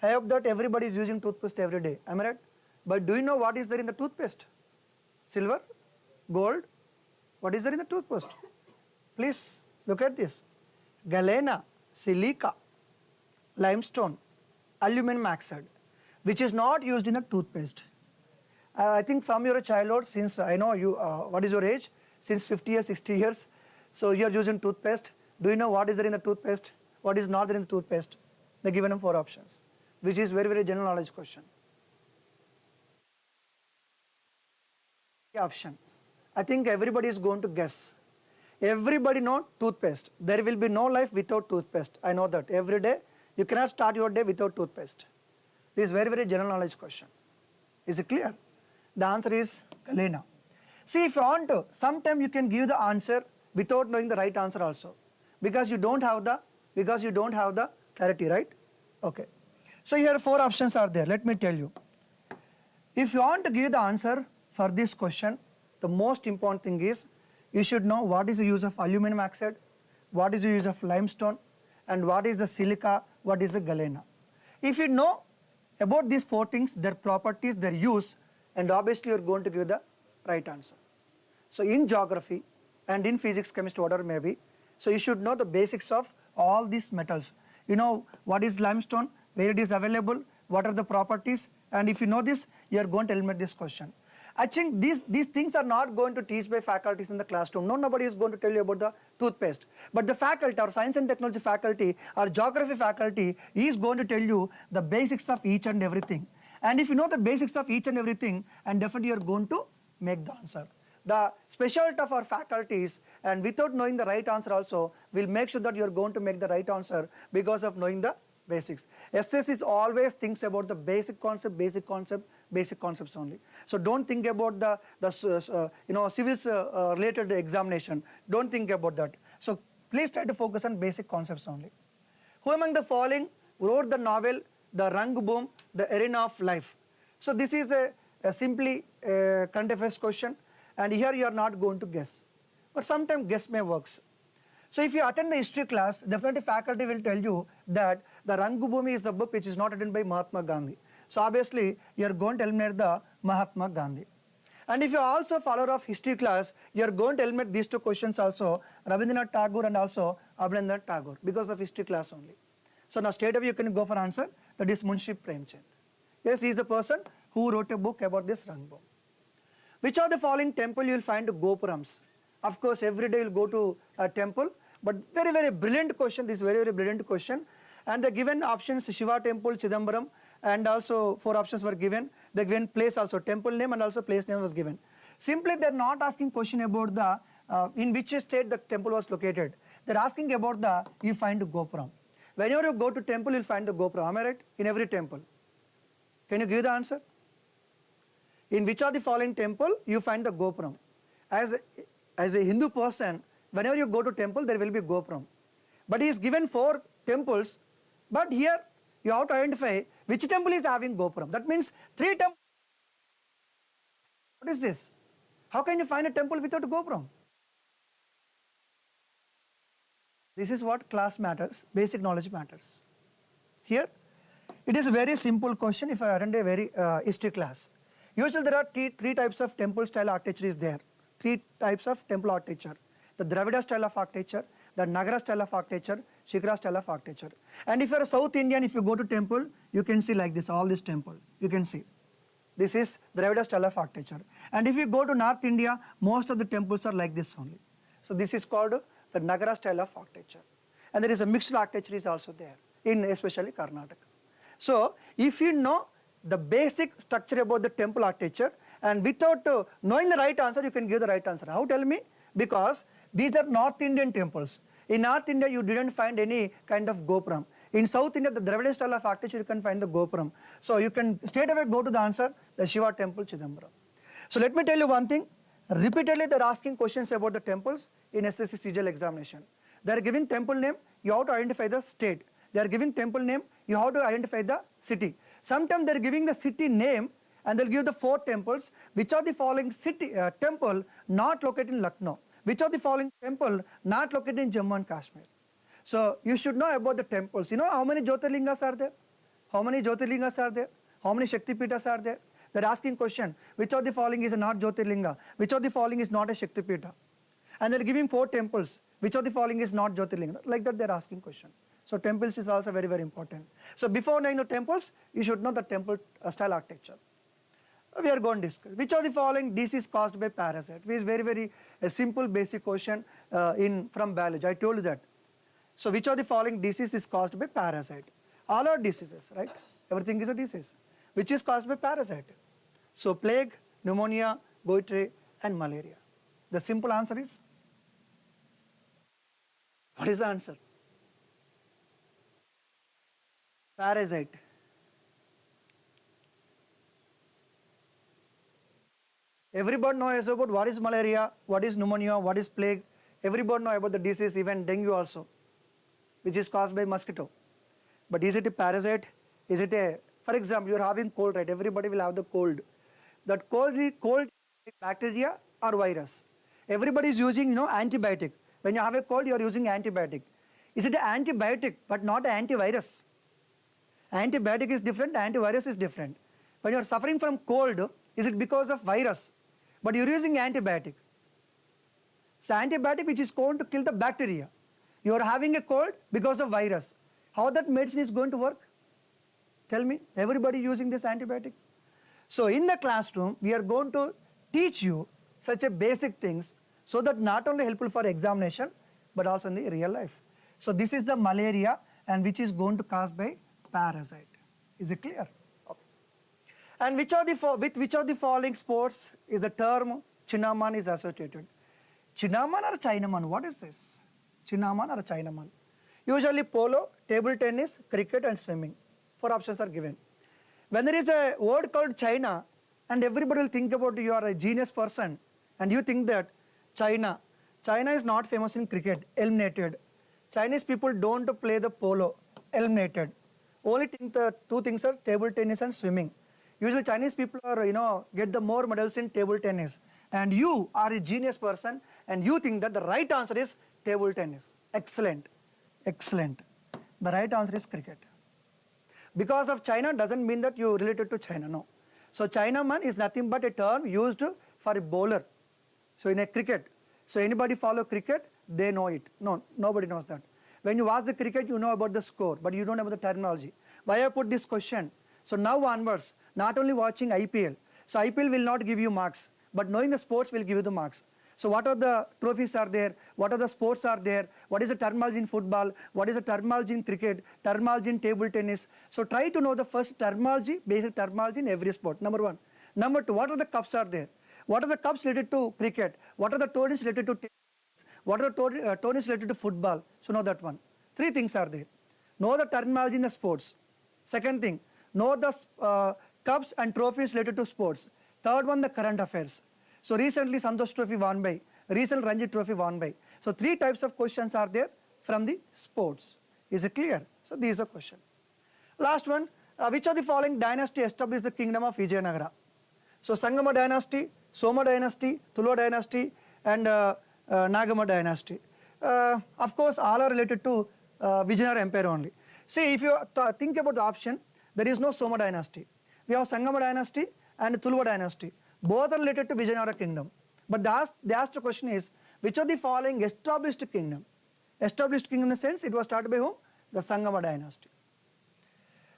I hope that everybody is using toothpaste every day. Am I right? But do you know what is there in the toothpaste? Silver? Gold? What is there in the toothpaste? Please look at this. Galena, silica, limestone, aluminum oxide, which is not used in the toothpaste. I think from your childhood, since I know you, what is your age? Since 50 years, 60 years, so you are using toothpaste. Do you know what is there in the toothpaste? What is not there in the toothpaste? They given them 4 options, which is very, very general knowledge question. Option. I think everybody is going to guess. Everybody know toothpaste. There will be no life without toothpaste. I know that. Every day, you cannot start your day without toothpaste. This is very, very general knowledge question. Is it clear? The answer is Galena. See, if you want to, sometime you can give the answer without knowing the right answer also, because you don't have the clarity, right? Okay. So here 4 options are there. Let me tell you. If you want to give the answer for this question, the most important thing is you should know what is the use of aluminum oxide, what is the use of limestone, and what is the silica, what is the galena. If you know about these 4 things, their properties, their use, and obviously you are going to give the right answer. So in geography and in physics, chemistry, whatever may be, so you should know the basics of all these metals. You know what is limestone, where it is available, what are the properties, and if you know this, you are going to eliminate this question. I think these things are not going to teach by faculties in the classroom. Nobody is going to tell you about the toothpaste. But the faculty, or science and technology faculty, or geography faculty is going to tell you the basics of each and everything. And if you know the basics of each and everything, and definitely you are going to make the answer. The specialty of our faculties, and without knowing the right answer also, will make sure that you are going to make the right answer because of knowing the basics. SS is always thinks about the basic concepts only. So don't think about the civils related examination. Don't think about that. So please try to focus on basic concepts only. Who among the following wrote the novel The Rang Boom, The Arena of Life? So this is a simply current affairs question, and here you are not going to guess. But sometimes guess may works. So if you attend the history class, definitely faculty will tell you that the Rangabhoomi is the book which is not written by Mahatma Gandhi. So obviously you are going to eliminate the Mahatma Gandhi. And if you are also a follower of history class, you are going to eliminate these 2 questions also, Rabindranath Tagore and also Abhinandan Tagore, because of history class only. So now straight away you can go for answer, that is Munshi Premchand. Yes, he is the person who wrote a book about this Rangabhoomi. Which of the following temple you will find Gopurams? Of course, every day you will go to a temple, but very, very brilliant question. This is very, very brilliant question. And the given options, Shiva temple, Chidambaram, and also 4 options were given. The given place also, temple name and also place name was given. Simply they are not asking question about the, in which state the temple was located. They are asking about the, you find Gopuram. Whenever you go to temple, you will find the Gopuram. Am I right? In every temple. Can you give the answer? In which of the following temple you find the Gopuram? As a Hindu person, whenever you go to temple, there will be Gopuram. But he is given 4 temples, but here you have to identify which temple is having Gopuram. That means 3 temples. What is this? How can you find a temple without a Gopuram? This is what class matters, basic knowledge matters. Here, it is a very simple question if I attend a very history class. Usually there are 3 types of temple style architecture is there. 3 types of temple architecture. The Dravida style of architecture, the Nagara style of architecture, Shikara style of architecture. And if you are a South Indian, if you go to temple, you can see like this, all this temple, you can see. This is Dravida style of architecture. And if you go to North India, most of the temples are like this only. So this is called the Nagara style of architecture. And there is a mixed architecture is also there, in especially Karnataka. So if you know the basic structure about the temple architecture, and without knowing the right answer, you can give the right answer. How, tell me? Because these are North Indian temples. In North India, you didn't find any kind of gopuram. In South India, the Dravidian style of architecture, you can find the gopuram. So you can straight away go to the answer, the Shiva temple, Chidambaram. So let me tell you one thing. Repeatedly, they are asking questions about the temples in SSC CGL examination. They are giving temple name, you have to identify the state. They are giving temple name, you have to identify the city. Sometimes they are giving the city name and they will give the 4 temples. Which are the following city temple not located in Lucknow? Which are the following temple not located in Jammu and Kashmir? So you should know about the temples. You know how many Jyotirlingas are there? How many Jyotirlingas are there? How many Shaktipitas are there? They are asking question, which of the following is not Jyotirlinga? Which of the following is not a Shaktipita? And they are giving 4 temples. Which of the following is not Jyotirlinga? Like that they are asking question. So temples is also very, very important. So before knowing the temples, you should know the temple style architecture. We are going to discuss. Which of the following disease caused by parasite? Which is very, very simple basic question from biology. I told you that. So which of the following disease is caused by parasite? All are diseases, right? Everything is a disease. Which is caused by parasite? So plague, pneumonia, goitre and malaria. The simple answer is? What is the answer? Parasite. Everybody knows about what is malaria, what is pneumonia, what is plague. Everybody knows about the disease, even dengue also, which is caused by mosquito. But is it a parasite? Is it a, for example, you are having cold, right? Everybody will have the cold. That cold bacteria or virus. Everybody is using, antibiotic. When you have a cold, you are using antibiotic. Is it an antibiotic but not an antivirus? Antibiotic is different, antivirus is different. When you are suffering from cold, is it because of virus? But you are using antibiotic. So antibiotic which is going to kill the bacteria. You are having a cold because of virus. How that medicine is going to work? Tell me, everybody using this antibiotic? So in the classroom, we are going to teach you such a basic things so that not only helpful for examination, but also in the real life. So this is the malaria and which is going to cause by parasite. Is it clear? Okay. And with which of the following sports is the term Chinaman is associated? Chinaman or Chinaman? What is this? Chinaman or Chinaman? Usually polo, table tennis, cricket and swimming. 4 options are given. When there is a word called China and everybody will think about you are a genius person and you think that China is not famous in cricket, eliminated. Chinese people don't play the polo, eliminated. Only the 2 things are table tennis and swimming. Usually Chinese people are, get the more medals in table tennis. And you are a genius person and you think that the right answer is table tennis. Excellent. Excellent. The right answer is cricket. Because of China doesn't mean that you related to China, no. So Chinaman is nothing but a term used for a bowler. So in a cricket. So anybody follow cricket, they know it. No, nobody knows that. When you watch the cricket, you know about the score, but you don't know about the terminology. Why I put this question? So now onwards, not only watching IPL. So IPL will not give you marks, but knowing the sports will give you the marks. So what are the trophies are there? What are the sports are there? What is the terminology in football? What is the terminology in cricket? Terminology in table tennis? So try to know the first terminology, basic terminology in every sport, number 1. Number 2, what are the cups are there? What are the cups related to cricket? What are the tournaments related to tennis? What are the tournaments related to football? So know that one. 3 things are there. Know the terminology in the sports. Second thing, know the cups and trophies related to sports. Third one, the current affairs. So recently Santosh Trophy won by, recent Ranji Trophy won by. So 3 types of questions are there from the sports. Is it clear? So these are questions. Last one, which of the following dynasty established the kingdom of Vijayanagara? So Sangama dynasty, Soma dynasty, Tuluva dynasty and Nagama dynasty. Of course all are related to Vijayanagara empire only. See, if you think about the option, there is no Soma dynasty. We have Sangama dynasty and Tuluva dynasty. Both are related to Vijayanagara kingdom. But they asked the question is, which of the following established kingdom? Established king in the sense it was started by whom? The Sangama dynasty.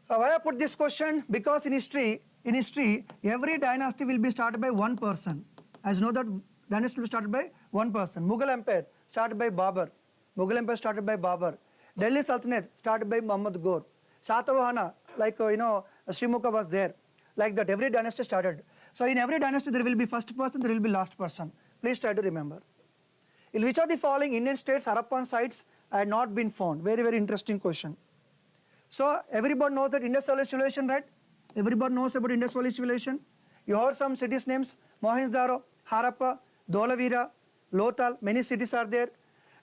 Why I put this question? Because in history, every dynasty will be started by one person. As you know that dynasty will be started by one person. Mughal Empire started by Babur. Delhi Sultanate started by Muhammad Ghor. Satavahana, like Srimukha was there. Like that, every dynasty started. So in every dynasty there will be first person, there will be last person. Please try to remember. In which of the following Indian states Harappan sites had not been found? Very, very interesting question. So everybody knows that Indus Valley civilization, right? Everybody knows about Indus Valley civilization. You heard some cities names, Mohenjo-daro, Harappa, Dholavira, Lothal, many cities are there.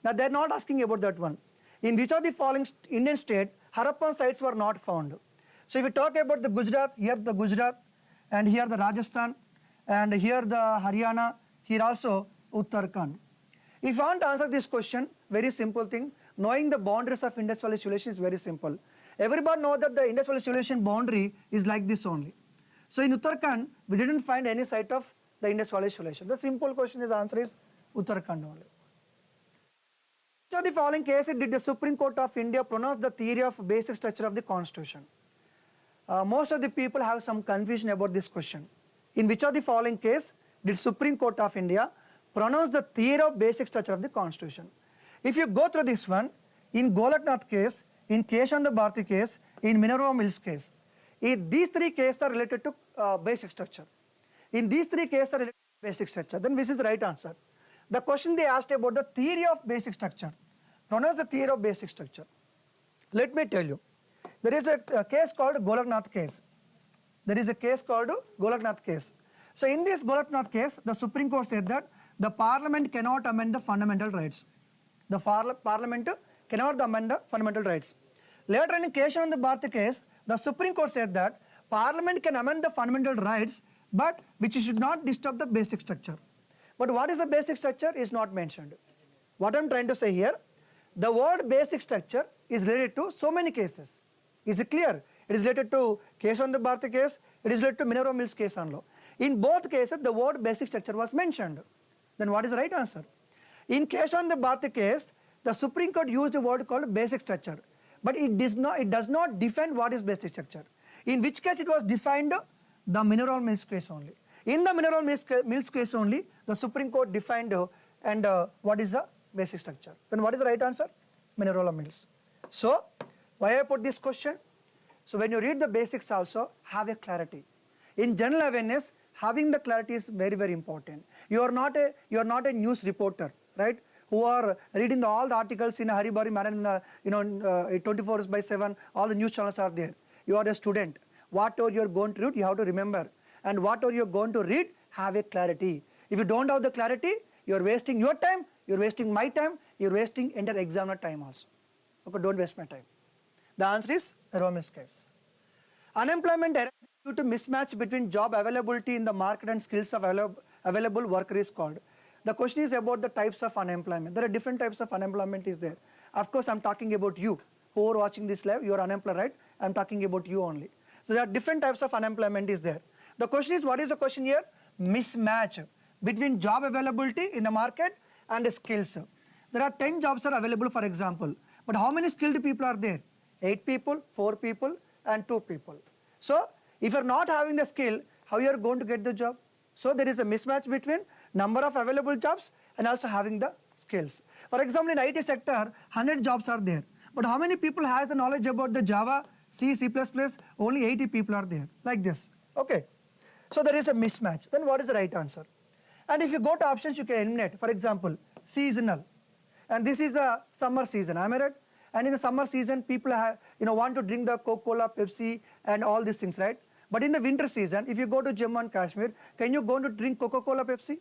Now they are not asking about that one. In which of the following Indian state Harappan sites were not found? So if we talk about the Gujarat, here the Gujarat, and here the Rajasthan, and here the Haryana, here also Uttarakhand. If you want to answer this question, very simple thing, knowing the boundaries of Indus Valley civilization is very simple. Everybody knows that the Indus Valley civilization boundary is like this only. So in Uttarakhand, we didn't find any site of the Indus Valley civilization. The simple question is answer is Uttarakhand only. So the following cases did the Supreme Court of India pronounce the theory of basic structure of the Constitution? Most of the people have some confusion about this question. In which of the following case did Supreme Court of India pronounce the theory of basic structure of the Constitution? If you go through this one, in Golaknath case, in Keshavanda Bharati case, in Minerva Mills case, these three cases are related to basic structure. In these three cases are related to basic structure, then this is the right answer. The question they asked about the theory of basic structure. Pronounce the theory of basic structure. Let me tell you. There is a case called Golaknath case. So in this Golaknath case, the Supreme Court said that the Parliament cannot amend the fundamental rights. The Parliament cannot amend the fundamental rights. Later in Keshavanda Bharati case, the Supreme Court said that Parliament can amend the fundamental rights, but which should not disturb the basic structure. But what is the basic structure is not mentioned. What I am trying to say here, the word basic structure is related to so many cases. Is it clear? It is related to Keshavanda Bharati case, it is related to Minerva Mills case only. In both cases, the word basic structure was mentioned. Then what is the right answer? In Keshavanda Bharati case, the Supreme Court used a word called basic structure, but it does not define what is basic structure. In which case it was defined the Minerva Mills case only. In the Minerva Mills case only, the Supreme Court defined what is the basic structure. Then what is the right answer? Minerva Mills. So, why I put this question? So when you read the basics also, have a clarity. In general awareness, having the clarity is very, very important. You are not a news reporter, right? Who are reading all the articles in a hurry-burry manner, 24 hours by 7, all the news channels are there. You are a student. Whatever you are going to read, you have to remember. And whatever you are going to read, have a clarity. If you don't have the clarity, you are wasting your time, you are wasting my time, you are wasting entire examiner time also. Okay, don't waste my time. The answer is Minerva case. Unemployment arises due to mismatch between job availability in the market and skills of available worker is called. The question is about the types of unemployment. There are different types of unemployment is there. Of course, I am talking about you who are watching this live. You are unemployed, right? I am talking about you only. So there are different types of unemployment is there. The question is, what is the question here? Mismatch between job availability in the market and the skills. There are 10 jobs are available, for example. But how many skilled people are there? 8 people, 4 people, and 2 people. So, if you are not having the skill, how you are going to get the job? So, there is a mismatch between number of available jobs and also having the skills. For example, in IT sector, 100 jobs are there. But how many people has the knowledge about the Java, C, C++? Only 80 people are there, like this. Okay. So, there is a mismatch. Then what is the right answer? And if you go to options, you can eliminate. For example, seasonal. And this is a summer season, am I right? And in the summer season, people have, want to drink the Coca-Cola, Pepsi, and all these things, right? But in the winter season, if you go to Jammu and Kashmir, can you go to drink Coca-Cola, Pepsi?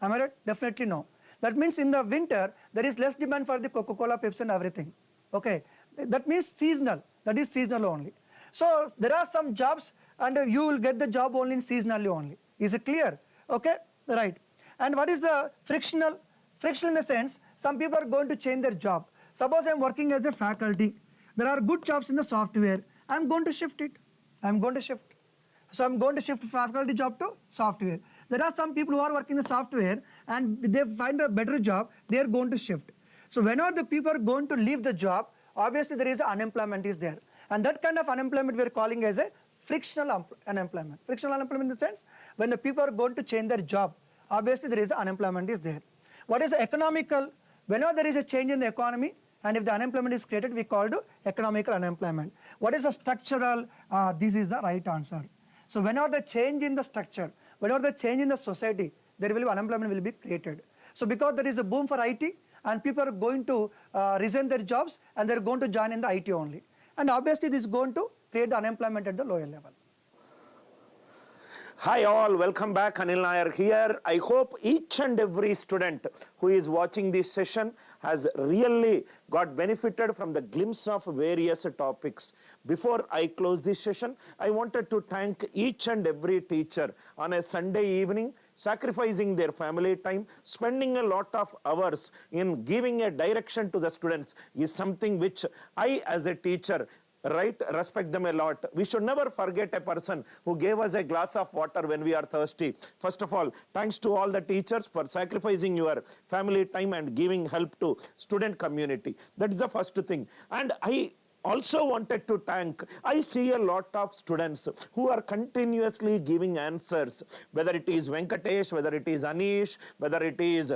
Am I right? Definitely no. That means in the winter, there is less demand for the Coca-Cola, Pepsi and everything. Okay. That means seasonal. That is seasonal only. So there are some jobs and you will get the job only in seasonally only. Is it clear? Okay. Right. And what is the frictional? Frictional in the sense, some people are going to change their job. Suppose I am working as a faculty. There are good jobs in the software. I am going to shift it. I am going to shift. So I am going to shift faculty job to software. There are some people who are working in the software and they find a better job, they are going to shift. So whenever the people are going to leave the job, obviously there is unemployment is there. And that kind of unemployment we are calling as a frictional unemployment. Frictional unemployment in the sense, when the people are going to change their job, obviously there is unemployment is there. What is economical? Whenever there is a change in the economy, and if the unemployment is created, we call it economical unemployment. What is the structural? This is the right answer. So whenever the change in the structure, whenever the change in the society, there will be unemployment will be created. So because there is a boom for IT, and people are going to resign their jobs, and they're going to join in the IT only. And obviously this is going to create the unemployment at the lower level. Hi all, welcome back. Anil Nair here. I hope each and every student who is watching this session has really got benefited from the glimpse of various topics. Before I close this session, I wanted to thank each and every teacher on a Sunday evening, sacrificing their family time, spending a lot of hours in giving a direction to the students is something which I as a teacher respect them a lot. We should never forget a person who gave us a glass of water when we are thirsty. First of all, thanks to all the teachers for sacrificing your family time and giving help to student community. That is the first thing. And I also wanted to thank, I see a lot of students who are continuously giving answers, whether it is Venkatesh, whether it is Anish, whether it is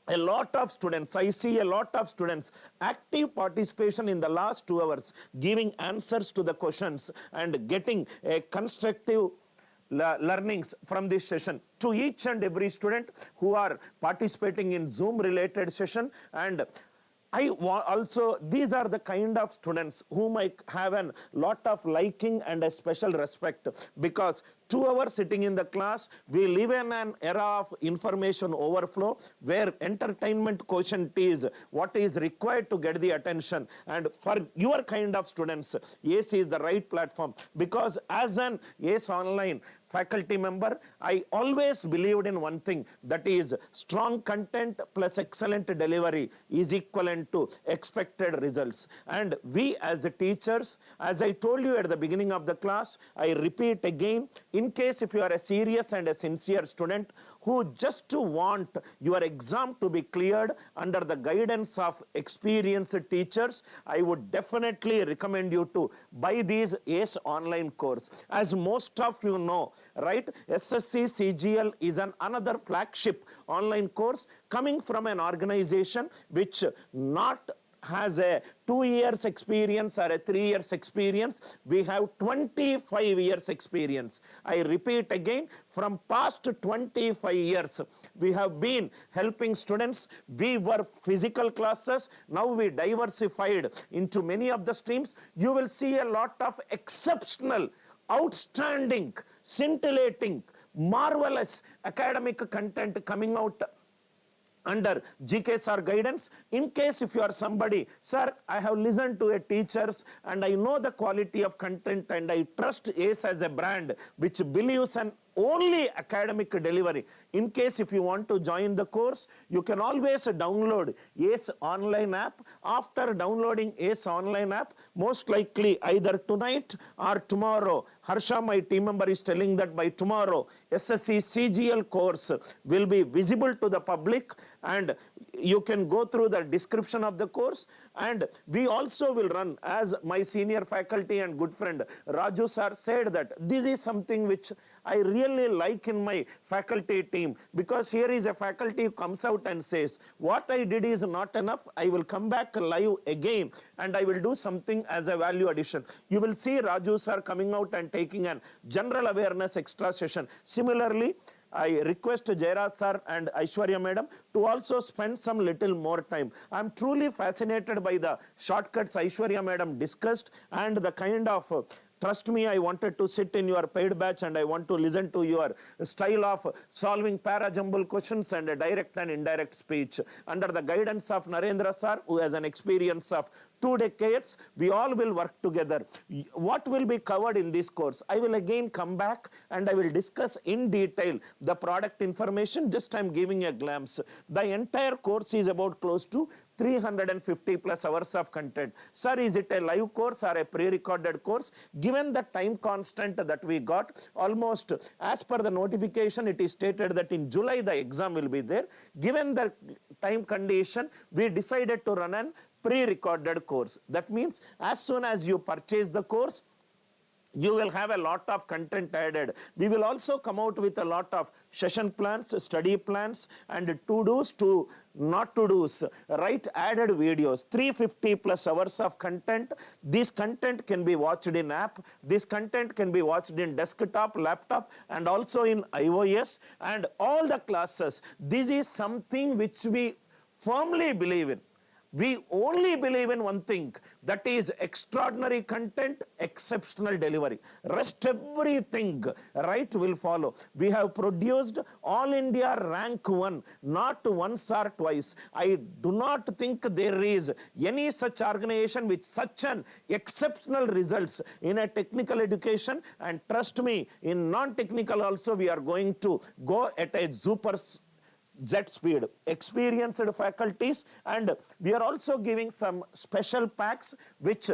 a lot of students, I see a lot of students, active participation in the last 2 hours, giving answers to the questions and getting a constructive learnings from this session. To each and every student who are participating in Zoom related session, and also, these are the kind of students whom I have a lot of liking and a special respect, because 2 hours sitting in the class, we live in an era of information overflow where entertainment quotient is what is required to get the attention. And for your kind of students, ACE is the right platform, because as an ACE Online faculty member, I always believed in one thing, that is strong content plus excellent delivery is equivalent to expected results. And we as the teachers, as I told you at the beginning of the class, I repeat again, in case if you are a serious and a sincere student who just want your exam to be cleared under the guidance of experienced teachers, I would definitely recommend you to buy these ACE online course. As most of you know, right, SSC CGL is another flagship online course coming from an organization which not has a 2 years experience or a 3 years experience. We have 25 years experience. I repeat again, from past 25 years, we have been helping students. We were physical classes. Now we diversified into many of the streams. You will see a lot of exceptional, outstanding, scintillating, marvelous academic content coming out under GK Sir guidance. In case if you are somebody, sir, I have listened to a teachers and I know the quality of content and I trust ACE as a brand which believes in only academic delivery. In case if you want to join the course, you can always download ACE Online app. After downloading ACE Online app, most likely either tonight or tomorrow, Harsha, my team member, is telling that by tomorrow, SSC CGL course will be visible to the public, and you can go through the description of the course. And we also will run, as my senior faculty and good friend Raju sir said, that this is something which I really like in my faculty team, because here is a faculty who comes out and says, what I did is not enough, I will come back live again and I will do something as a value addition. You will see Raju sir coming out and taking an general awareness extra session. Similarly, I request Jairaj sir and Aishwarya madam to also spend some little more time. I am truly fascinated by the shortcuts Aishwarya madam discussed and the kind of trust me, I wanted to sit in your paid batch and I want to listen to your style of solving para-jumble questions and a direct and indirect speech. Under the guidance of Narendra sir, who has an experience of 2 decades, we all will work together. What will be covered in this course? I will again come back and I will discuss in detail the product information. Just I am giving a glance. The entire course is about close to 350 plus hours of content. Sir, is it a live course or a pre-recorded course? Given the time constant that we got, almost as per the notification, it is stated that in July the exam will be there. Given the time condition, we decided to run an pre-recorded course. That means as soon as you purchase the course, you will have a lot of content added. We will also come out with a lot of session plans, study plans, and to-dos to not to-dos, right? Added videos, 350 plus hours of content. This content can be watched in app. This content can be watched in desktop, laptop, and also in iOS, and all the classes. This is something which we firmly believe in. We only believe in one thing, that is extraordinary content, exceptional delivery. Rest everything, right, will follow. We have produced All India Rank 1, not once or twice. I do not think there is any such organization with such an exceptional results in a technical education, and trust me, in non-technical also we are going to go at a super jet speed. Experienced faculties, and we are also giving some special packs which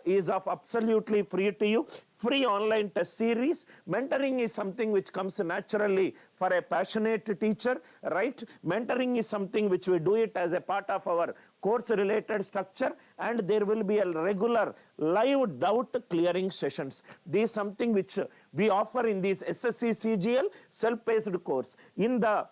is of absolutely free to you. Free online test series. Mentoring is something which comes naturally for a passionate teacher, right? Mentoring is something which we do it as a part of our course related structure, and there will be a regular live doubt clearing sessions. This is something which we offer in this SSC CGL self-paced course. In the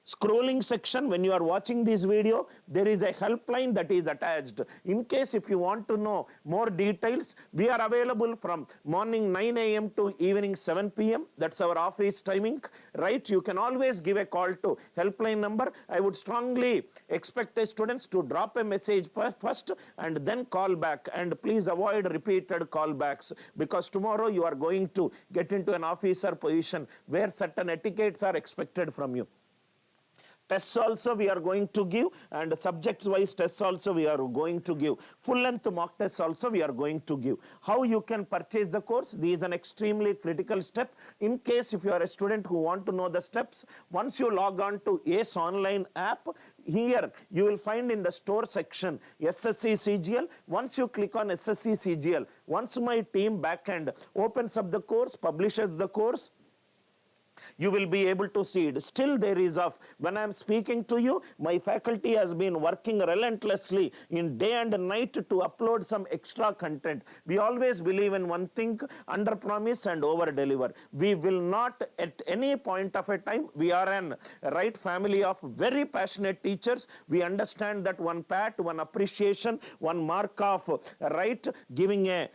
scrolling section, when you are watching this video, there is a helpline that is attached. In case if you want to know more details, we are available from morning 9 a.m. to evening 7 p.m. That's our office timing, right? You can always give a call to helpline number. I would strongly expect the students to drop a message first and then call back, and please avoid repeated callbacks, because tomorrow you are going to get into an officer position where certain etiquettes are expected from you. Tests also we are going to give, and subject wise tests also we are going to give. Full length mock tests also we are going to give. How you can purchase the course? This is an extremely critical step. In case if you are a student who want to know the steps, once you log on to Aceonline app, here you will find in the store section SSC CGL. Once you click on SSC CGL, once my team backend opens up the course, publishes the course, you will be able to see it. Still there is when I am speaking to you, my faculty has been working relentlessly in day and night to upload some extra content. We always believe in one thing, under promise and over deliver. We will not at any point of a time, we are an right family of very passionate teachers. We understand that one pat, one appreciation, one mark of right, giving a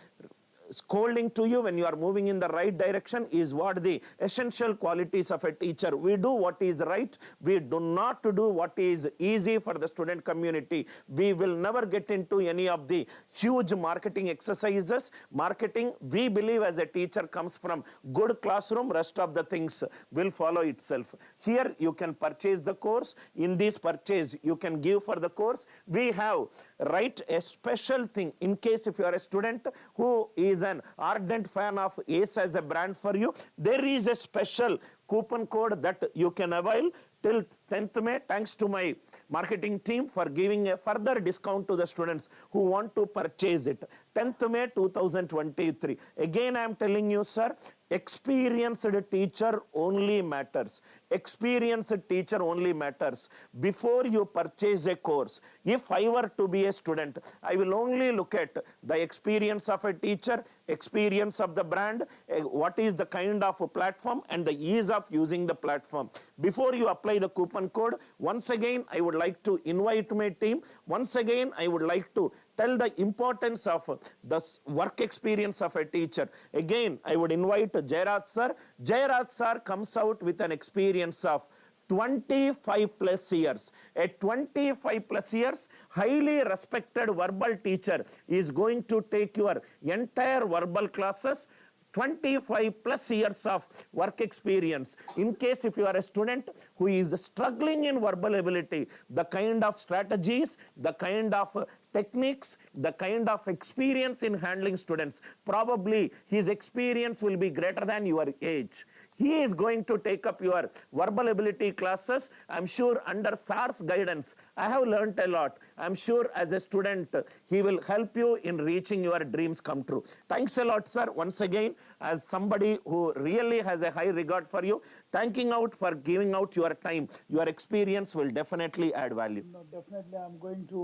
scolding to you when you are moving in the right direction is what the essential qualities of a teacher. We do what is right. We do not do what is easy for the student community. We will never get into any of the huge marketing exercises. Marketing, we believe as a teacher, comes from good classroom. Rest of the things will follow itself. Here you can purchase the course. In this purchase you can give for the course. We have right a special thing in case if you are a student who is an ardent fan of ACE as a brand for you. There is a special coupon code that you can avail till 10th May, thanks to my marketing team for giving a further discount to the students who want to purchase it. 10th May 2023. Again I am telling you, sir, experienced teacher only matters. Experienced teacher only matters. Before you purchase a course, if I were to be a student, I will only look at the experience of a teacher, experience of the brand, what is the kind of a platform and the ease of using the platform. Before you apply the coupon code, once again I would like to invite my team. Once again I would like to tell the importance of the work experience of a teacher. Again, I would invite Jairaj sir. Jairaj sir comes out with an experience of 25 plus years. A 25 plus years, highly respected verbal teacher is going to take your entire verbal classes. 25 plus years of work experience. In case if you are a student who is struggling in verbal ability, the kind of strategies, the kind of techniques, the kind of experience in handling students. Probably his experience will be greater than your age. He is going to take up your verbal ability classes. I'm sure under SAR's guidance, I have learnt a lot. I'm sure as a student, he will help you in reaching your dreams come true. Thanks a lot, sir. Once again, as somebody who really has a high regard for you, thanking out for giving out your time. Your experience will definitely add value. No, definitely I'm going to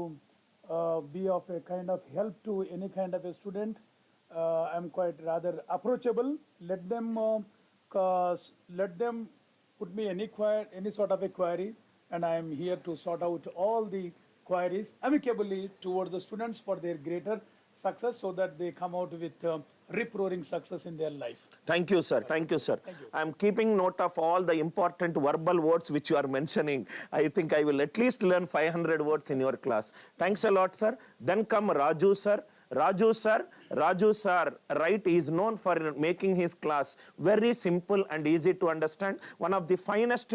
be of a kind of help to any kind of a student. I'm quite rather approachable. Let them put me any sort of a query, and I am here to sort out all the queries amicably towards the students for their greater success, so that they come out with rip-roaring success in their life. Thank you, sir. Thank you, sir. I'm keeping note of all the important verbal words which you are mentioning. I think I will at least learn 500 words in your class. Thanks a lot, sir. Then come Raju, sir. Raju sir, right, is known for making his class very simple and easy to understand. One of the finest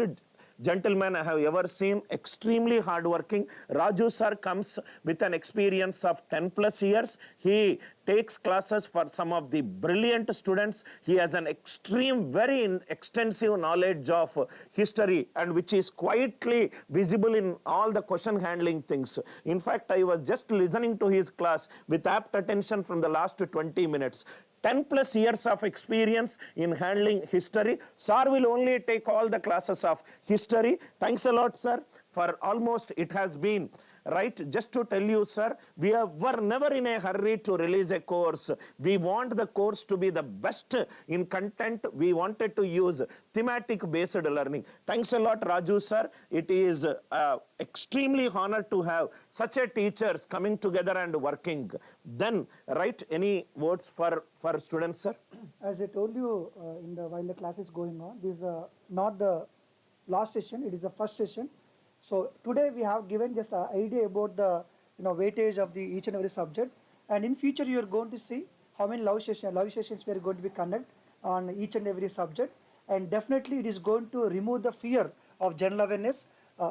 gentlemen I have ever seen, extremely hardworking. Raju sir comes with an experience of 10 plus years. He takes classes for some of the brilliant students. He has an very extensive knowledge of history, and which is quietly visible in all the question handling things. In fact, I was just listening to his class with apt attention from the last 20 minutes. 10 plus years of experience in handling history. Sir will only take all the classes of history. Thanks a lot, sir, for almost it has been, right, just to tell you, sir, we were never in a hurry to release a course. We want the course to be the best in content. We wanted to use thematic based learning. Thanks a lot, Raju, sir. It is extremely honored to have such a teachers coming together and working. Then, right, any words for students, sir? As I told you while the class is going on, this is not the last session, it is the first session. So today we have given just an idea about the weightage of the each and every subject, and in future you are going to see how many live sessions we are going to be conduct on each and every subject, and definitely it is going to remove the fear of general awareness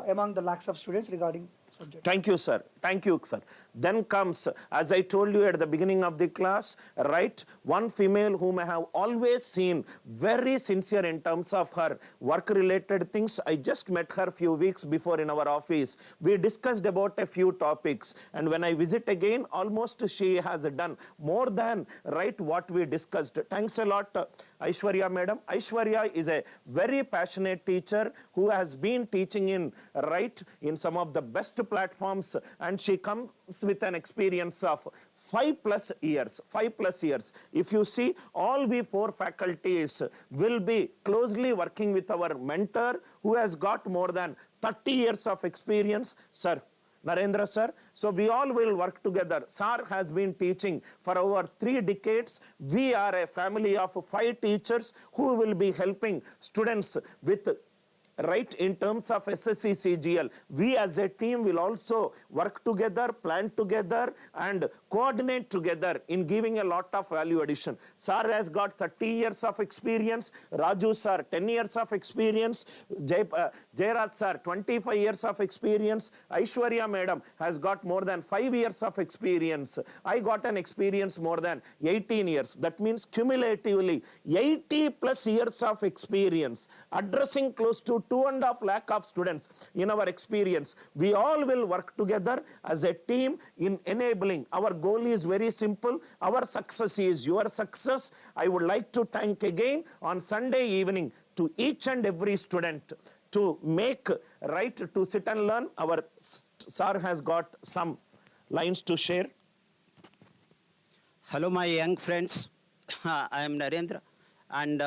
among the lakhs of students regarding subject. Thank you, sir. Thank you, sir. Then comes, as I told you at the beginning of the class, right, one female whom I have always seen very sincere in terms of her work-related things. I just met her a few weeks before in our office. We discussed about a few topics, and when I visit again, almost she has done more than, right, what we discussed. Thanks a lot, Aishwarya madam. Aishwarya is a very passionate teacher who has been teaching in, right, in some of the best platforms, and she comes with an experience of 5 plus years. If you see, all we 4 faculties will be closely working with our mentor who has got more than 30 years of experience, sir. Narendra sir. So we all will work together. Sir has been teaching for over 3 decades. We are a family of 5 teachers who will be helping students with, right, in terms of SSC CGL. We as a team will also work together, plan together, and coordinate together in giving a lot of value addition. Sir has got 30 years of experience. Raju sir, 10 years of experience. Jairaj sir, 25 years of experience. Aishwarya madam has got more than 5 years of experience. I got an experience more than 18 years. That means cumulatively 80 plus years of experience, addressing close to 2.5 lakh of students in our experience. We all will work together as a team in enabling. Our goal is very simple. Our success is your success. I would like to thank again on Sunday evening to each and every student to make, right, to sit and learn. Our sir has got some lines to share. Hello, my young friends. I am Narendra, and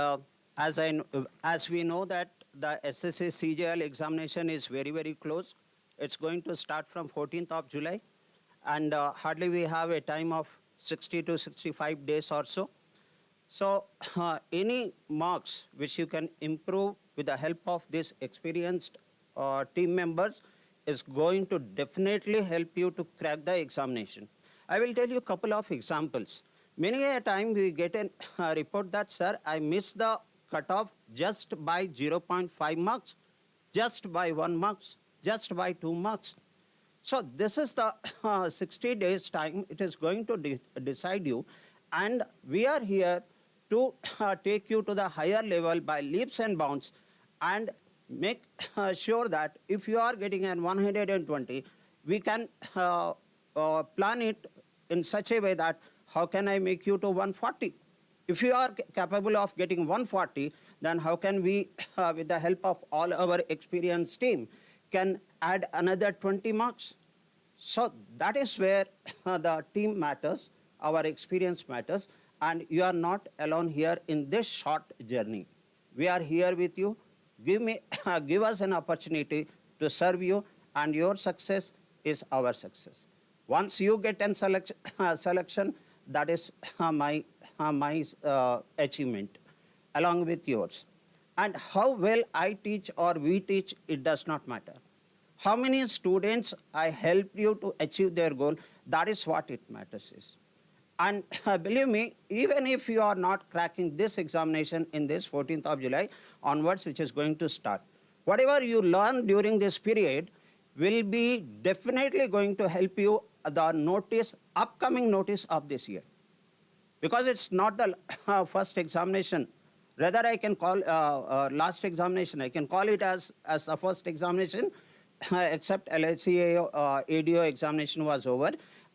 as we know that the SSC CGL examination is very, very close. It's going to start from 14th of July, and hardly we have a time of 60 to 65 days or so. So any marks which you can improve with the help of these experienced team members is going to definitely help you to crack the examination. I will tell you a couple of examples. Many a time we get a report that, sir, I missed the cutoff just by 0.5 marks, just by 1 marks, just by 2 marks. So this is the 60 days time it is going to decide you. And we are here to take you to the higher level by leaps and bounds and make sure that if you are getting an 120, we can plan it in such a way that how can I make you to 140? If you are capable of getting 140, then how can we, with the help of all our experienced team, can add another 20 marks? So that is where the team matters, our experience matters, and you are not alone here in this short journey. We are here with you. Give us an opportunity to serve you, and your success is our success. Once you get an selection, that is my achievement, along with yours. And how well I teach or we teach, it does not matter. How many students I helped you to achieve their goal, that is what it matters is. And believe me, even if you are not cracking this examination in this 14th of July onwards, which is going to start, whatever you learn during this period will be definitely going to help you the upcoming notice of this year. Because it's not the first examination. Rather, I can call last examination, I can call it as the first examination, except LHCA ADO examination was over.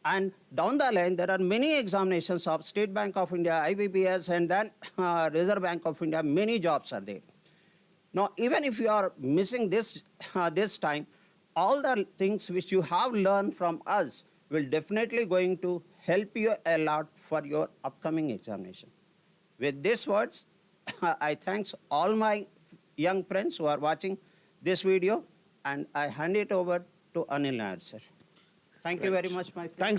And down the line, there are many examinations of State Bank of India, IBPS, and then Reserve Bank of India. Many jobs are there. Now, even if you are missing this time, all the things which you have learned from us will definitely going to help you a lot for your upcoming examination. With these words, I thank all my young friends who are watching this video, and I hand it over to Anil Nair, sir. Thank you very much, my friend.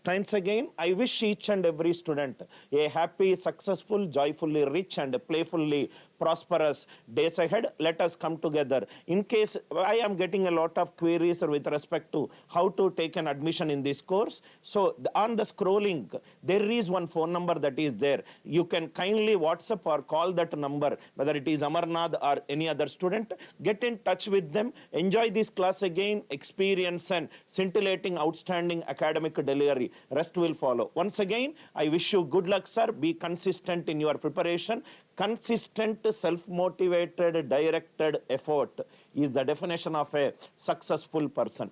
Thanks again. I wish each and every student a happy, successful, joyfully rich and playfully prosperous days ahead. Let us come together. In case I am getting a lot of queries with respect to how to take an admission in this course. So on the scrolling, there is one phone number that is there. You can kindly WhatsApp or call that number, whether it is Amarnath or any other student. Get in touch with them. Enjoy this class again. Experience and scintillating outstanding academic delivery. Rest will follow. Once again, I wish you good luck, sir. Be consistent in your preparation. Consistent, self-motivated, directed effort is the definition of a successful person.